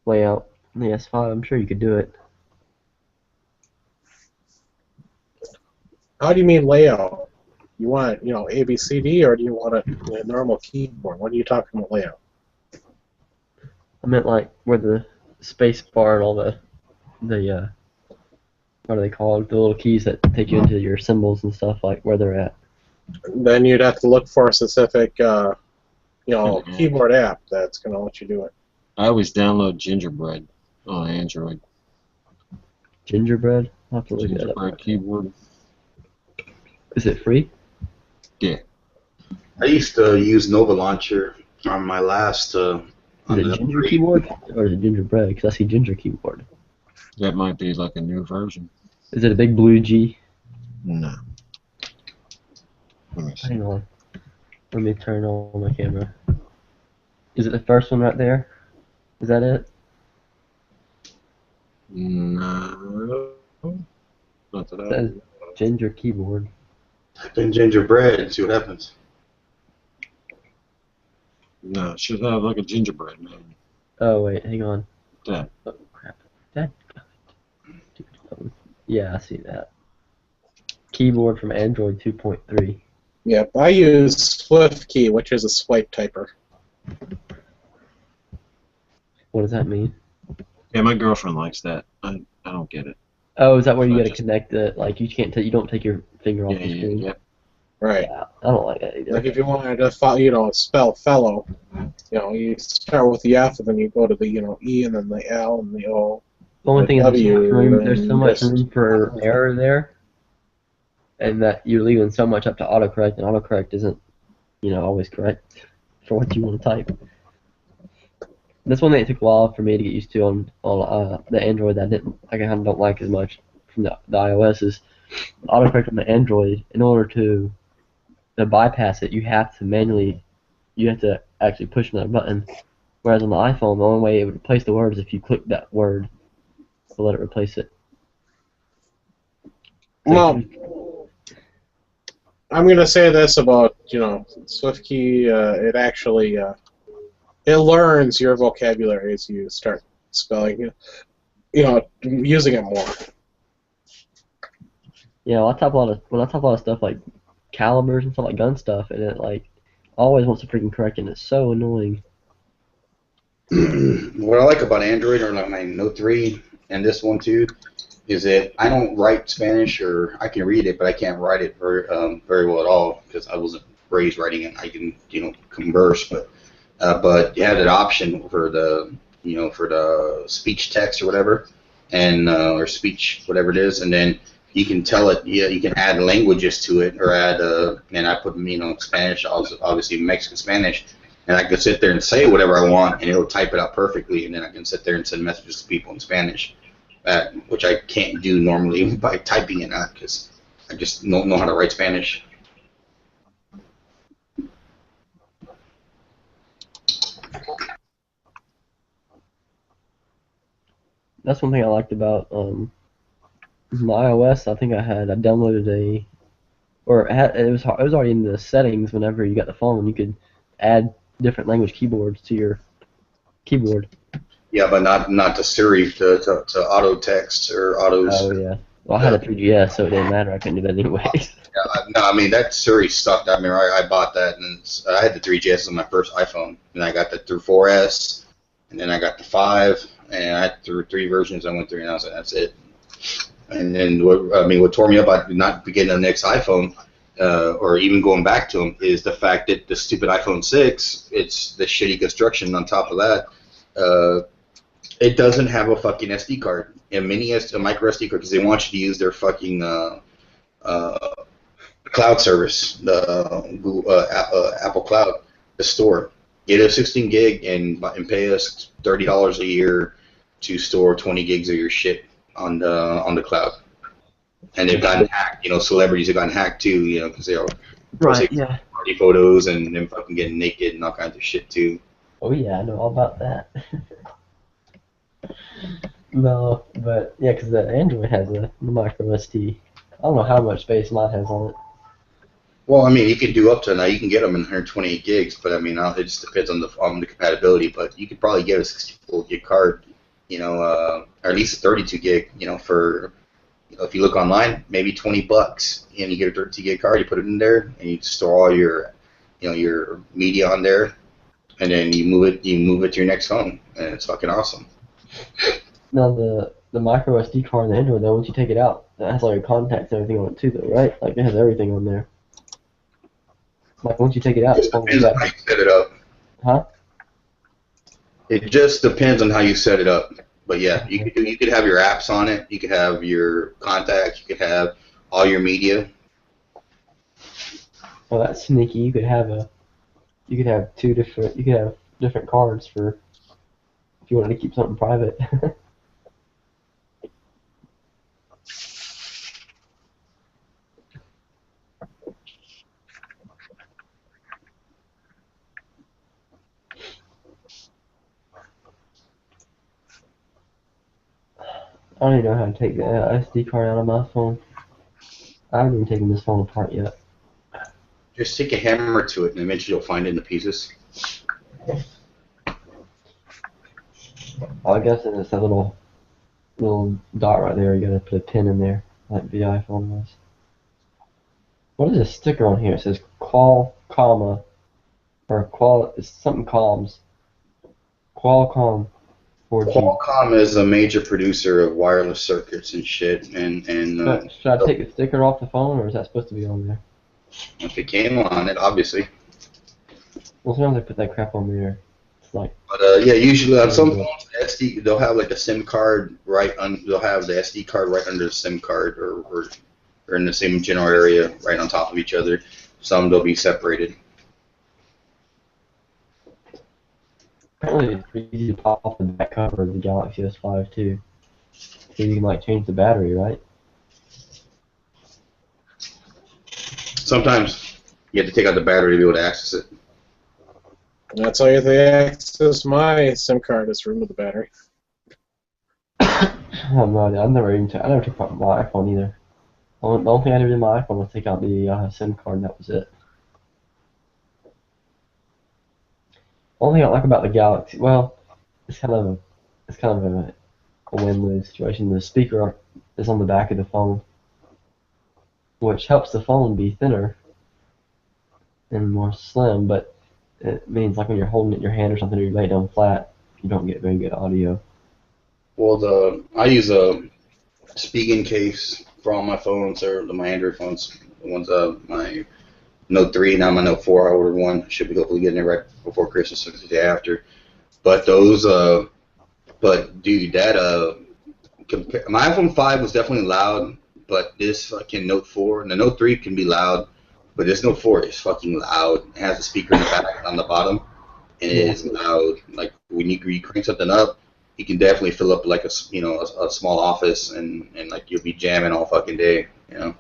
layout in the S5. I'm sure you could do it. How do you mean layout? You want, A, B, C, D, or do you want a normal keyboard? What are you talking about layout? I meant like where the space bar and all the what are they called? The little keys that take you into your symbols and stuff, like where they're at. Then you'd have to look for a specific, keyboard app that's going to let you do it. I always download Gingerbread on Android. Gingerbread? I'll have to look that up. Gingerbread keyboard. Is it free? Yeah. I used to use Nova Launcher on my last. Is it Ginger keyboard or is it Gingerbread? Because I see Ginger keyboard. That might be like a new version. Is it a big blue G? No. Let me see. Hang on. Let me turn on my camera. Is it the first one right there? Is that it? No. Not that It says Ginger keyboard. Type in gingerbread and see what happens. No, it should have like a gingerbread man. Oh wait, hang on. That. Oh crap. That. Yeah, I see that. Keyboard from Android 2.3. Yep, I use SwiftKey, which is a swipe typer. What does that mean? Yeah, my girlfriend likes that. I don't get it. Oh, is that where you I gotta just- connect it? Like you can't you don't take your finger off Yeah, the yeah, screen. yeah. Right. Yeah, I don't like that either. Like if you wanted to, spell fellow, you start with the F and then you go to the, E and then the L and the O. The only thing is W, there's so much room for error there, and that you're leaving so much up to autocorrect, and autocorrect isn't, always correct for what you want to type. That's one thing that took a while for me to get used to on the Android that I kind of don't like as much from the iOS is autocorrect on the Android. In order to bypass it, you have to actually push another button. Whereas on the iPhone, the only way it would replace the word is if you click that word to let it replace it. Well, I'm going to say this about, SwiftKey, it actually, it learns your vocabulary as you start spelling, using it more. Yeah, well, I type a lot of stuff like calibers and stuff like gun stuff, and it always wants to freaking correct, and it's so annoying. What I like about Android or like my Note 3 and this one too is that I don't write Spanish, or I can read it, but I can't write it very well at all because I wasn't raised writing it. I can converse, but you have that option for the speech text or whatever, and or speech whatever it is, and then you can tell it. Yeah, you can add languages to it, or add. And I put Spanish, obviously Mexican Spanish, and I can sit there and say whatever I want, and it'll type it out perfectly, and then I can sit there and send messages to people in Spanish, which I can't do normally by typing it out because I just don't know how to write Spanish. That's one thing I liked about my iOS. I think I downloaded it was already in the settings. Whenever you got the phone, you could add different language keyboards to your keyboard. Yeah, but not to Siri, to auto text or autos. Oh yeah. Well, I had a 3GS, so it didn't matter. I couldn't do that anyways. No, I mean that Siri sucked. I mean, I bought that, and I had the 3GS on my first iPhone, and I got that through 4S, and then I got the 5, and I had through 3 versions. I went through, and I was like, that's it. And then what tore me up about not getting the next iPhone, or even going back to them, is the fact that the stupid iPhone 6, it's the shitty construction. On top of that, it doesn't have a fucking SD card, a micro SD card, because they want you to use their fucking cloud service, the Apple Cloud, the store. Get a 16 gig and pay us $30 a year to store 20 gigs of your shit on the cloud. And they've gotten hacked. Celebrities have gotten hacked too. Because they're Yeah. party photos and them fucking getting naked and all kinds of shit too. Oh yeah, I know all about that. No, but yeah, because the Android has the micro SD. I don't know how much space mine has on it. Well, I mean, you can do up to now. You can get them in 128 gigs, but I mean, it just depends on the compatibility. But you could probably get a 64 gig card, or at least a 32 gig, for, if you look online, maybe $20, and you get a 32 gig card. You put it in there, and you store all your, your media on there, and then you move it to your next phone, and it's fucking awesome. Now the micro SD card in the Android, though, once you take it out, it has all your contacts and everything on it too, though, right? Like it has everything on there. Like once you take it out, It depends on how you set it up. Huh? It just depends on how you set it up. But yeah, you could have your apps on it. You could have your contacts. You could have all your media. Well, that's sneaky. You could have different cards for if you wanted to keep something private. I don't even know how to take the SD card out of my phone. I haven't even taken this phone apart yet. Just take a hammer to it, and eventually you'll find it in the pieces. Well, I guess it's a little dot right there. You gotta put a pin in there, like the iPhone was. What is this sticker on here? It says Qualcomm, it's something comms. Qualcomm 4G. Qualcomm is a major producer of wireless circuits and shit, and Should I take the sticker off the phone, or is that supposed to be on there? if it came on it, obviously. Well, sometimes they put that crap on there. It's like. But yeah, usually on some phones, they'll have like a SIM card they'll have the SD card right under the SIM card, or in the same general area, right on top of each other. Some they'll be separated. Apparently, it's pretty easy to pop off the back cover of the Galaxy S5 too. So you can like change the battery, right? Sometimes you have to take out the battery to be able to access it. That's how you have to access my SIM card is remove the battery. I have no idea. I never took out my iPhone either. The only thing I ever did with my iPhone was take out the SIM card, and that was it. Only thing I like about the Galaxy, well, it's kind of a win-lose situation. The speaker is on the back of the phone, which helps the phone be thinner and more slim, but it means like when you're holding it in your hand or something, or you lay it down flat, you don't get very good audio. Well, I use a speaking case for all my phones, or my Android phones. The ones my Note 3, now my Note 4. I ordered one. I should be hopefully getting it right before Christmas or the day after. But dude, that my iPhone 5 was definitely loud but this fucking Note 4 and the Note 3 can be loud, but this Note 4 is fucking loud. It has a speaker in the back on the bottom, and it Yeah. is loud. Like when you crank something up, you can definitely fill up like a small office, and like you'll be jamming all fucking day. You know.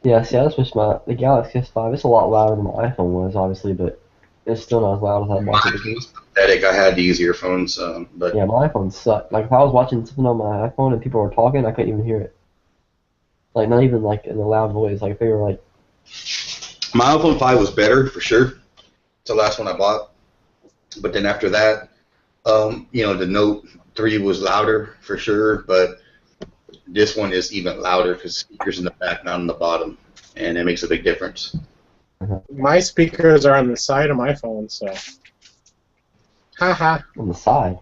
Yeah, see, I just wish the Galaxy S5, it's a lot louder than my iPhone was, obviously, but it's still not as loud as I'd like it to Mine be. was pathetic. I had to use earphones, but Yeah, my iPhone sucked. Like, if I was watching something on my iPhone and people were talking, I couldn't even hear it. Like, not even, like, in a loud voice. Like, if they were, like, my iPhone 5 was better for sure. It's the last one I bought. But then after that, the Note 3 was louder for sure, but this one is even louder because speakers in the back, not on the bottom, and it makes a big difference. My speakers are on the side of my phone, so. Haha. on the side.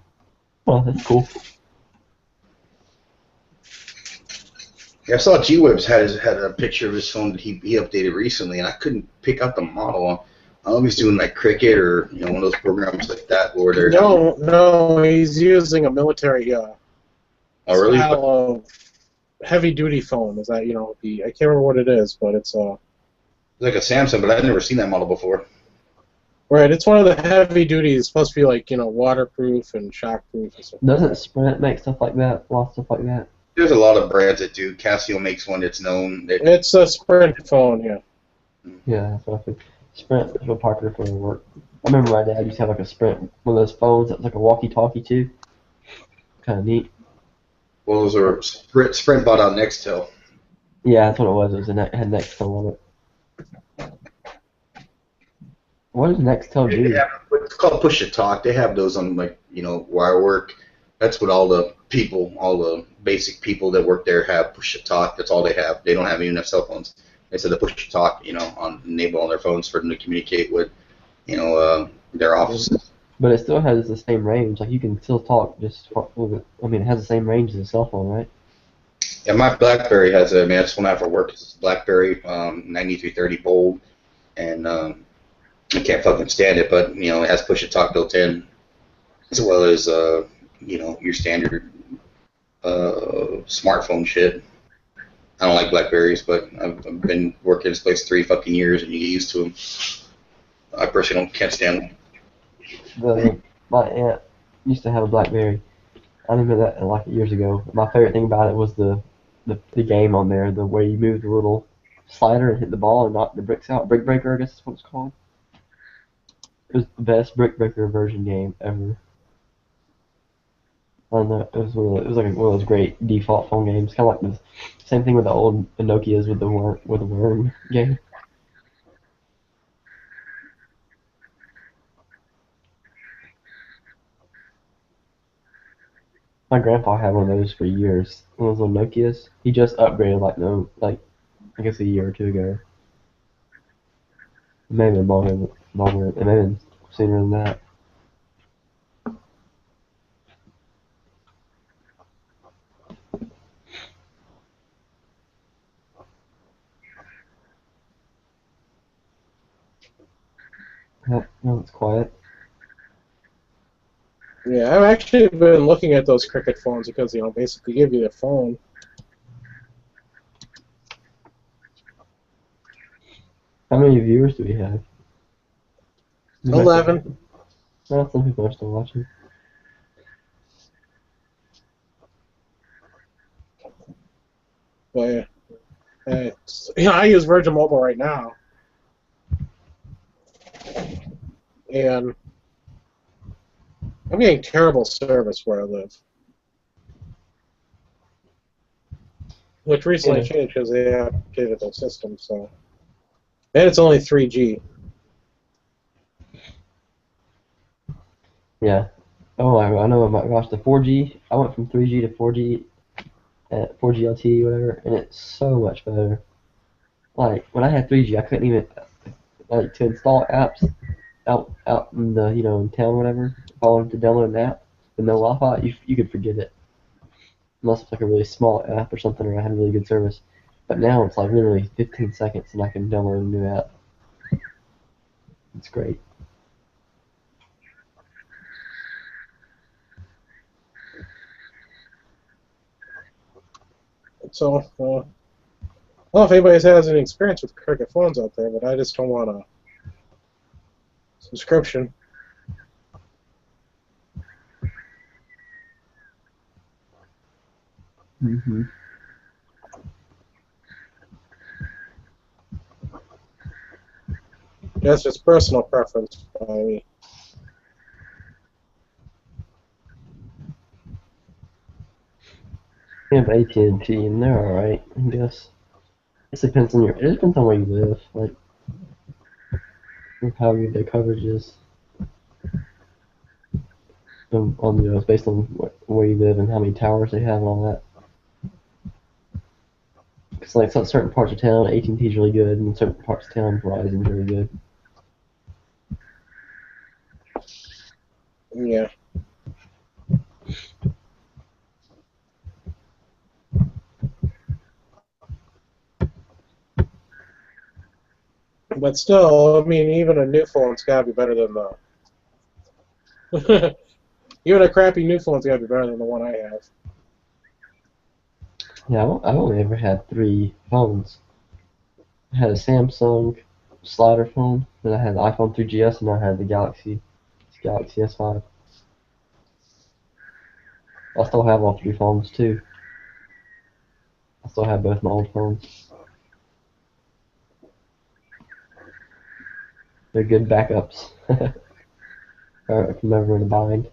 Well, that's cool. Yeah, I saw G-Webs had a picture of his phone that he updated recently, and I couldn't pick out the model. I don't know if he's doing like Cricket or one of those programs like that where they're No, he's using a military oh really style of heavy-duty phone. Is that I can't remember what it is, but it's like a Samsung, but I've never seen that model before. right. It's one of the heavy-duty. It's supposed to be like waterproof and shockproof and stuff. Doesn't Sprint make stuff like that? A lot of stuff like that? There's a lot of brands that do. Casio makes one that's known. It's a Sprint phone, yeah. Yeah, that's what I think. Sprint is real popular for work. I remember my dad used to have like a Sprint, one of those phones that was like a walkie-talkie too. Kind of neat. Well, those are Sprint bought out Nextel. Yeah, that's what it was. It was it had Nextel on it. What does Nextel They do? have, it's called push to talk. They have those on wire work. That's what all the basic people that work there have. Push to talk. That's all they have. They don't have even cell phones. They said the push to talk, enable on their phones for them to communicate with, their offices. But it still has the same range. Like you can still talk just with it. I mean, it has the same range as a cell phone, right? Yeah, my BlackBerry has a man. That's one I have for work. It's BlackBerry 9330 Bold, and I can't fucking stand it. But it has push to talk built in, as well as your standard smartphone shit. I don't like Blackberries, but I've been working this place 3 fucking years, and you get used to them. I personally can't stand them. My aunt used to have a BlackBerry. I remember that like years ago. My favorite thing about it was the game on there, the way you move the little slider and hit the ball and knock the bricks out. Brick Breaker, I guess is what it's called. It was the best Brick Breaker version game ever. I don't know. It was like one of those great default phone games. Kind of like the same thing with the old Nokia's with the worm game. My grandpa had one of those for years. One of those little Nokia's. He just upgraded like I guess a year or two ago. It may have been longer. It may have been sooner than that. Yep, no, it's quiet. Yeah, I've actually been looking at those Cricket phones because basically give you the phone. How many viewers do we have? 11. Well, some people are still watching. But I use Virgin Mobile right now, and I'm getting terrible service where I live. Which recently changed because they updated their system, so. And it's only 3G. Yeah. Oh, I know. My gosh, the 4G. I went from 3G to 4G at 4G LTE, whatever, and it's so much better. Like when I had 3G, I couldn't even to install apps out in the in town, whatever. If I wanted to download an app with no Wi-Fi, you could forget it. Unless it's like a really small app or something, or I had really good service. But now it's like literally 15 seconds, and I can download a new app. It's great. So, don't know if anybody has any experience with Cricket phones out there, but I just don't want a subscription. Mm-hmm. That's just personal preference by me. We have AT&T, and they're all right, I guess. It depends on where you live, like how good their coverage is. It's based on where you live and how many towers they have and all that. Because like certain parts of town, AT&T is really good, and certain parts of town, Verizon is really good. Yeah. But still, I mean, even a new phone's gotta be better than the. Even a crappy new phone's gotta be better than the one I have. Yeah, I've only ever had 3 phones. I had a Samsung slider phone, then I had the iPhone 3GS, and I had the Galaxy S5. I still have all 3 phones too. I still have both my old phones. They're good backups. If I'm ever in a bind.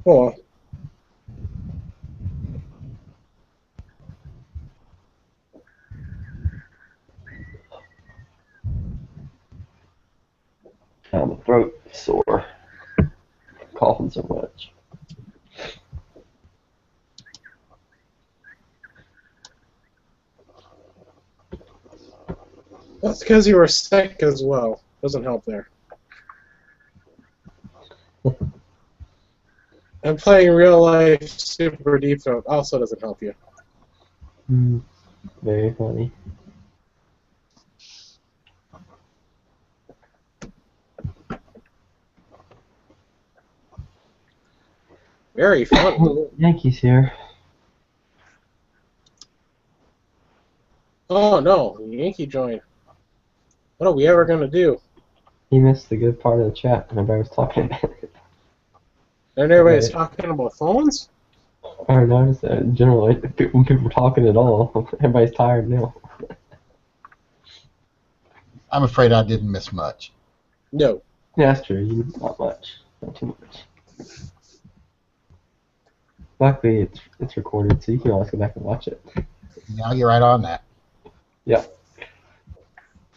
Well, My throat sore. Coughing so much. that's because you were sick as well. Doesn't help there. And playing real life Super Deep Throat also doesn't help you. Very funny. Very funny. Yankees here. Oh no, Yankee join. What are we ever gonna do? He missed the good part of the chat when everybody was talking about it. And everybody's Right. talking about phones? I noticed that in general, when people were talking at all, everybody's tired now. I'm afraid I didn't miss much. No. Yeah, that's true. Not much. Not too much. Luckily, it's recorded, so you can always go back and watch it. Now you're right on that. Yep.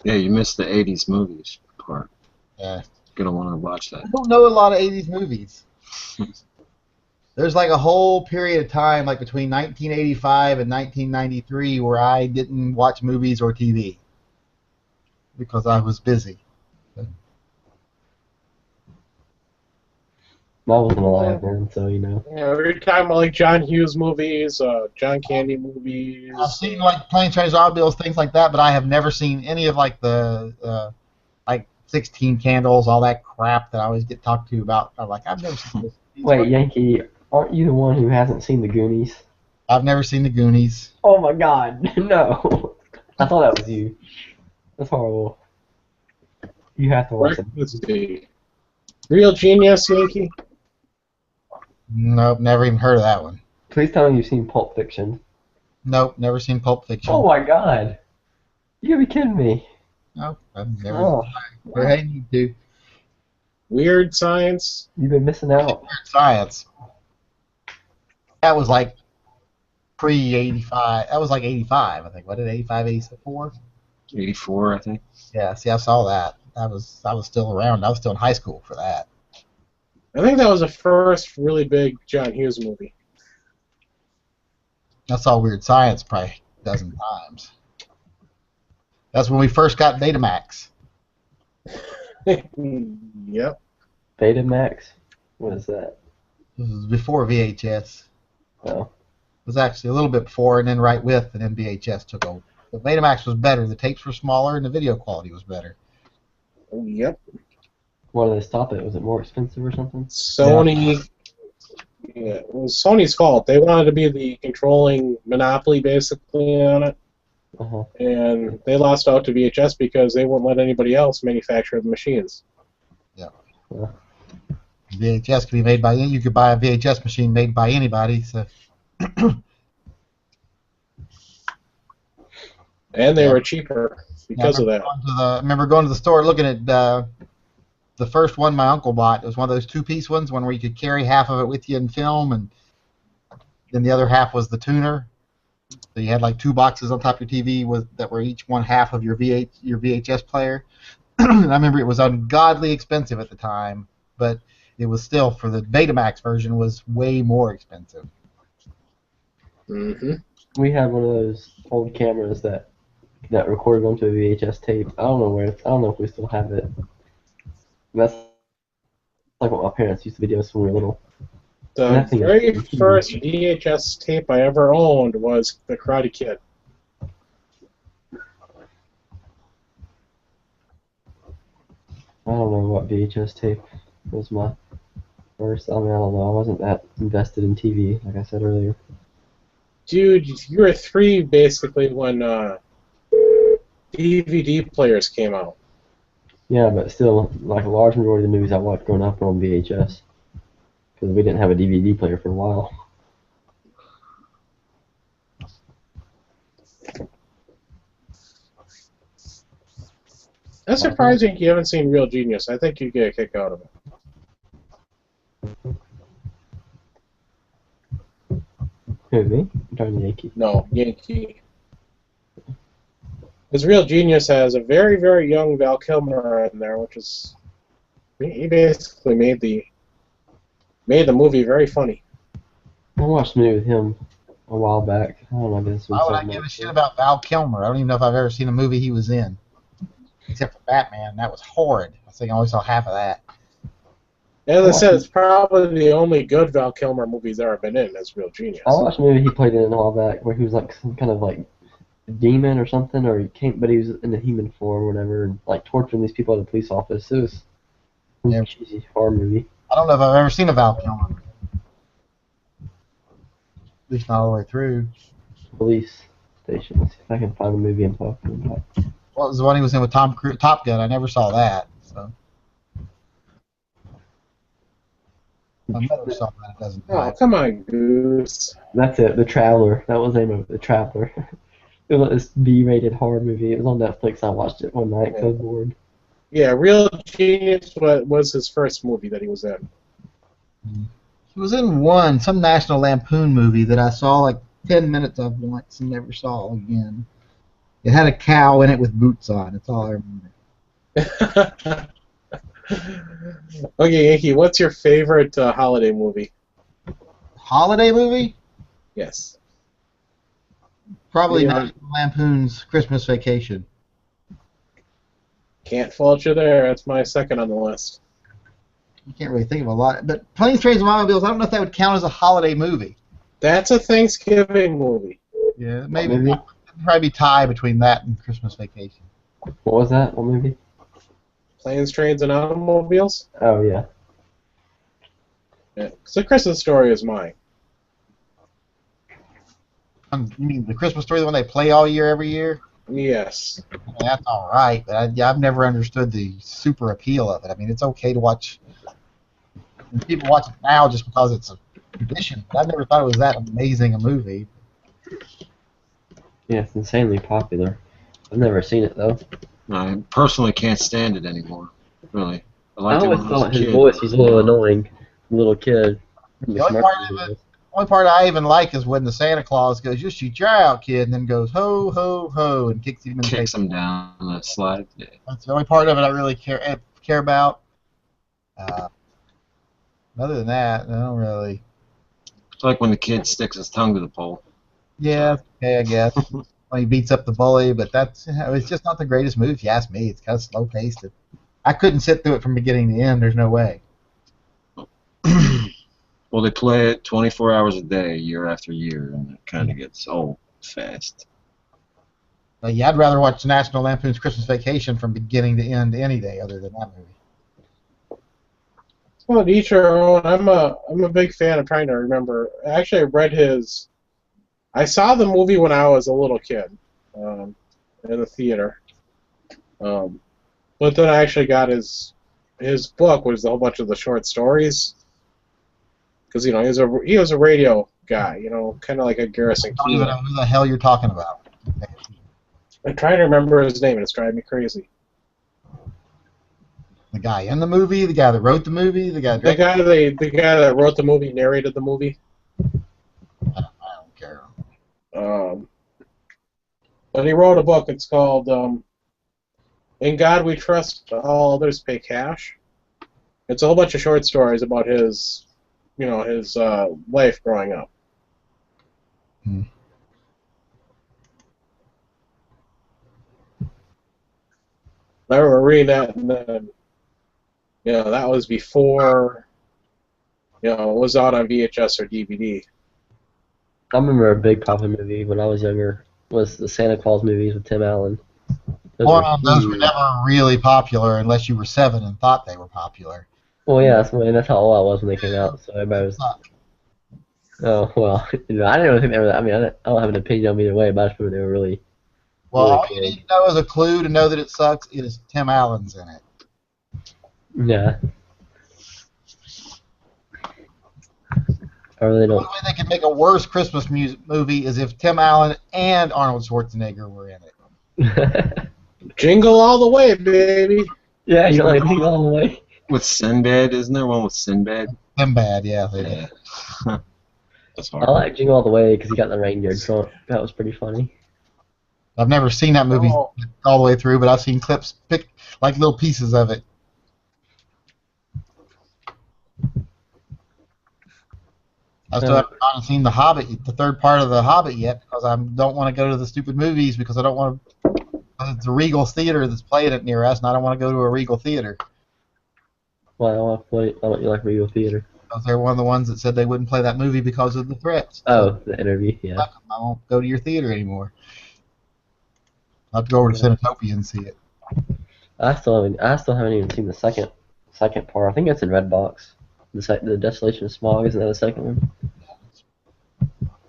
Yeah, you missed the 80s movies part. Yeah. Gonna want to watch that. I don't know a lot of 80s movies. There's like a whole period of time, like between 1985 and 1993, where I didn't watch movies or TV because I was busy. I wasn't alive then, so you know. Yeah, we're talking about like John Hughes movies, John Candy movies. I've seen like Plane, Trains, Automobiles, things like that, but I have never seen any of like the like 16 Candles, all that crap that I always get talked to about. I'm like, I've never seen this. Wait, Yankee, aren't you the one who hasn't seen the Goonies? I've never seen the Goonies. Oh my God, no! I thought that was you. That's horrible. You have to watch it. Let's see. Real Genius, Yankee? Nope, never even heard of that one. Please tell me you've seen Pulp Fiction. Nope, never seen Pulp Fiction. Oh my God! You gotta be kidding me. Nope, I've never. Oh, But I need to. Weird Science? you've been missing out. Science. That was like pre-85. That was like 85, I think. What did 85, 84? 84, I think. Yeah, see, I saw that. I was still around. I was still in high school for that. I think that was the first really big John Hughes movie. I saw Weird Science probably a dozen times. That's when we first got Betamax. Yep. Betamax? What is that? This was before VHS. Oh. It was actually a little bit before, and then right with, and then VHS took over. But Betamax was better. The tapes were smaller, and the video quality was better. Yep. Why did they stop it? Was it more expensive or something? Sony. Yeah, it was Sony's fault. They wanted to be the controlling monopoly, basically, on it. Uh-huh. And they lost out to VHS because they wouldn't let anybody else manufacture the machines. Yeah. Yeah. VHS could be made by you could buy a VHS machine made by anybody. So. And they were cheaper because of that. I remember going to the store looking at the first one my uncle bought. It was one of those two-piece ones, one where you could carry half of it with you in film, and then the other half was the tuner. So you had like two boxes on top of your TV that were each one half of your VHS player. And I remember it was ungodly expensive at the time, but it was still, for the Betamax version, was way more expensive. Mm-hmm. We had one of those old cameras that recorded onto a VHS tape. I don't know if we still have it. That's like what my parents used to video us when we were little. The very first VHS tape I ever owned was The Karate Kid. I don't know what VHS tape was my first. I mean, I don't know. I wasn't that invested in TV, like I said earlier. Dude, you were 3 basically when DVD players came out. Yeah, but still, like a large majority of the movies I watched growing up were on VHS. Because we didn't have a DVD player for a while. That's surprising you haven't seen Real Genius. I think you'd get a kick out of it. Who, me? I'm talking Yankee. No, Yankee. Because Real Genius has a very, very young Val Kilmer in there, which is... He basically made the movie very funny. I watched a movie with him a while back. I don't know if this was Why would I give a shit about Val Kilmer? I don't even know if I've ever seen a movie he was in. Except for Batman. That was horrid. I think I only saw half of that. As I said, it's probably the only good Val Kilmer movie he's ever been in is Real Genius. I watched a movie he played in a while back where he was like some kind of like demon or something, or but he was in a human form or whatever, and like torturing these people at the police office. It was a cheesy horror movie. I don't know if I've ever seen a Val Kilmer. At least not all the way through. Police Station. Let's see if I can find a movie I'm talking about. What was the one he was in with Tom Cruise? Top Gun. I never saw that. So. My mother saw that a dozen times. Oh, come on, Goose. That's it, The Traveler. That was the name of it, The Traveler. It was this B-rated horror movie. It was on Netflix. I watched it one night. I was bored. Yeah, Real Genius was his first movie that he was in. He was in some National Lampoon movie that I saw like 10 minutes of once and never saw again. It had a cow in it with boots on. That's all I remember. Okay, Yankee, what's your favorite holiday movie? Holiday movie? Yes. Probably National Lampoon's Christmas Vacation. Can't fault you there. That's my second on the list. You can't really think of a lot. But Planes, Trains, and Automobiles, I don't know if that would count as a holiday movie. That's a Thanksgiving movie. Yeah, maybe. It'd probably be tie between that and Christmas Vacation. What was that? What movie? Planes, Trains, and Automobiles? Oh, yeah. Yeah. So Christmas Story is mine. You mean the Christmas Story, the one they play all year, every year? Yes. That's all right, but I've never understood the super appeal of it. I mean, it's okay to watch. People watch it now just because it's a tradition, but I've never thought it was that amazing a movie. Yeah, it's insanely popular. I've never seen it, though. I personally can't stand it anymore. Really. I always thought his voice was a little annoying. Little kid. The only part I even like is when the Santa Claus goes, "You shoot your out, kid," and then goes, "Ho, ho, ho," and kicks him in the face. Kicks him down that slide. Yeah. That's the only part of it I really care about. Other than that, I don't really. It's like when the kid sticks his tongue to the pole. Yeah, okay, I guess. when he beats up the bully, but that's it's just not the greatest movie if you ask me. It's kind of slow paced. I couldn't sit through it from beginning to end. There's no way. Well, they play it 24 hours a day, year after year, and it kind of gets old fast. Yeah, I'd rather watch National Lampoon's Christmas Vacation from beginning to end any day other than that movie. Well, to each our own. I'm a big fan of trying to remember. Actually, I read his. I saw the movie when I was a little kid, in the theater. But then I actually got his book, was a whole bunch of the short stories. Because he was a radio guy, kind of like a Garrison I don't even Keillor. know who the hell you're talking about. I'm trying to remember his name, and it's driving me crazy. The guy in the movie, the guy that wrote the movie, the guy. The guy that wrote the movie, narrated the movie. I don't care. But he wrote a book. It's called "In God We Trust, All Others Pay Cash." It's a whole bunch of short stories about his life growing up. I remember reading that, and then, that was before, it was out on VHS or DVD. I remember a big popular movie when I was younger was the Santa Claus movies with Tim Allen. Those were never really popular unless you were 7 and thought they were popular. Well, yeah, that's how old I was when they came out. So everybody was. Oh well, I didn't really think they were that. I mean, I don't have an opinion on them either way, but I just remember they were really. Well, really all you need to know as a clue to know that it sucks is Tim Allen's in it. Yeah. I really The don't. only way they could make a worse Christmas movie is if Tim Allen and Arnold Schwarzenegger were in it. Jingle all the way, baby. Yeah, you don't like Jingle All the Way. With Sinbad, isn't there one with Sinbad? Sinbad, yeah, they did. That's I hard. like Jingle All the Way because he got the reindeer drunk. That was pretty funny. I've never seen that movie all the way through, but I've seen clips, like little pieces of it. I still haven't seen The Hobbit, the third part of The Hobbit yet, because I don't want to go to the stupid movies because I don't want to. It's a Regal theater that's playing it near us, and I don't want to go to a Regal theater. Why don't you like Regal Theater? Because they're one of the ones that said they wouldn't play that movie because of the threats. Oh, the interview, yeah. I won't go to your theater anymore. I'll have to go over to Cinetopia and see it. I still haven't even seen the second part. I think it's in Redbox. The Desolation of Smog, isn't that the second one?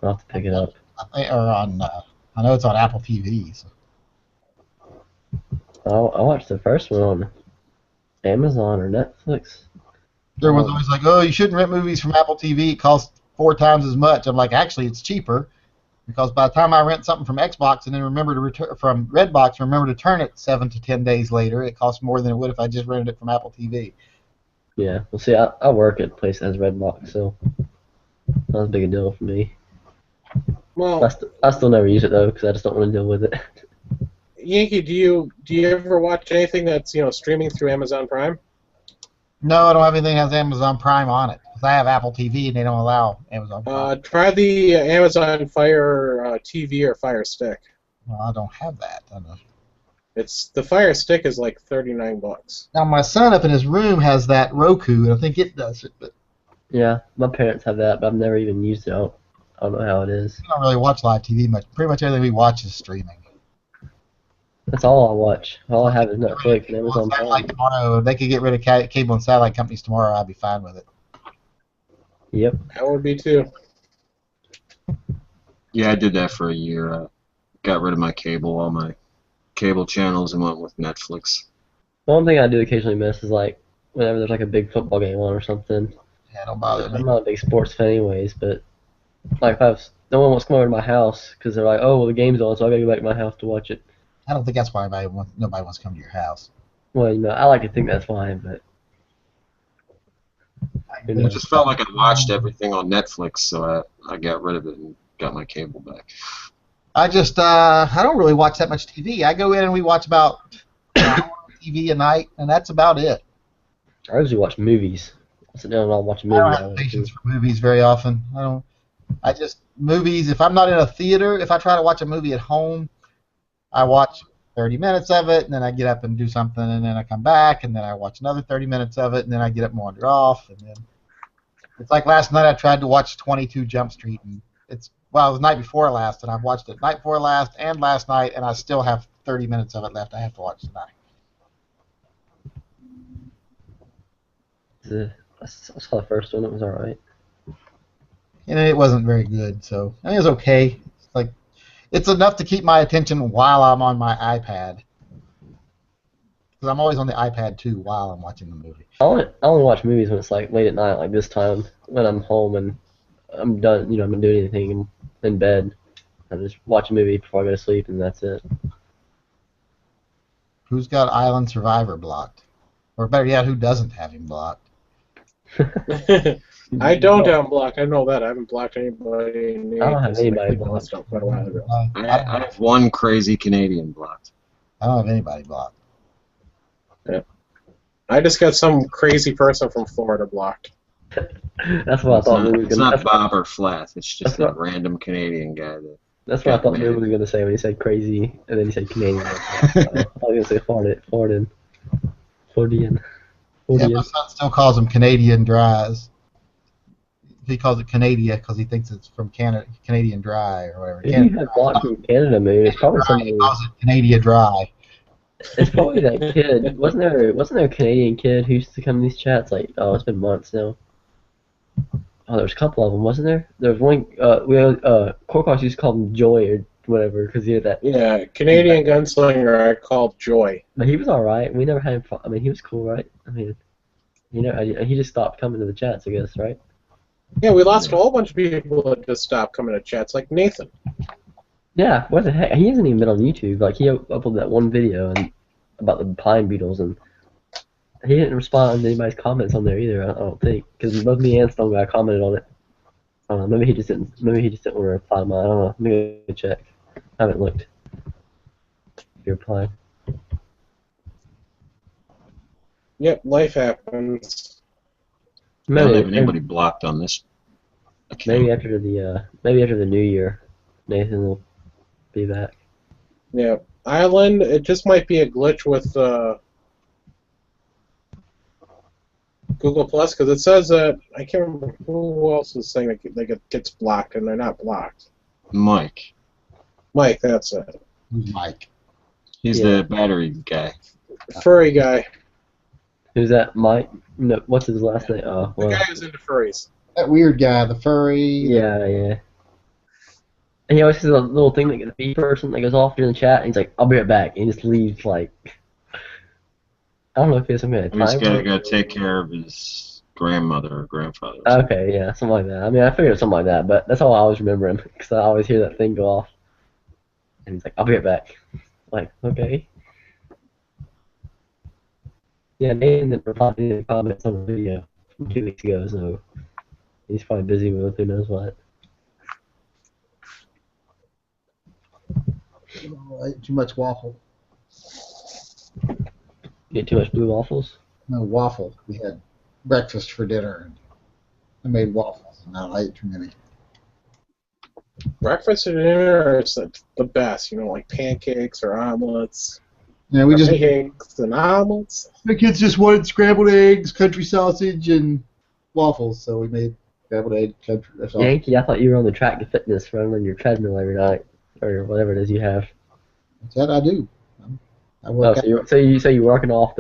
I'll have to pick it up. Or on, I know it's on Apple TV. So. I watched the first one on Amazon or Netflix. Everyone's always like, "Oh, you shouldn't rent movies from Apple TV. It costs 4 times as much." I'm like, actually, it's cheaper because by the time I rent something from Xbox and then remember to return from Redbox, remember to turn it 7 to 10 days later, it costs more than it would if I just rented it from Apple TV. Yeah, well, see, I work at a place that has Redbox, so not as big a deal for me. Well, I still never use it though because I just don't want to deal with it. Yankee, do you ever watch anything that's streaming through Amazon Prime? No, I don't have anything that has Amazon Prime on it. Because I have Apple TV and they don't allow Amazon Prime. Try the Amazon Fire TV or Fire Stick. Well, I don't have that. I don't know. The Fire Stick is like $39. Now, my son up in his room has that Roku, and I think it does it. But Yeah, my parents have that, but I've never even used it. I don't know how it is. we don't really watch live TV much. Pretty much everything we watch is streaming. That's all I watch. All I have is Netflix and Amazon Satellite Prime. tomorrow. If they could get rid of cable and satellite companies tomorrow, I'd be fine with it. Yep. That would be too. Yeah, I did that for a year. Got rid of my cable, all my cable channels, and went with Netflix. One thing I do occasionally miss is like whenever there's like a big football game on or something. Yeah, don't bother me. I'm not a big sports fan anyways, but like if no one wants to come over to my house because they're like, oh, well, the game's on, so I gotta go back to my house to watch it. I don't think that's why nobody wants to come to your house. Well, I like to think that's fine, but I just felt like I watched everything on Netflix, so I got rid of it and got my cable back. I don't really watch that much TV. I go in and we watch about an hour of TV a night, and that's about it. I usually watch movies. I sit down and I'll watch a movie. I don't have patience for movies very often. Movies, if I'm not in a theater, if I try to watch a movie at home, I watch 30 minutes of it, and then I get up and do something, and then I come back, and then I watch another 30 minutes of it, and then I get up and wander off, and then it's like last night I tried to watch 22 Jump Street, and it was the night before last, and I've watched it night before last and last night, and I still have 30 minutes of it left I have to watch tonight. I saw the first one. It was all right. And it wasn't very good, so I mean, it was okay. It's enough to keep my attention while I'm on my iPad. Because I'm always on the iPad too while I'm watching the movie. I only watch movies when it's like late at night, like this time when I'm home and I'm done. I'm not doing anything in bed. I just watch a movie before I go to sleep, and that's it. Who's got Island Survivor blocked? Or better yet, who doesn't have him blocked? I don't have blocked. I know that. I haven't blocked anybody. I don't have anybody blocked. Quite a while ago. I have one crazy Canadian blocked. I don't have anybody blocked. Yeah. I just got some crazy person from Florida blocked. That's what I thought we were It's gonna. not Bob or Flath. It's just that's a random Canadian guy. That's what I thought Bill was gonna say when he said crazy, and then he said Canadian. I was gonna say Floridian. Yeah, my son still calls them Canadian Dries. He calls it Canada because he thinks it's from Canadian Dry or whatever. If you had blocked from Canada, maybe it's probably something. He calls it Canada Dry. It's probably that kid. Wasn't there a Canadian kid who used to come to these chats? Like, oh, it's been months now. Oh, there's a couple of them, wasn't there? There was one. Korkos used to call him Joy or whatever because he had that. Yeah, Canadian gunslinger I called Joy. But he was all right. We never had him. I mean, he was cool, right? I mean, he just stopped coming to the chats, I guess, right? Yeah, we lost a whole bunch of people that just stopped coming to chats, like Nathan. Yeah, what the heck? He hasn't even been on YouTube. Like, he uploaded that one video about the pine beetles, and he didn't respond to anybody's comments on there either. I don't think, because both me and Stone Guy commented on it. I don't know. Maybe he just didn't. Maybe he just didn't want to reply to mine. I don't know. Let me go check. I haven't looked. If you replied. Yep, life happens. I don't have anybody blocked on this account. Maybe after the new year, Nathan will be back. Yeah, Island. It just might be a glitch with Google Plus because it says that I can't remember who else is saying that they gets blocked and they're not blocked. Mike. Mike, that's it. Who's Mike? He's the battery guy. Furry guy. Who's that? Mike? No, what's his last name? Oh, The well. guy who's into furries. That weird guy, the furry. Yeah. And he always has a little thing like the B person that goes off during the chat, and he's like, "I'll be right back," and he just leaves like. I don't know if he has some kind of time. He's got to go take care of his grandmother or grandfather. Okay, yeah, something like that. I mean, I figured something like that, but that's all I always remember him because I always hear that thing go off, and he's like, "I'll be right back." Like, okay. Yeah, Nathan didn't reply to any comments on the video from 2 weeks ago, so he's probably busy with who knows what. I ate too much waffle. You get too much blue waffles? No, waffle. We had breakfast for dinner, and I made waffles, and I ate too many. Breakfast or dinner is the best, like pancakes or omelets. Yeah, we just pancakes and omelets. the kids just wanted scrambled eggs, country sausage, and waffles, so we made scrambled egg, country sausage. Yankee, I thought you were on the track to fitness running on your treadmill every night, or whatever it is you have. That I do. I Oh, work out. so you're working off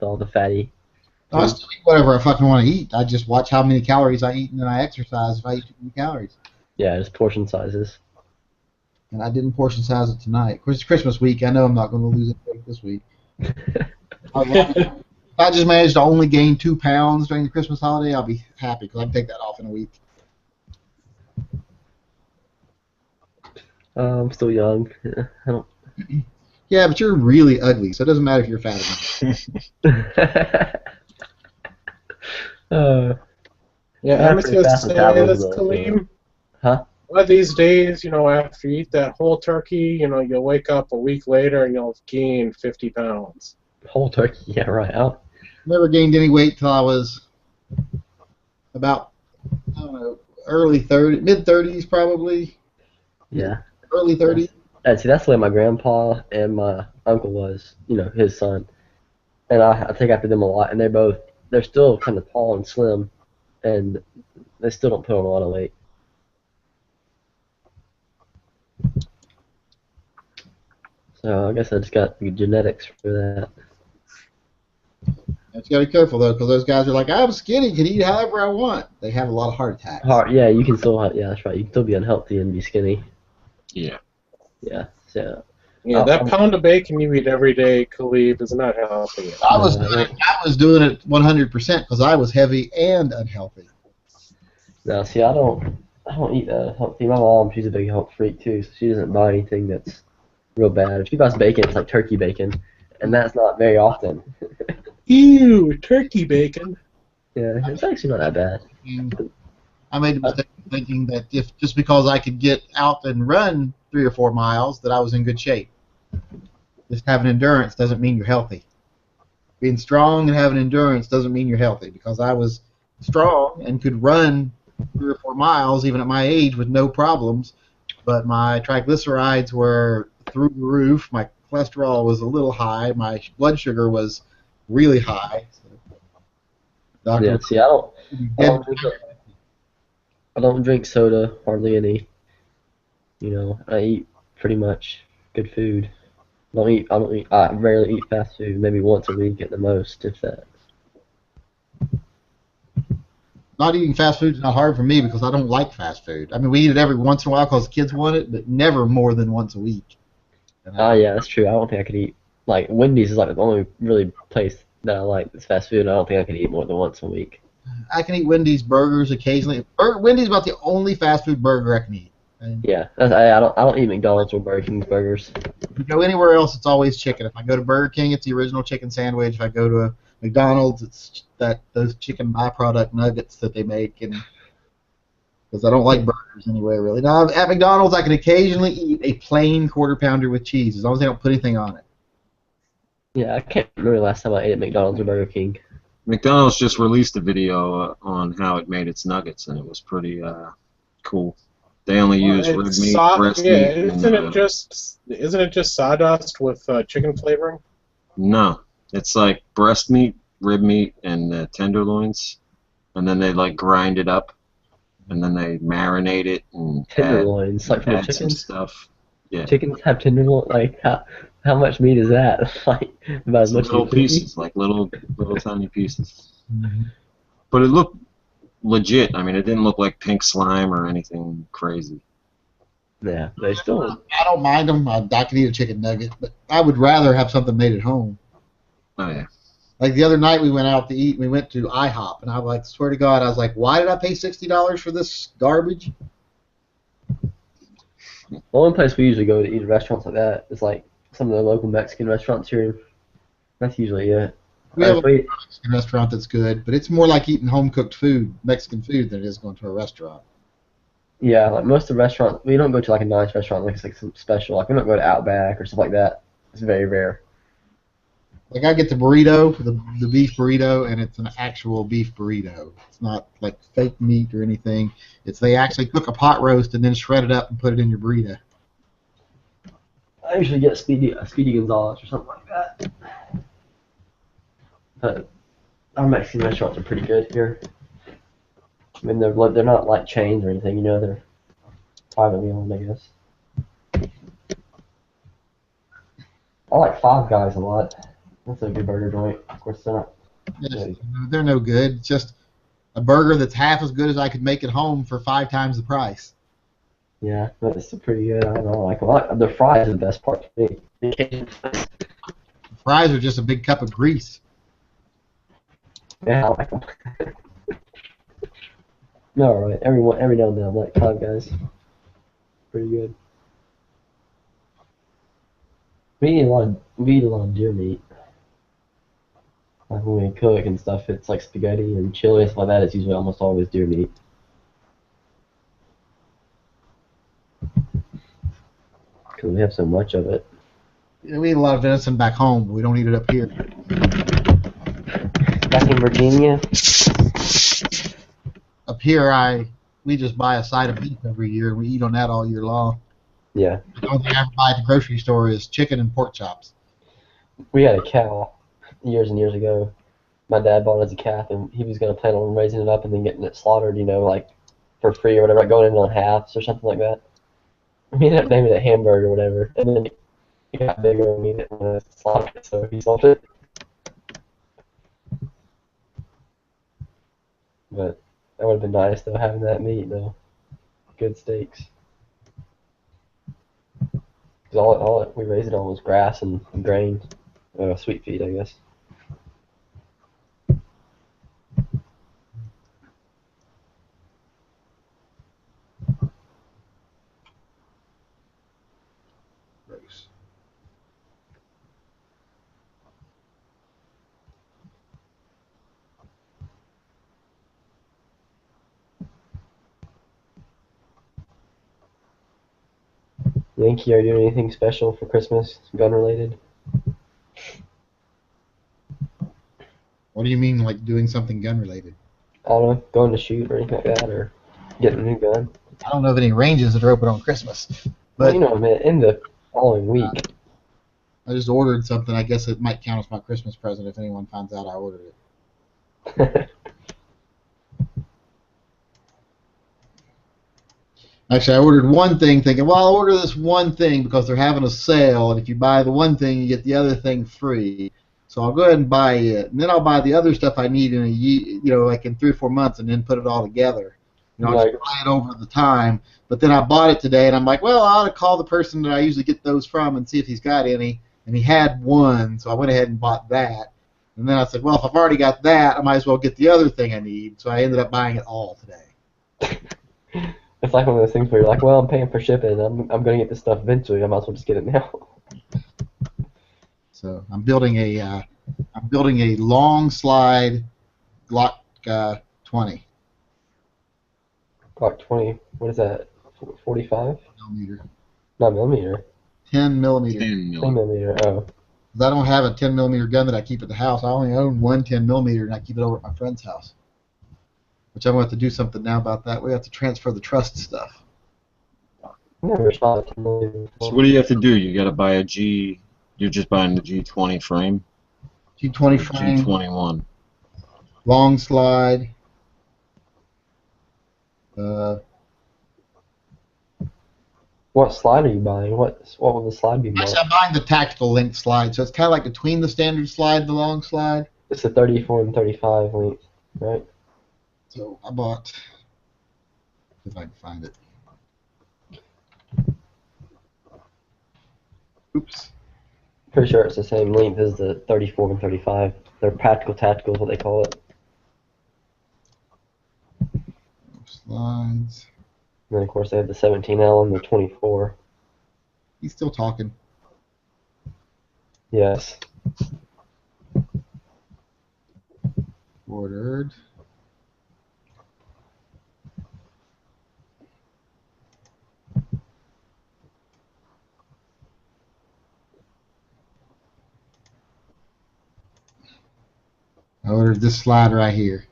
all the fatty. I still eat whatever I fucking want to eat. I just watch how many calories I eat, and then I exercise if I eat too many calories. Yeah, just portion sizes. And I didn't portion size it tonight. Of course, it's Christmas week. I know I'm not going to lose any weight this week. If I just managed to only gain 2 pounds during the Christmas holiday, I'll be happy because I can take that off in a week. I'm still young. I don't. Yeah, but you're really ugly, so it doesn't matter if you're fat or not. Yeah, I'm just going to fast say metabolism, this, though, Kaleem. Huh? One of these days, after you eat that whole turkey, you'll wake up a week later and you'll gain 50 pounds. Whole turkey, yeah, right. Never gained any weight till I was about, I don't know, early 30s, mid 30s probably, Yeah. early 30s. And see, that's the way my grandpa and my uncle was, his son. And I take after them a lot, and they're still kind of tall and slim, and they still don't put on a lot of weight. So I guess I just got the genetics for that. You gotta be careful though, because those guys are like, I'm skinny, can eat however I want. They have a lot of heart attacks. Yeah, you can still yeah, that's right. You can still be unhealthy and be skinny. Yeah. Yeah. So Yeah, that pound of bacon you eat every day, Khalib, is not healthy. I was doing it 100% because I was heavy and unhealthy. No, see, I don't eat healthy. My mom, she's a big health freak too, so she doesn't buy anything that's real bad. If she buys bacon, it's like turkey bacon, and that's not very often. Ew, turkey bacon. Yeah, it's actually not that bad. I made the mistake of thinking that if just because I could get out and run 3 or 4 miles, that I was in good shape. Just having endurance doesn't mean you're healthy. Being strong and having endurance doesn't mean you're healthy, because I was strong and could run 3 or 4 miles even at my age with no problems, but my triglycerides were through the roof, my cholesterol was a little high, my blood sugar was really high. So Yeah, see, I don't drink soda hardly any. I eat pretty much good food. I rarely eat fast food, maybe once a week at the most, if that. Not eating fast food is not hard for me because I don't like fast food. I mean, we eat it every once in a while because kids want it, but never more than once a week. Yeah, that's true. I don't think I could eat, like, Wendy's is like the only really place that I like that's fast food, and I don't think I could eat more than once a week. I can eat Wendy's burgers occasionally. Wendy's is about the only fast food burger I can eat. And Yeah, I don't eat McDonald's or Burger King's burgers. if you go anywhere else, it's always chicken. If I go to Burger King, it's the original chicken sandwich. If I go to a McDonald's, it's those chicken byproduct nuggets that they make, and because I don't like burgers anyway, really. Now at McDonald's, I can occasionally eat a plain quarter pounder with cheese, as long as they don't put anything on it. Yeah, I can't remember the last time I ate at McDonald's or Burger King. McDonald's just released a video on how it made its nuggets, and it was pretty cool. They only use rib meat, breast meat. Isn't it just sawdust with chicken flavoring? No, it's like breast meat, rib meat, and tenderloins, and then they like grind it up, and then they marinate it and Tenderloins, like from a add some chicken. stuff. Yeah. Chickens have tenderloin. Like how much meat is that? Like about as much Little as you could eat? pieces, like little tiny pieces. Mm-hmm. But it looked legit. I mean, it didn't look like pink slime or anything crazy. Yeah, they still. I don't mind them. I can eat a chicken nugget, but I would rather have something made at home. Oh yeah. Like the other night, we went out to eat. And we went to IHOP, and I was like, swear to God, I was like, why did I pay $60 for this garbage? The only place we usually go to eat at restaurants like that is like some of the local Mexican restaurants here. That's usually it. We have a Mexican restaurant that's good, but it's more like eating home-cooked food, Mexican food, than it is going to a restaurant. Yeah, like most of the restaurants, we don't go to like a nice restaurant like it's like some special. Like we don't go to Outback or stuff like that. It's very rare. Like I get the burrito, the beef burrito, and it's an actual beef burrito. It's not like fake meat or anything. It's they actually cook a pot roast and then shred it up and put it in your burrito. I usually get Speedy Gonzales or something like that. But our Mexican restaurants are pretty good here. I mean, they're not like chains or anything, they're privately owned, I guess. I like Five Guys a lot. That's a good burger joint. Of course, they're not. Yes, they're no good. It's just a burger that's half as good as I could make at home for 5 times the price. Yeah, but it's pretty good. I don't know. Like the fries are the best part for me. The fries are just a big cup of grease. Yeah, I like them. No, right. Every now and then I like Five Guys. Pretty good. We eat a lot of deer meat. Like when we cook and stuff, it's like spaghetti and chili and stuff like that. It's usually almost always deer meat. Because we have so much of it. Yeah, we eat a lot of venison back home, but we don't eat it up here. Back in Virginia? Up here, we just buy a side of beef every year, and we eat on that all year long. Yeah. The only thing I ever buy at the grocery store is chicken and pork chops. We had a cow years and years ago. My dad bought it as a calf, and he was going to plan on raising it up and then getting it slaughtered, like for free or whatever, like going in on halves or something like that. We ended up naming it Hamburg or whatever, and then it got bigger and we didn't want to slaughter it, so he sold it. But that would have been nice, though, having that meat, though. Good steaks. Because all we raised it on was grass and grain. Sweet feed, I guess. Gross. Yankee, are you doing anything special for Christmas, gun related? What do you mean, like doing something gun related? I don't know, going to shoot or anything like that, or getting a new gun. I don't know of any ranges that are open on Christmas, Well, but what I meant, in the following week. I just ordered something. I guess it might count as my Christmas present if anyone finds out I ordered it. Actually, I ordered one thing thinking, well, I'll order this one thing because they're having a sale, and if you buy the one thing, you get the other thing free. So I'll go ahead and buy it, and then I'll buy the other stuff I need in a year, like in 3 or 4 months, and then put it all together. I'll Right. just buy it over the time. But then I bought it today, and I'm like, well, I ought to call the person that I usually get those from and see if he's got any. And he had one, so I went ahead and bought that. And then I said, well, if I've already got that, I might as well get the other thing I need. So I ended up buying it all today. It's like one of those things where you're like, well, I'm paying for shipping. I'm going to get this stuff eventually. I might as well just get it now. So I'm building a long slide Glock 20 Glock 20. What is that? 45? millimeter, Not millimeter. 10 millimeter. 10 10 million. millimeter. Oh. 'Cause I don't have a 10 millimeter gun that I keep at the house. I only own one 10 millimeter, and I keep it over at my friend's house. Which I'm going to have to do something now about that. We have to transfer the trust stuff. Never shot a 10 millimeter So before. what do you have to do? You got to buy a G. You're just buying the G20 frame. G20 frame, G21. long slide. What slide are you buying? What will the slide be marked? Actually, I'm buying the tactical length slide, so it's kind of like between the standard slide and the long slide. It's a 34 and 35 length, right? So I bought, if I can find it. Oops. Pretty sure it's the same length as the 34 and 35. They're practical tactical is what they call it. Slides. And then, of course, they have the 17L and the 24. He's still talking. Yes. Ordered. I ordered this slide right here.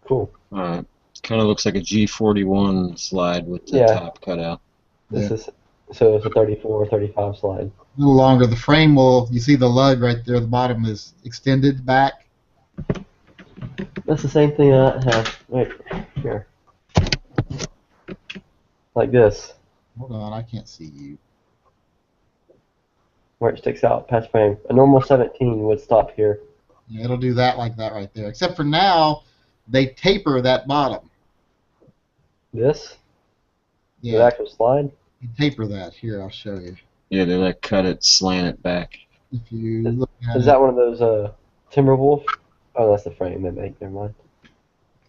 Cool. All right. Kind of looks like a G41 slide with the Yeah. top cut out. This is so it's a 34 or 35 slide. A little longer. The frame will, you see the lug right there, the bottom is extended back. That's the same thing I have. Wait, here. Like this, Hold on, I can't see you. where it sticks out past frame. A normal 17 would stop here. Yeah, it'll do that like that right there. Except for now, they taper that bottom. This? The Yeah, actual slide? you taper that. Here, I'll show you. Yeah, they like cut it, slant it back. If you look at Is it, that one of those Timberwolf? Oh, that's the frame they make. Never mind.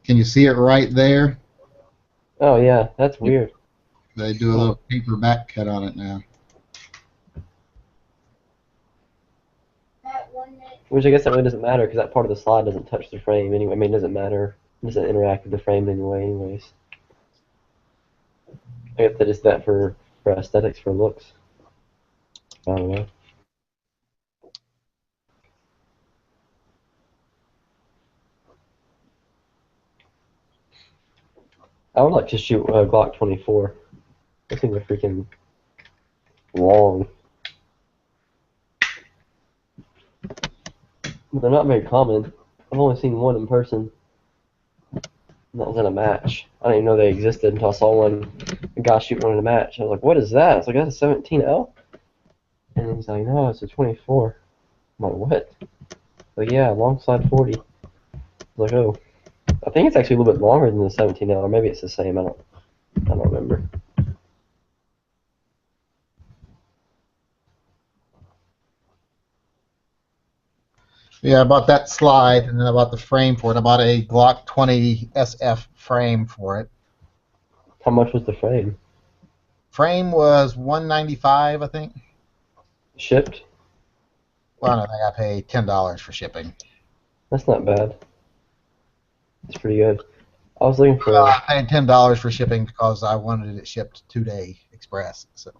can you see it right there? Oh yeah, that's weird. They do a little taper back cut on it now. Which I guess that really doesn't matter because that part of the slide doesn't touch the frame anyway. I mean, it doesn't matter. It doesn't interact with the frame anyway. Anyways, I guess they just that for aesthetics, for looks. I don't know. I would like to shoot a Glock 24. Those things are freaking long. But they're not very common. I've only seen one in person. And that was in a match. I didn't even know they existed until I saw one. A guy shoot one in a match. I was like, "What is that?" I was like, "That's a 17L." And he's like, "No, it's a 24." I'm like, "What?" Like, "Yeah, long slide 40." I was like, "Oh." I think it's actually a little bit longer than the 17L, or maybe it's the same. I don't remember. Yeah, I bought that slide, and then I bought the frame for it. I bought a Glock 20 SF frame for it. How much was the frame? Frame was $195, I think. Shipped? Well, I think I paid $10 for shipping. That's not bad. That's pretty good. I was looking for. I paid $10 for shipping because I wanted it shipped 2-day express. So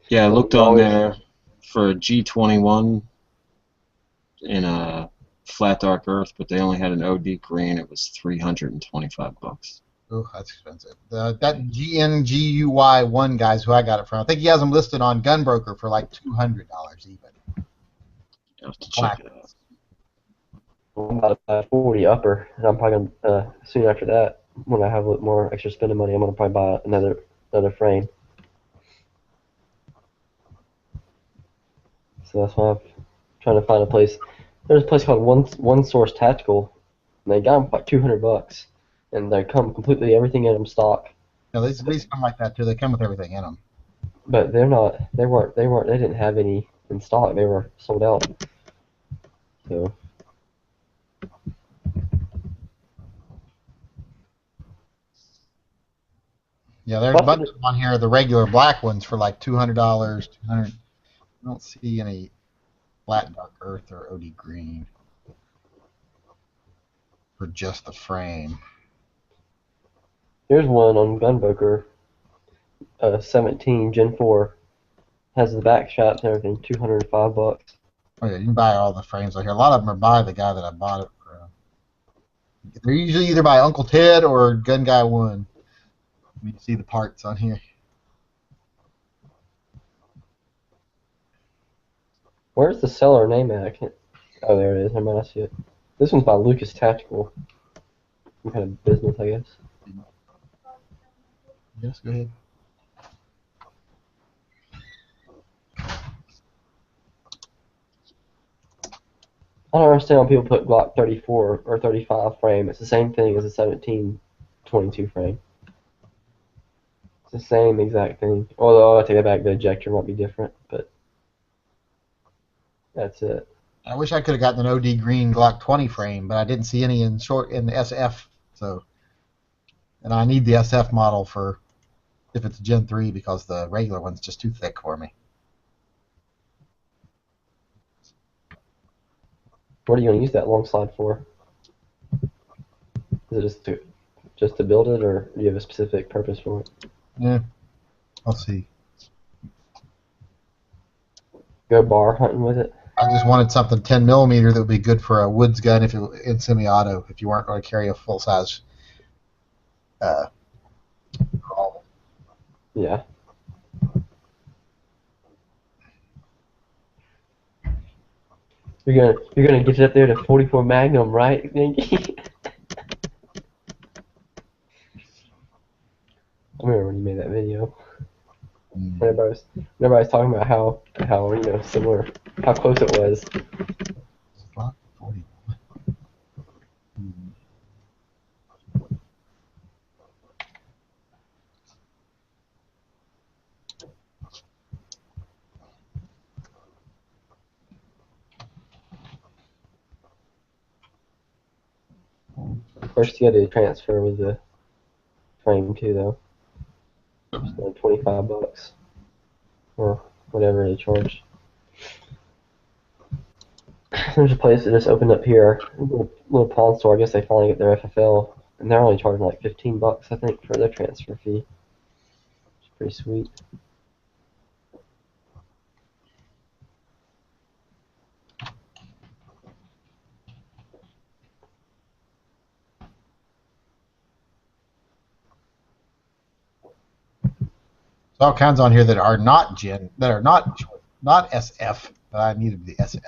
Yeah, I Well, looked you on always- there for a G21 in a flat dark earth, but they only had an OD green. It was $325. ooh, that's expensive. That GNGUY1 guy's who I got it from. I think he has them listed on Gunbroker for like $200 even. You have to check it out. I'm about to buy a 40 upper, and I'm probably gonna soon after that, when I have a little more extra spending money, I'm gonna probably buy another frame. So that's why I'm trying to find a place. There's a place called One Source Tactical, and they got them for like $200, and they come completely everything in them stock. You know, these come like that too. They come with everything in them. But they're not. They didn't have any in stock. They were sold out. So Yeah, there's a bunch of them on here. The regular black ones for like $200. I don't see any flat dark earth or OD green for just the frame. here's one on Gunbroker, 17 Gen 4, has the back straps and everything, $205. Oh yeah, you can buy all the frames out here. A lot of them are by the guy that I bought it from. They're usually either by Uncle Ted or Gun Guy One. You can see the parts on here. Where's the seller name at? I can't. Oh, there it is. I might see it. This one's by Lucas Tactical. Some kind of business, I guess. Yes, go ahead. I don't understand why people put Glock 34 or 35 frame. It's the same thing as a 17-22 frame. It's the same exact thing. Although I take it back, the ejector might be different, but that's it. I wish I could have gotten an OD green Glock 20 frame, but I didn't see any in the SF. So, and I need the SF model for if it's Gen 3 because the regular one's just too thick for me. What are you going to use that long slide for? Is it just to build it, or do you have a specific purpose for it? Yeah, I'll see. Go bar hunting with it? I just wanted something 10 millimeter that would be good for a woods gun if it, in semi-auto. If you weren't going to carry a full size. Yeah. You're gonna get it up there to 44 Magnum, right, Yankee? I remember when you made that video. Everybody was talking about how similar, how close it was. Glock 40. First, you got to transfer with the frame too, though. It's like $25 or whatever they charge. There's a place that just opened up here, a little pawn store. I guess they finally get their FFL, and they're only charging like $15, I think, for their transfer fee. It's pretty sweet. all kinds on here that are not Gen, that are not SF, but I needed the SF.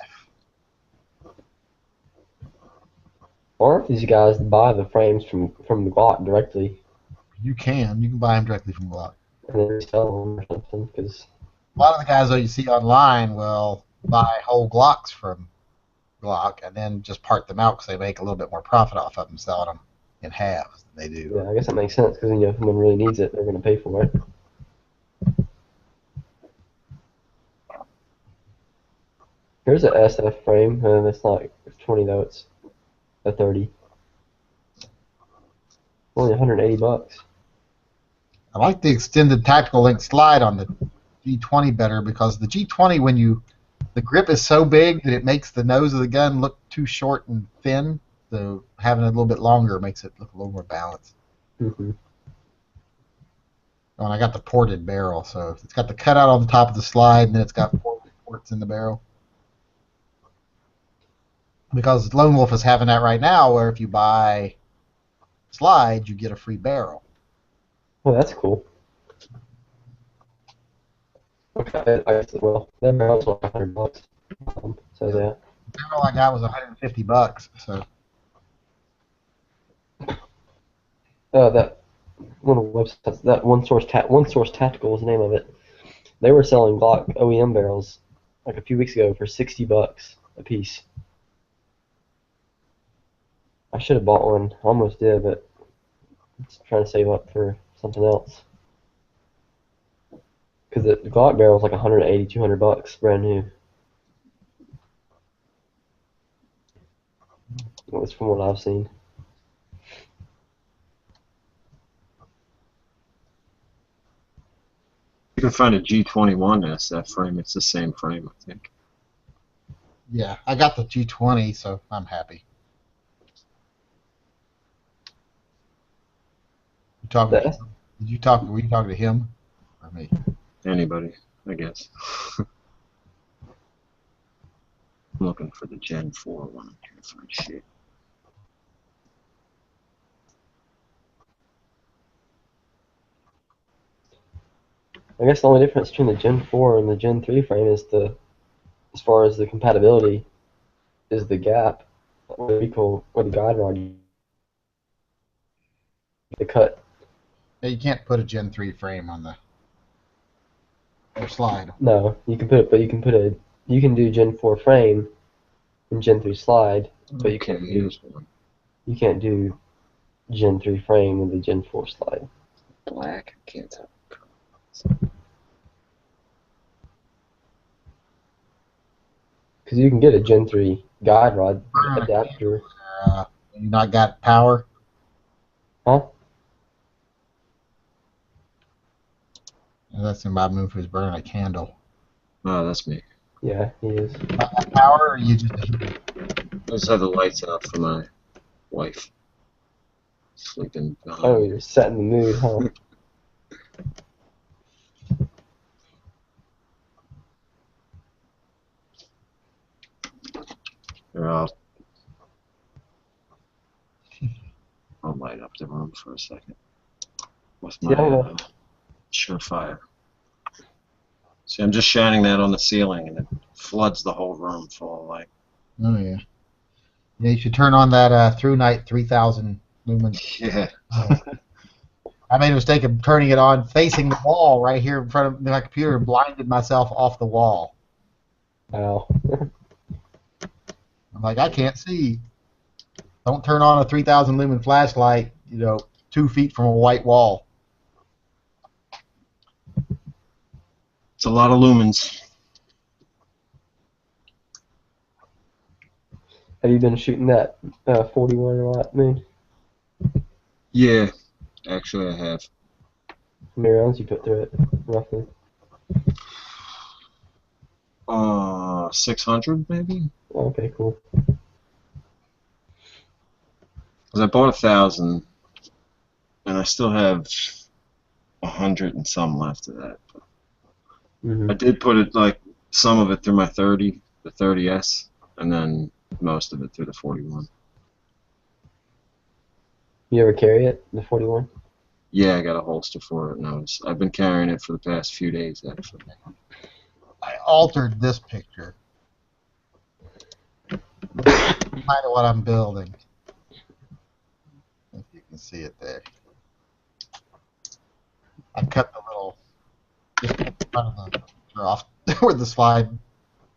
Or if these guys buy the frames from the Glock directly You can buy them directly from Glock. and then resell them or something. Because A lot of the guys that you see online will buy whole Glocks from Glock and then just part them out because they make a little bit more profit off of them selling them in halves than they do. yeah, I guess that makes sense. Because if someone really needs it, they're going to pay for it. Here's an SF frame, and it's not 20 though. It's a 30. Only $180. I like the extended tactical link slide on the G20 better because the G20, when the grip is so big that it makes the nose of the gun look too short and thin. So having it a little bit longer makes it look a little more balanced. Mm-hmm. Oh, and I got the ported barrel, so it's got the cutout on the top of the slide, and then it's got ports in the barrel. Because Lone Wolf is having that right now, where if you buy slides, you get a free barrel. Well, that's cool. Okay, I guess, well, that barrel's like $100. So yeah. The barrel I got was $150, so. That one of the websites, that One Source Tactical was the name of it. They were selling Glock OEM barrels like a few weeks ago for $60 a piece. I should have bought one. I almost did, but I'm trying to save up for something else. Because the Glock barrel is like $180, $200 brand new. At least from what I've seen. You can find a G21 SF frame. It's the same frame, I think. Yeah, I got the G20, so I'm happy. You talking? That- Did you talk? Were you talking to him or me? Anybody, I guess. I'm looking for the Gen 4 one. I can't find shit. I guess the only difference between the Gen 4 and the Gen 3 frame is as far as the compatibility, is the gap. What the guide rod, the cut. Yeah, you can't put a Gen 3 frame on the slide. No, you can put it, but you can do Gen 4 frame and Gen 3 slide, but Okay, here's one. you can't do Gen 3 frame with the Gen 4 slide. Black. I can't tell. Because you can get a Gen 3 guide rod Burn a adapter. You not got power? Huh? That's in my move. Who's burning a candle? Oh, that's me. Yeah, he is. Not got power, or you just I just have the lights out for my wife. Sleeping behind Oh, me. you're setting the mood, huh? Here, I'll light up the room for a second with my Yeah. Surefire. See, I'm just shining that on the ceiling, and it floods the whole room full of light. Oh yeah. Yeah, you should turn on that through night 3000 lumen. Yeah. I made a mistake of turning it on facing the wall right here in front of my computer and blinded myself off the wall. Wow. I'm like, I can't see. Don't turn on a 3000 lumen flashlight, 2 feet from a white wall. It's a lot of lumens. Have you been shooting that 41 a lot, Moon? Yeah, actually I have. How many rounds you put through it, roughly? 600 maybe? Oh, okay, cool. Because I bought 1,000, and I still have 100 and some left of that. Mm-hmm. I did put it, like, some of it through my 30, the 30S, and then most of it through the 41. You ever carry it, the 41? Yeah, I got a holster for it, and I've been carrying it for the past few days, actually. I altered this picture. Kind of what I'm building. If you can see it there. I cut the little, just cut the front of the picture off where the slide,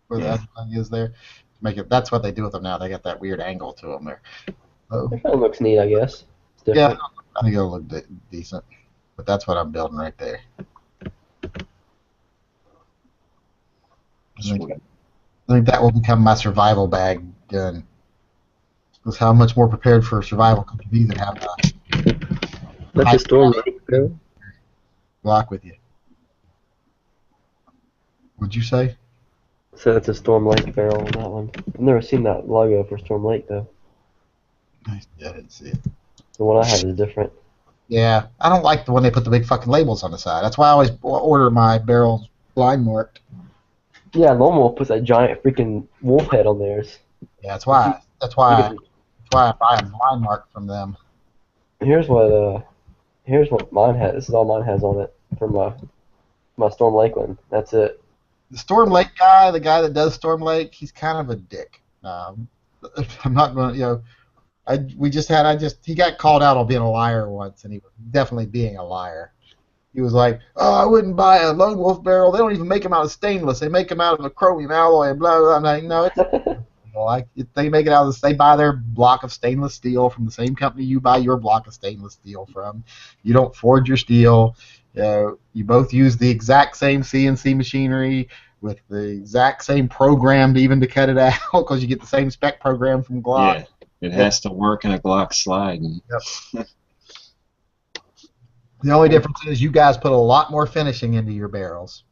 where the other thing is there. Make it. That's what they do with them now. They got that weird angle to them there. So, It kind of looks neat, I guess. It's yeah, different. I think it'll look decent. But that's what I'm building right there. Sweet. I think that will become my survival bag gun. Because how much more prepared for survival could you be than have a That's a storm lake, bro. Glock with you? What'd you say? So it's a Storm Lake barrel on that one. I've never seen that logo for Storm Lake though. Yeah, I didn't see it. The one I have is different. Yeah, I don't like the one they put the big fucking labels on the side. That's why I always order my barrels blind marked. Yeah, Lone Wolf puts that giant freaking wolf head on theirs. Yeah, that's why I buy them blind marked from them. Here's what mine has. This is all mine has on it for my Storm Lake one. That's it. The Storm Lake guy, the guy that does Storm Lake, he's kind of a dick. I'm not going to, he got called out on being a liar once, and he was definitely being a liar. He was like, oh, I wouldn't buy a Lone Wolf barrel. They don't even make them out of stainless. They make them out of a chromium alloy and blah, blah, blah. I'm like, no, they make it out of they buy their block of stainless steel from the same company you buy your block of stainless steel from. You don't forge your steel. You both use the exact same CNC machinery with the exact same program even to cut it out because you get the same spec program from Glock. Yeah, it has to work in a Glock slide. Yep. The only difference is you guys put a lot more finishing into your barrels.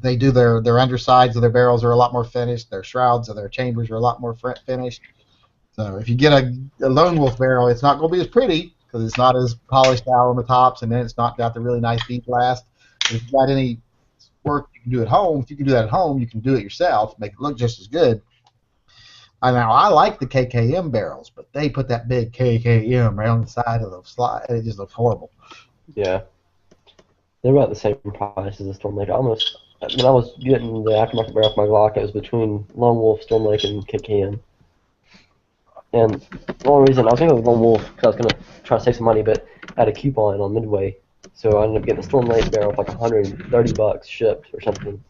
They do their undersides of their barrels are a lot more finished. Their shrouds of their chambers are a lot more finished. So if you get a Lone Wolf barrel, it's not going to be as pretty because it's not as polished out on the tops, and then it's not got the really nice bead blast. If you've got any work you can do at home, if you can do that at home, you can do it yourself, make it look just as good. Now I like the KKM barrels, but they put that big KKM right on the side of the slide, and it just looks horrible. Yeah. They're about the same price as the Storm Lake. Almost. When I was getting the aftermarket barrel off my Glock, it was between Lone Wolf, Storm Lake, and KKM. And the only reason I was thinking of Lone Wolf because I was gonna try to save some money, but I had a coupon on Midway, so I ended up getting the Storm Lake barrel for like $130 shipped or something.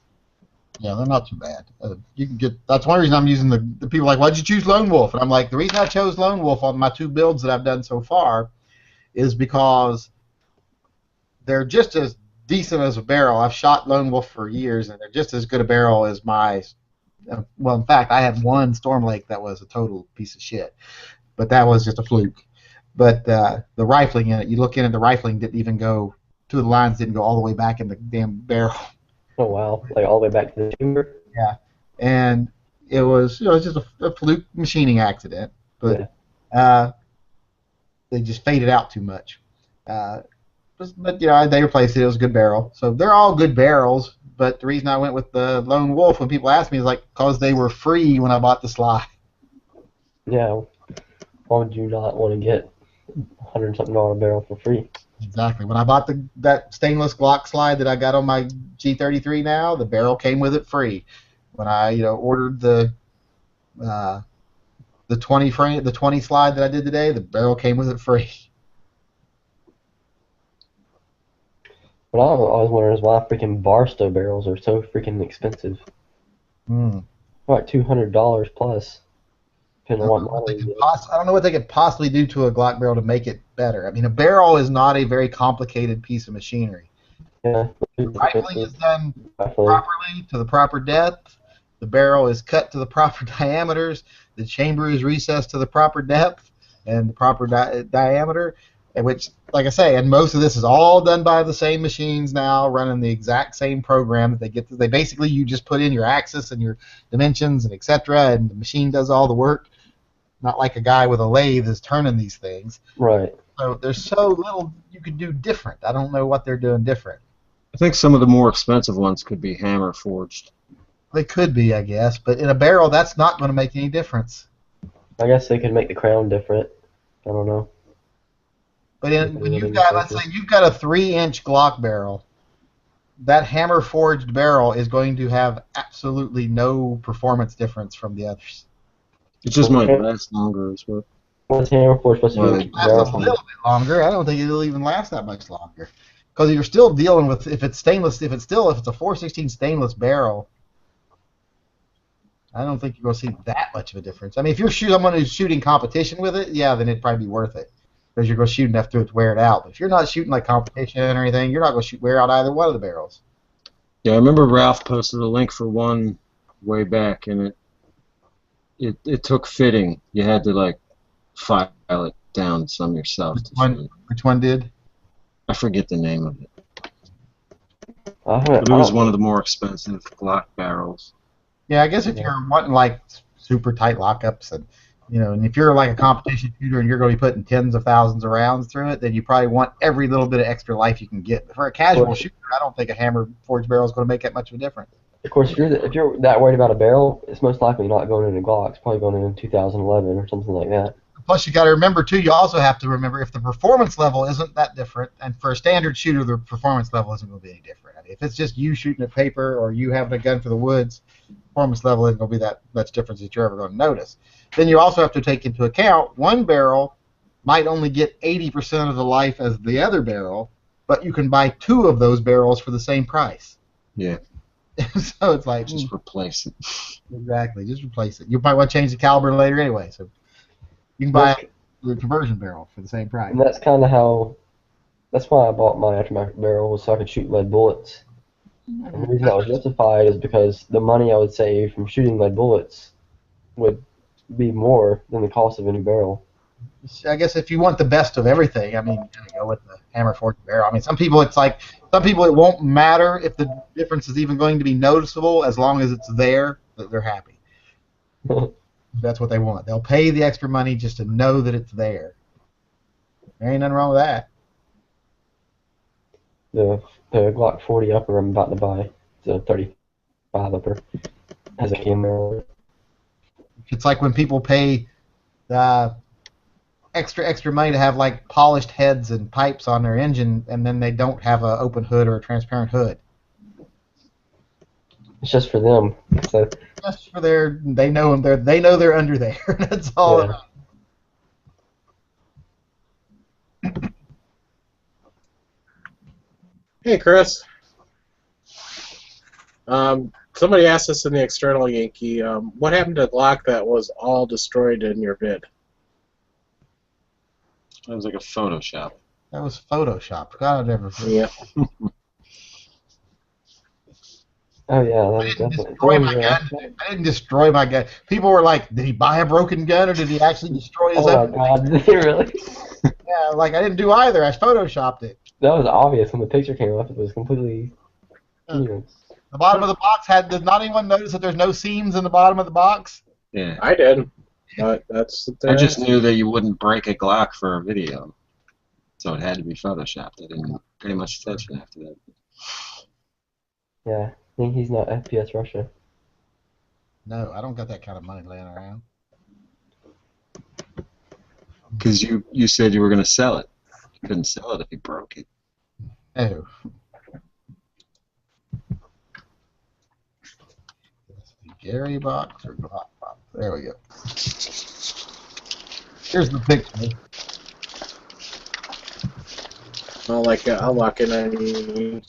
Yeah, they're not too bad. You can get. That's one reason I'm using the people are like, why'd you choose Lone Wolf? And I'm like, the reason I chose Lone Wolf on my two builds that I've done so far is because they're just as decent as a barrel. I've shot Lone Wolf for years, and they're just as good a barrel as my. Well, in fact, I had one Storm Lake that was a total piece of shit, but that was just a fluke. But the rifling in it, you look in it, the rifling didn't even go. Two of the lines didn't go all the way back in the damn barrel. Oh wow! Like all the way back to the chamber. Yeah, and it was just a fluke machining accident, but they just faded out too much. But they replaced it. It was a good barrel. So they're all good barrels. But the reason I went with the Lone Wolf when people ask me is like because they were free when I bought the slide. Yeah. Why would you not want to get $100-something barrel for free? Exactly. When I bought that stainless Glock slide that I got on my G33 now, the barrel came with it free. When I ordered the 20 slide that I did today, the barrel came with it free. What I always wonder is why freaking Barstow barrels are so freaking expensive. Like $200 plus. Depending on what model you get. I don't know what they could possibly do to a Glock barrel to make it better. I mean, a barrel is not a very complicated piece of machinery. Yeah. Rifling is done properly to the proper depth. The barrel is cut to the proper diameters. The chamber is recessed to the proper depth and the proper diameter. Which, like I say, and most of this is all done by the same machines now, running the exact same program that they get. They basically you just put in your axis and your dimensions and etc. and the machine does all the work. Not like a guy with a lathe is turning these things. Right. So there's so little you could do different. I don't know what they're doing different. I think some of the more expensive ones could be hammer forged. They could be, I guess, but in a barrel, that's not going to make any difference. I guess they could make the crown different. I don't know. But when you've got, let's say, you've got a 3-inch Glock barrel, that hammer forged barrel is going to have absolutely no performance difference from the others. It just might last longer as well. What's hammer forge supposed to It lasts a little bit longer. I don't think it'll even last that much longer, because you're still dealing with, if it's stainless, if it's a 416 stainless barrel, I don't think you're going to see that much of a difference. I mean, if you're someone who's shooting competition with it, yeah, then it'd probably be worth it, because you're going to shoot enough to wear it out. But if you're not shooting like competition or anything, you're not going to wear out either one of the barrels. Yeah, I remember Ralph posted a link for one way back, and it took fitting. You had to like file it down some yourself. Which one did? I forget the name of it. But it was one of the more expensive Glock barrels. Yeah, I guess if you're wanting like super tight lockups, and and if you're like a competition shooter and you're going to be putting tens of thousands of rounds through it, then you probably want every little bit of extra life you can get. But for a casual shooter, I don't think a hammer forged barrel is going to make that much of a difference. Of course, if you're that worried about a barrel, it's most likely not going into Glock. It's probably going in 2011 or something like that. Plus, you got to remember too. You also have to remember if the performance level isn't that different, and for a standard shooter, the performance level isn't going to be any different. I mean, if it's just you shooting at paper or you having a gun for the woods, performance level isn't going to be that much difference that you're ever going to notice. Then you also have to take into account one barrel might only get 80% of the life as the other barrel, but you can buy 2 of those barrels for the same price. Yeah. So it's like just replace it. Exactly, just replace it. You might want to change the caliber later anyway, so you can buy the conversion barrel for the same price. And that's kind of how. That's why I bought my aftermarket barrel, was so I could shoot lead bullets. And the reason that was justified is because the money I would save from shooting lead bullets would be more than the cost of a new barrel. I guess if you want the best of everything, I mean, you go with the hammer forged barrel. I mean, some people it won't matter if the difference is even going to be noticeable, as long as it's there, that they're happy. That's what they want. They'll pay the extra money just to know that it's there. There ain't nothing wrong with that. The Glock 40 upper I'm about to buy, it's a 35 upper, has a camera. It's like when people pay extra money to have like polished heads and pipes on their engine, and then they don't have an open hood or a transparent hood. It's just for them. So just for they know they're under there. That's all. Yeah. Hey, Chris. Somebody asked us in the external Yankee, what happened to Glock that was all destroyed in your vid? That was like a Photoshop. That was Photoshop. God, I'd never Yeah. Oh yeah, that I was didn't definitely. destroy my gun. I didn't destroy my gun. People were like, "Did he buy a broken gun, or did he actually destroy his Oh own?" my God, did he really? Yeah, like I didn't do either. I photoshopped it. That was obvious when the picture came up. It was completely. The bottom of the box did not anyone notice that there's no seams in the bottom of the box? Yeah. I did. But that's the thing. I just knew that you wouldn't break a Glock for a video, so it had to be photoshopped. I didn't pay much attention after that. Yeah, I think he's not FPS Russia. No, I don't got that kind of money laying around. Because you said you were going to sell it. You couldn't sell it if you broke it. Oh. Gary box or Glock box? There we go. Here's the picture. I'll lock in any.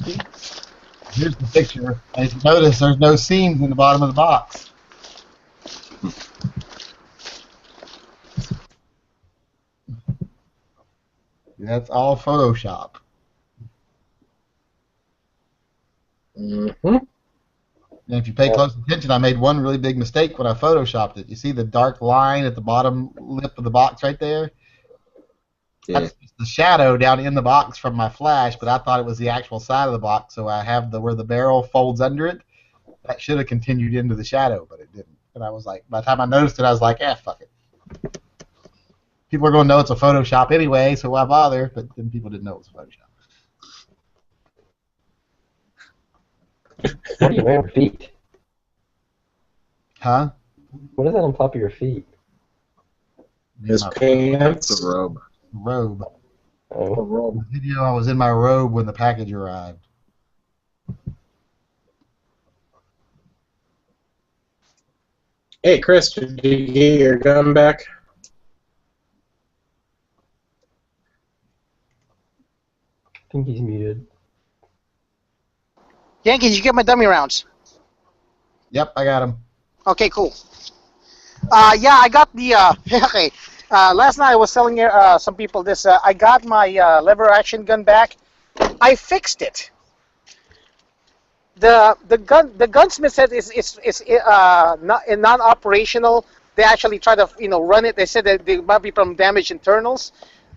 Here's the picture. As you notice, there's no seams in the bottom of the box. That's all Photoshop. Mm-hmm. And if you pay close attention, I made one really big mistake when I photoshopped it. You see the dark line at the bottom lip of the box right there? Yeah. That's just the shadow down in the box from my flash, but I thought it was the actual side of the box, so I have where the barrel folds under it. That should have continued into the shadow, but it didn't. And I was like, by the time I noticed it, I was like, fuck it. People are going to know it's a Photoshop anyway, so why bother? But then people didn't know it was a Photoshop. What are you wearing on your feet? Huh? What is that on top of your feet? His My pants. It's a robe. robe. Oh, roll. The video, I was in my robe when the package arrived. Hey, Chris, did you get your gun back? I think he's muted. Yankee, did you get my dummy rounds? Yep, I got him. Okay, cool. Yeah, I got the. Okay. Last night I was telling some people this. I got my lever action gun back. I fixed it. The gunsmith said it's not non-operational. They actually tried to run it. They said that there might be from damaged internals.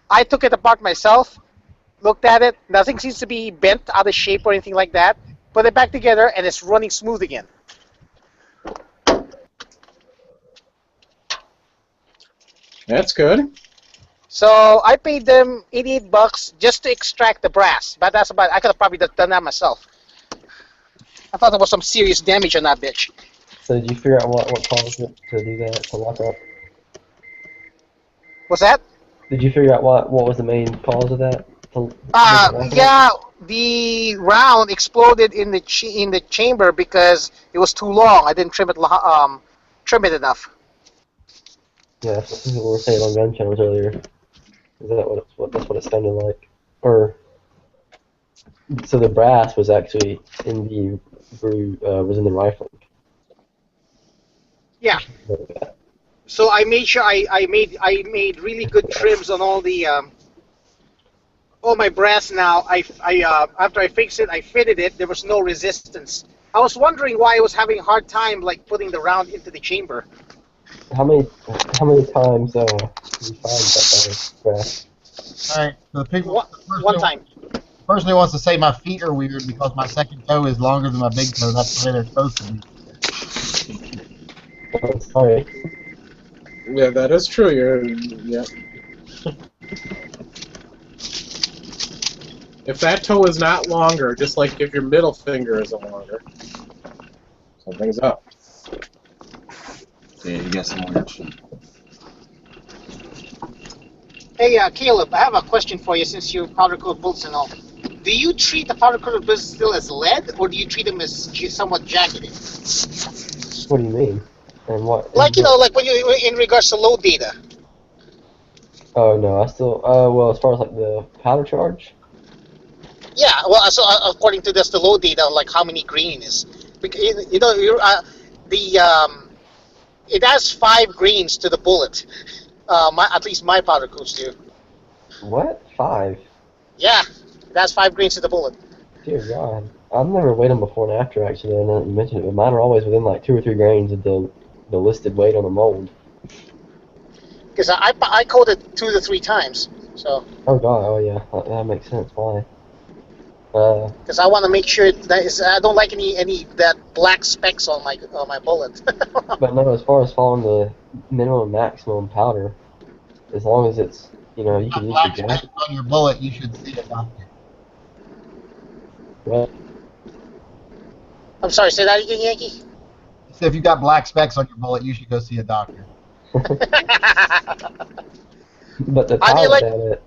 I took it apart myself, looked at it. Nothing seems to be bent out of shape or anything like that. Put it back together and it's running smooth again. That's good. So I paid them $88 just to extract the brass, but that's about. I could have probably done that myself. I thought there was some serious damage on that bitch. So did you figure out what caused it to do that, to lock up? What's that? Did you figure out what was the main cause of that? To make it lock up? Yeah, the round exploded in the chamber because it was too long. I didn't trim it enough. Yeah, that's what people were saying on gun channels earlier. Is that that's what it sounded like? Or so the brass was actually in the was in the rifling. Yeah. So I made sure I made really good trims on all the all my brass. Now after I fixed it, I fitted it. There was no resistance. I was wondering why I was having a hard time like putting the round into the chamber. How many times did you find that brass? All right, so the people. One time. The person who wants to say my feet are weird because my second toe is longer than my big toe. That's the way they're supposed to be. Oh, sorry. Yeah, that is true. Yeah. If that toe is not longer, just like if your middle finger isn't longer, something's up. Yeah, you got some weird shit. Hey, Caleb, I have a question for you since you powder coat bullets and all. Do you treat the powder coated bullets still as lead, or do you treat them as somewhat jacketed? What do you mean? And what? Like like when you in regards to load data. Oh no, I still. Well, as far as like the powder charge. Yeah, well, so according to this, the load data, like how many green is, because it has 5 greens to the bullet. At least my powder coats do. What? 5? Yeah, it has 5 greens to the bullet. Dear God, I've never weighed them before and after. Actually, now that you mentioned it, but mine are always within like 2 or 3 grains of the listed weight on the mold. Because I coated 2 to 3 times, so. Oh God, oh yeah, that makes sense. Why? Because I want to make sure that I don't like any that black specks on my bullet. But no, as far as following the minimum and maximum powder, as long as it's you can use your Black jacket. specks on your bullet, you should see a doctor. Right? I'm sorry, say that again, Yankee. So if you got black specks on your bullet, you should go see a doctor. But the powder data,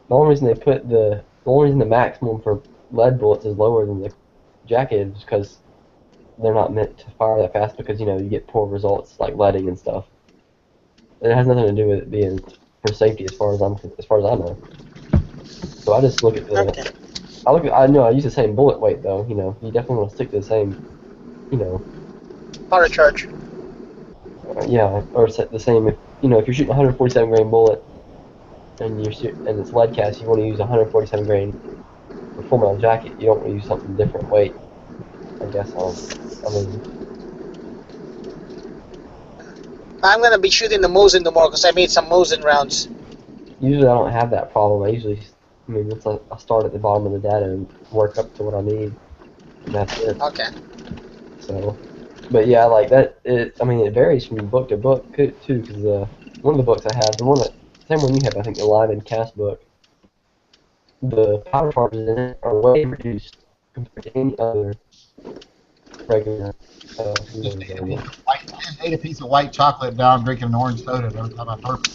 the only reason the maximum for lead bullets is lower than the jacket is because they're not meant to fire that fast because you get poor results like leading and stuff. It has nothing to do with it being for safety as far as I know. So I just look at the. Okay. I know I use the same bullet weight though. You definitely want to stick to the same. Powder charge. Yeah, or set the same. If you're shooting a 147 grain bullet and it's lead cast, you want to use 147 grain for full metal jacket. You don't want to use something different weight. I guess I'm gonna be shooting the Mosin tomorrow because I made some Mosin rounds. Usually I don't have that problem. Once I start at the bottom of the data and work up to what I need, and that's it. Okay. So, but yeah, like that. It varies from book to book too. Because one of the books I have, same one you have, I think the Live and Cast book, the powder charges in it are way reduced compared to any other regular. I ate a piece of white chocolate down drinking an orange soda every time I burped.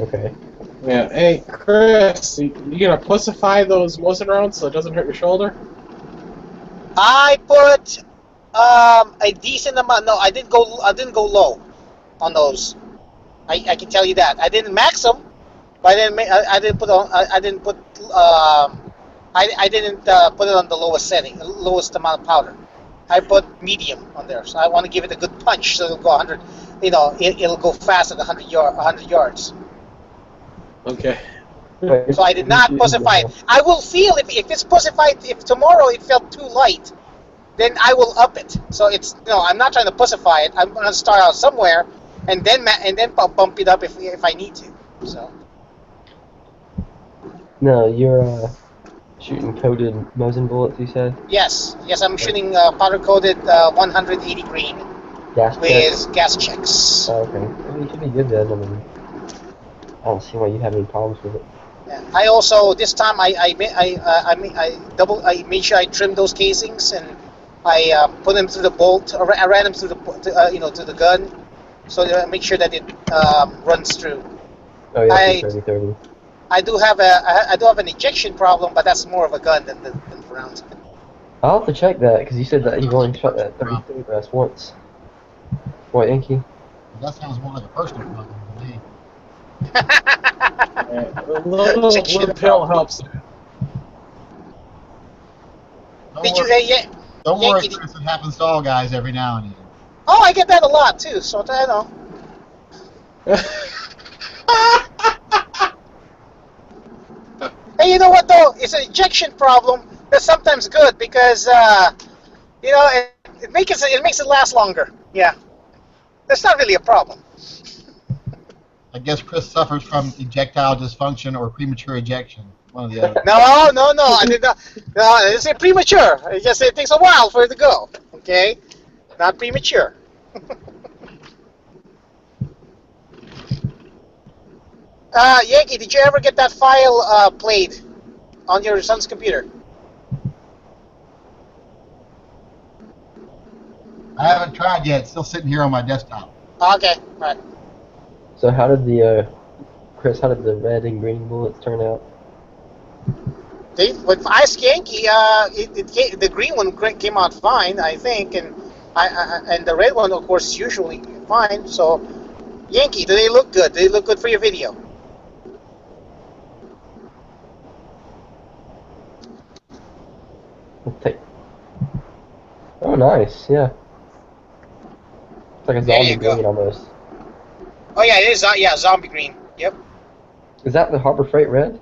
Okay. Yeah. Hey, Chris, you gonna pussify those Mosin rounds so it doesn't hurt your shoulder? I put a decent amount. No, I didn't go. I didn't go low on those. I can tell you that. I didn't max them, but I didn't put on. I didn't put. I didn't put it on the lowest setting, lowest amount of powder. I put medium on there, so I want to give it a good punch, so it'll go 100. You know, it'll go fast at 100 yards. Okay. So I did not pussify it. I will feel if it's pussified. If tomorrow it felt too light, then I will up it. So it's I'm not trying to pussify it. I'm going to start out somewhere, and then bump it up if I need to. So. No, you're shooting coated Mosin bullets, you said? Yes, I'm shooting powder coated 180 green Gas with checks? gas checks. Oh, okay. I mean, it should be good then. I mean, I don't see why you have any problems with it. Yeah. I also this time I made sure I trimmed those casings and I put them through the bolt. I ran them through the to the gun, so that I make sure that it runs through. Oh yeah, 30-30. I do have an ejection problem, but that's more of a gun than the round. I'll have to check that because you said that you've only shot that 30-30 brass once. What, Yankee? That sounds more like a personal problem to me. A little pill helps. Did you? Don't worry, Yankee, Chris. It happens to all guys every now and then. Oh, I get that a lot too. So I know. Hey, you know what though? It's an ejection problem. That's sometimes good because it makes it last longer. Yeah, that's not really a problem. I guess Chris suffers from ejectile dysfunction or premature ejection. One of the other. No, I did not. No, it's premature. It takes a while for it to go. Okay, not premature. Yankee, did you ever get that file played on your son's computer? I haven't tried yet. It's still sitting here on my desktop. Okay, right. So how did Chris, how did the red and green bullets turn out? With Ice Yankee, the green one came out fine, I think, and the red one, of course, is usually fine. So, Yankee, do they look good? Do they look good for your video? Let's take. Oh, nice. Yeah. It's like a There zombie you go. green almost. Oh yeah, it is. Yeah, zombie green. Yep. Is that the Harbor Freight red?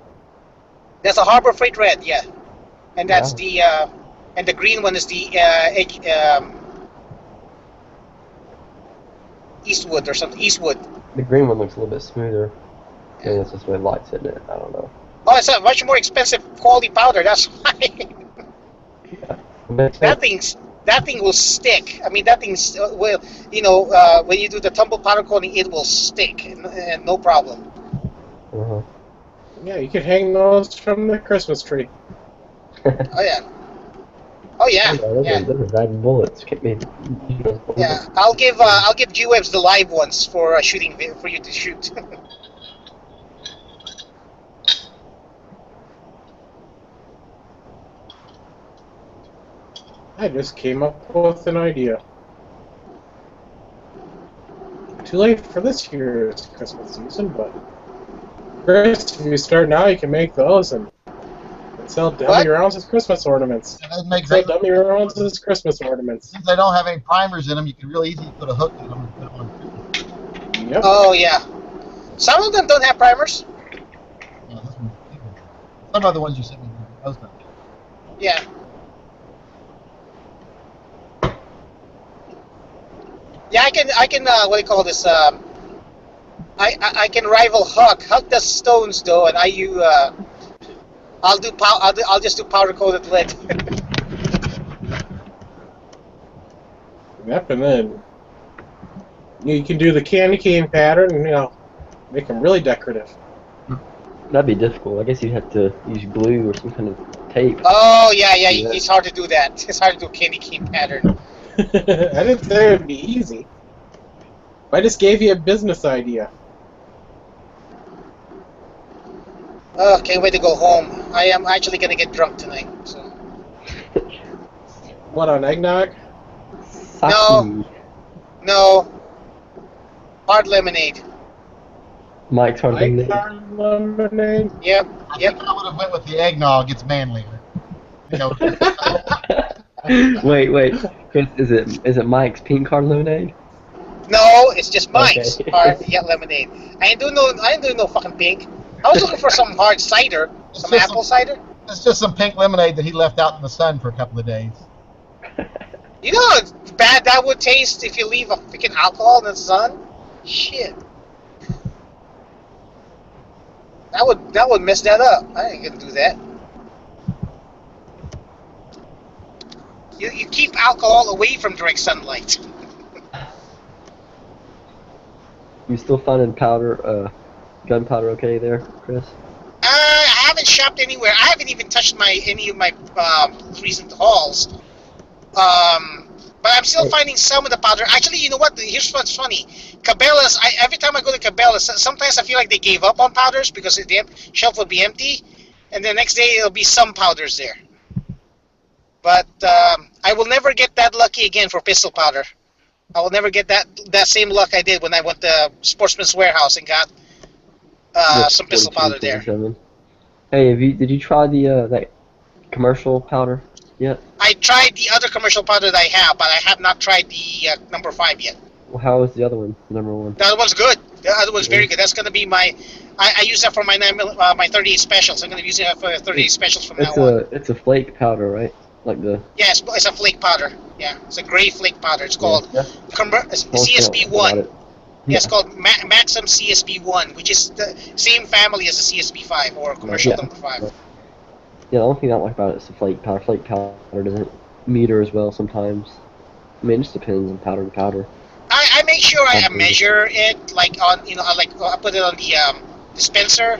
That's a Harbor Freight red. Yeah, and that's Wow. and the green one is the Eastwood or something. Eastwood. The green one looks a little bit smoother. Maybe it's just with lights hitting it. I don't know. Oh, it's a much more expensive quality powder. That's why. It makes That sense. thing will stick. I mean, that thing's will. When you do the tumble powder coating, it will stick, and no problem. Uh-huh. Yeah, you could hang those from the Christmas tree. Oh yeah. Oh yeah. Those Yeah. are bad bullets. Can't be. Yeah. I'll give G-Webs the live ones for shooting for you to shoot. I just came up with an idea. Too late for this year's Christmas season, but Chris, if you start now, you can make those and sell dummy What? rounds as Christmas ornaments. And it makes Sell sense. dummy rounds as Christmas ornaments. Since they don't have any primers in them, you can really easily put a hook in them and put them on. Yep. Oh yeah. Some of them don't have primers. Yeah, some of the ones you sent me, those don't. Yeah. Yeah, I can. What do you call this? I can rival Huck. Huck does stones though, and I'll just do powder coated lead. Yep, and then you can do the candy cane pattern and make them really decorative. That'd be difficult. I guess you'd have to use glue or some kind of tape. Oh yeah. Yeah. It's hard to do that. It's hard to do a candy cane pattern. I didn't say it would be easy. I just gave you a business idea. Can't wait to go home. I am actually gonna get drunk tonight. So What, on eggnog? No. Sake. no hard lemonade. Mike's hard Like lemonade. hard lemonade? Yep. I Yep. think I would have went with the eggnog. It's manlier. You know, Wait. Chris, is it Mike's pink hard lemonade? No, it's just Mike's Okay. hard lemonade. I ain't doing no fucking pink. I was looking for some hard cider, some just apple cider. it's just some pink lemonade that he left out in the sun for a couple of days. You know how bad that would taste if you leave a freaking alcohol in the sun? Shit. That would mess that up. I ain't gonna do that. You keep alcohol away from direct sunlight. You still finding gunpowder okay there, Chris? I haven't shopped anywhere. I haven't even touched any of my recent hauls. But I'm still finding some of the powder. Actually, you know what? Here's what's funny. Cabela's. Every time I go to Cabela's, sometimes I feel like they gave up on powders because the shelf will be empty, and the next day there'll be some powders there. But I will never get that lucky again for pistol powder. I will never get that same luck I did when I went to Sportsman's Warehouse and got some pistol powder there. 42, Hey, did you try the that commercial powder yet? I tried the other commercial powder that I have, but I have not tried the number 5 yet. Well, how was the other one, number one? The other one's good. The other one's very good. That's going to be my... I use that for my 38 specials. I'm going to be using that for 38 specials from now on. It's a flake powder, right? Like the... Yeah, it's a flake powder. Yeah, it's a gray flake powder. It's called Wholesale CSB1. about it. Yeah, it's called Maxim CSB1, which is the same family as the CSB5 or commercial number 5. Yeah, the only thing I don't like about it is the flake powder. Flake powder doesn't meter as well sometimes. I mean, it just depends on powder to powder. I make sure I measure it, like on I put it on the dispenser,